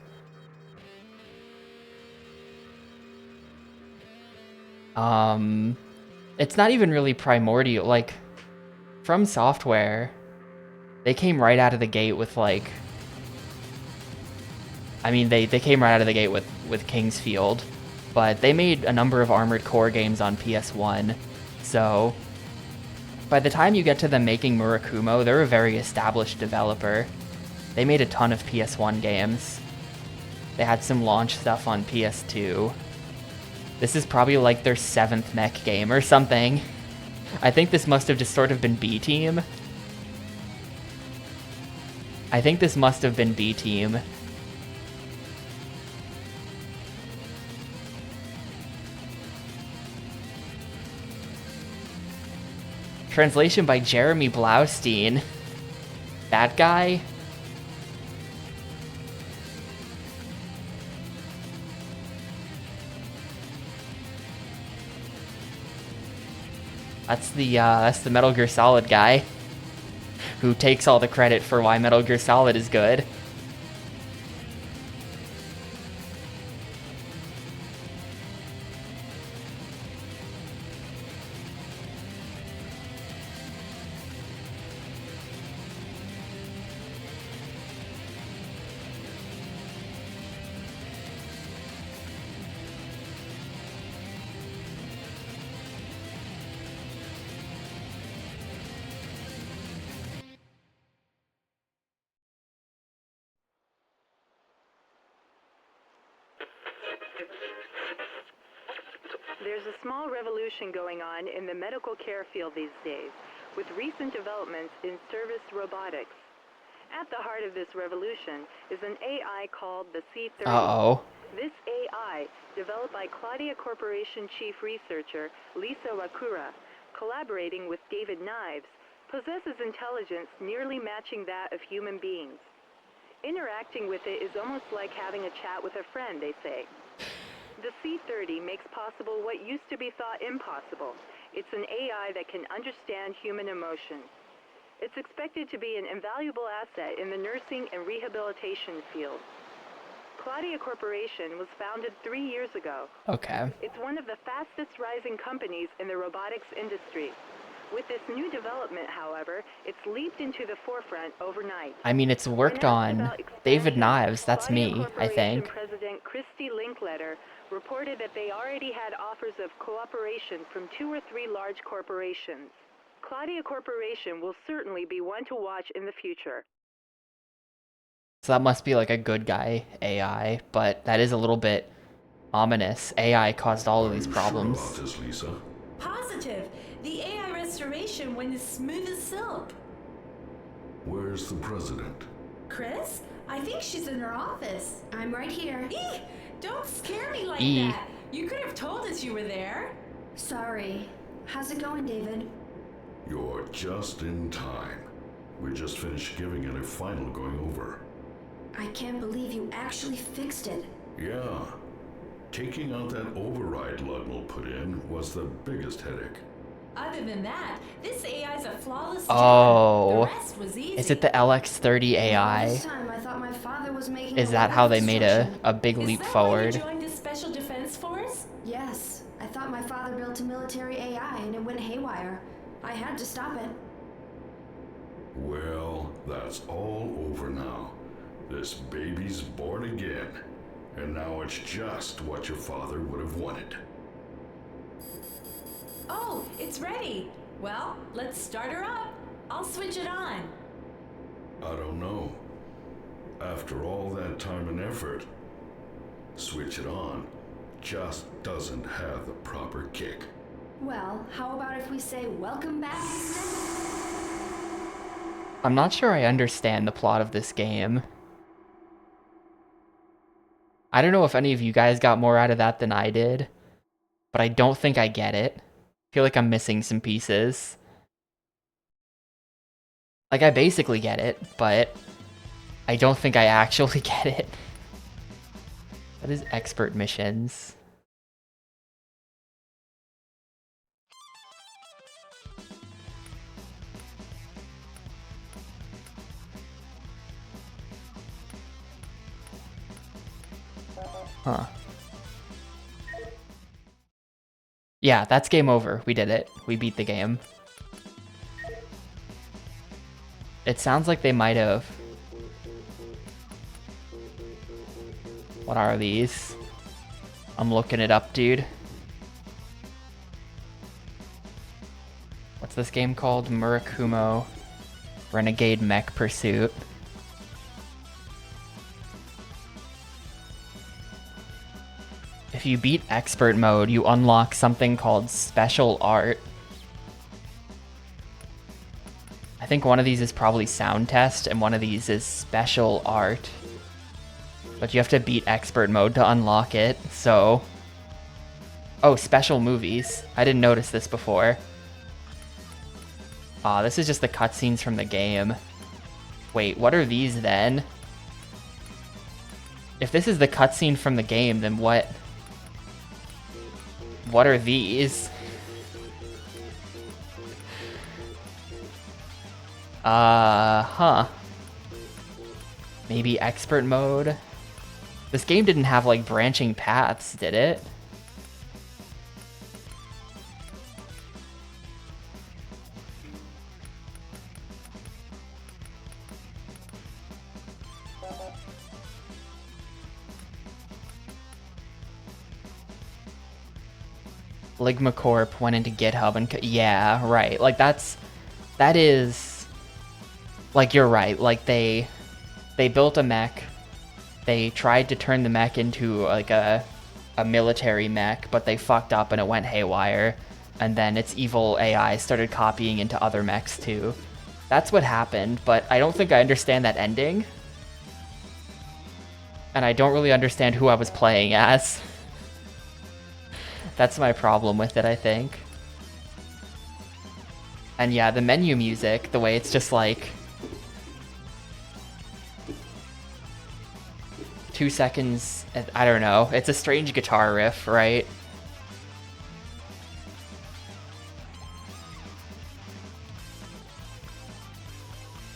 A: It's not even really primordial, like, From Software, they came right out of the gate with, like, I mean, they came right out of the gate with Kingsfield, but they made a number of Armored Core games on PS1, so by the time you get to them making Murakumo, they're a very established developer. They made a ton of PS1 games. They had some launch stuff on PS2. This is probably like their 7th mech game or something. I think this must have just sort of been B-Team. I think this must have been B-Team. Translation by Jeremy Blaustein. That guy? That's the Metal Gear Solid guy who takes all the credit for why Metal Gear Solid is good.
K: There's a small revolution going on in the medical care field these days, with recent developments in service robotics. At the heart of this revolution is an AI called the C-30.
A: Uh-oh.
K: This AI, developed by Claudia Corporation chief researcher Lisa Wakura, collaborating with David Knives, possesses intelligence nearly matching that of human beings. Interacting with it is almost like having a chat with a friend, they say. The C-30 makes possible what used to be thought impossible. It's an AI that can understand human emotion. It's expected to be an invaluable asset in the nursing and rehabilitation field. Claudia Corporation was founded 3 years ago.
A: Okay.
K: It's one of the fastest rising companies in the robotics industry. With this new development, however, it's leaped into the forefront overnight.
A: I mean, it's worked on David Knives. That's me, I think.
K: President Christy Linkletter reported that they already had offers of cooperation from 2 or 3 large corporations. Claudia Corporation will certainly be one to watch in the future.
A: So that must be like a good guy AI, but that is a little bit ominous. AI caused all of these problems.
G: Sure about this, Lisa?
I: Positive. The AI restoration went as smooth as silk.
G: Where's the president?
I: Chris? I think she's in her office.
H: I'm right here.
I: Eek! Don't scare me like
A: Eek.
I: that. You could have told us you were there.
H: Sorry. How's it going, David?
G: You're just in time. We just finished giving it a final going over.
H: I can't believe you actually fixed it.
G: Yeah. Taking out that override Lugnell put in was the biggest headache.
I: Other than that, this AI's a flawless
A: Oh.
I: gem. The rest was easy.
A: Is it the LX30
H: This
A: AI?
H: time I thought my father was making
A: Is
H: a
A: that
H: lot
A: how
H: of
A: they made
H: construction.
A: a big
I: Is
A: leap
I: that
A: forward?
I: Why you joined the Special Defense Force?
H: Yes. I thought my father built a military AI and it went haywire. I had to stop it.
G: Well, that's all over now. This baby's born again. And now it's just what your father would have wanted.
I: Oh, it's ready. Well, let's start her up. I'll switch it on.
G: I don't know. After all that time and effort, switch it on just doesn't have the proper kick.
H: Well, how about if we say welcome back instead?
A: I'm not sure I understand the plot of this game. I don't know if any of you guys got more out of that than I did, but I don't think I get it. I feel like I'm missing some pieces. Like, I basically get it, but I don't think I actually get it. That is expert missions. Huh. Yeah, that's game over. We did it. We beat the game. It sounds like they might have... What are these? I'm looking it up, dude. What's this game called? Murakumo Renegade Mech Pursuit. If you beat expert mode, you unlock something called special art. I think one of these is probably sound test and one of these is special art. But you have to beat expert mode to unlock it, so... Oh, special movies. I didn't notice this before. Aw, this is just the cutscenes from the game. Wait, what are these then? If this is the cutscene from the game, then what? What are these? Huh. Maybe expert mode? This game didn't have, like, branching paths, did it? Ligma Corp went into GitHub and... Yeah, right. Like, that is... Like, you're right. Like, they built a mech. They tried to turn the mech into, like, a a military mech, but they fucked up and it went haywire. And then its evil AI started copying into other mechs too. That's what happened, but I don't think I understand that ending. And I don't really understand who I was playing as. That's my problem with it, I think. And yeah, the menu music, the way it's just like 2 seconds, I don't know. It's a strange guitar riff, right?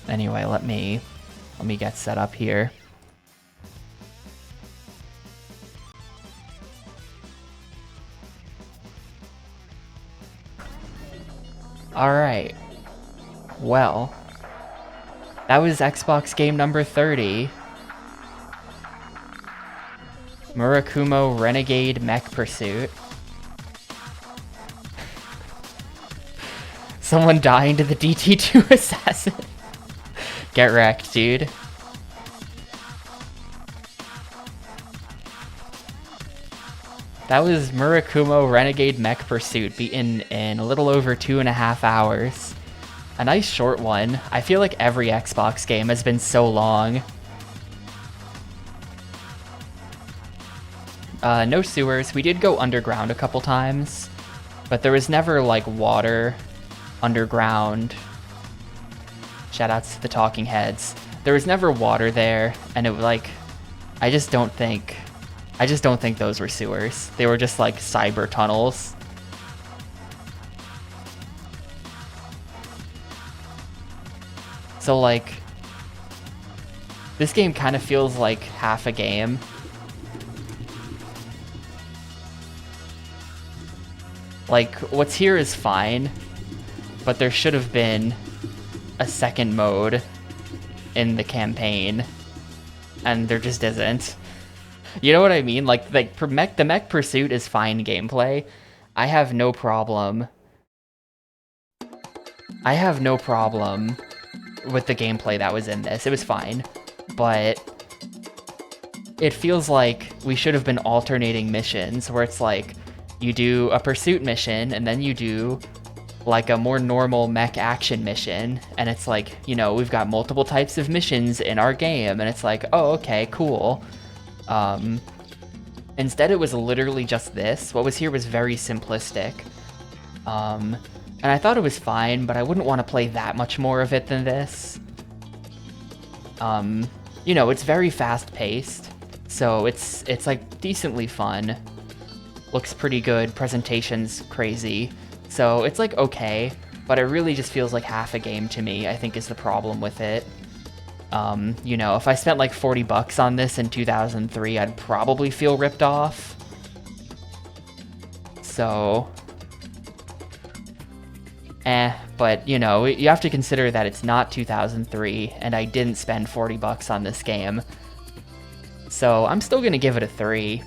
A: Anyway, let me get set up here. Alright. Well, that was Xbox game number 30. Murakumo Renegade Mech Pursuit. Someone dying to the DT2 assassin. Get wrecked, dude. That was Murakumo Renegade Mech Pursuit, beaten in a little over 2.5 hours. A nice short one. I feel like every Xbox game has been so long. No sewers. We did go underground a couple times, but there was never like water underground. Shoutouts to the Talking Heads. There was never water there, and it was like, I just don't think those were sewers. They were just like cyber tunnels. So like, this game kind of feels like half a game. Like, what's here is fine, but there should have been a second mode in the campaign, and there just isn't. You know what I mean? Like the Mech Pursuit is fine gameplay. I have no problem with the gameplay that was in this. It was fine, but it feels like we should have been alternating missions where it's like you do a pursuit mission and then you do like a more normal mech action mission, and it's like, you know, we've got multiple types of missions in our game, and it's like, oh, okay, cool. Instead it was literally just this. What was here was very simplistic. And I thought it was fine, but I wouldn't want to play that much more of it than this. You know, it's very fast-paced, so it's like decently fun. Looks pretty good, presentation's crazy. So it's like okay, but it really just feels like half a game to me, I think is the problem with it. You know, if I spent like $40 on this in 2003, I'd probably feel ripped off. So, but you know, you have to consider that it's not 2003, and I didn't spend $40 on this game. So I'm still gonna give it a 3.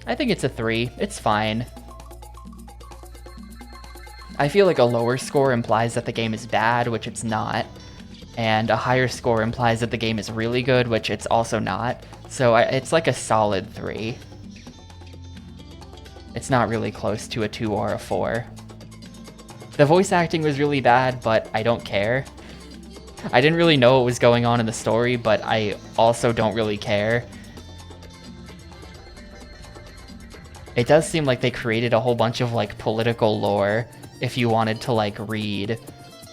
A: I think it's a 3. It's fine. I feel like a lower score implies that the game is bad, which it's not. And a higher score implies that the game is really good, which it's also not. So it's like a solid 3. It's not really close to a 2 or a 4. The voice acting was really bad, but I don't care. I didn't really know what was going on in the story, but I also don't really care. It does seem like they created a whole bunch of like political lore. If you wanted to like read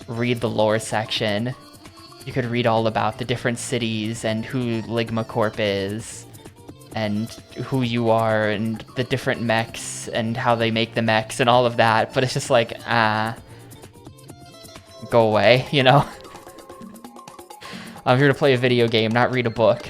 A: the lore section, you could read all about the different cities and who Ligma Corp is and who you are and the different mechs and how they make the mechs and all of that, but it's just like, go away, you know? I'm here to play a video game, not read a book.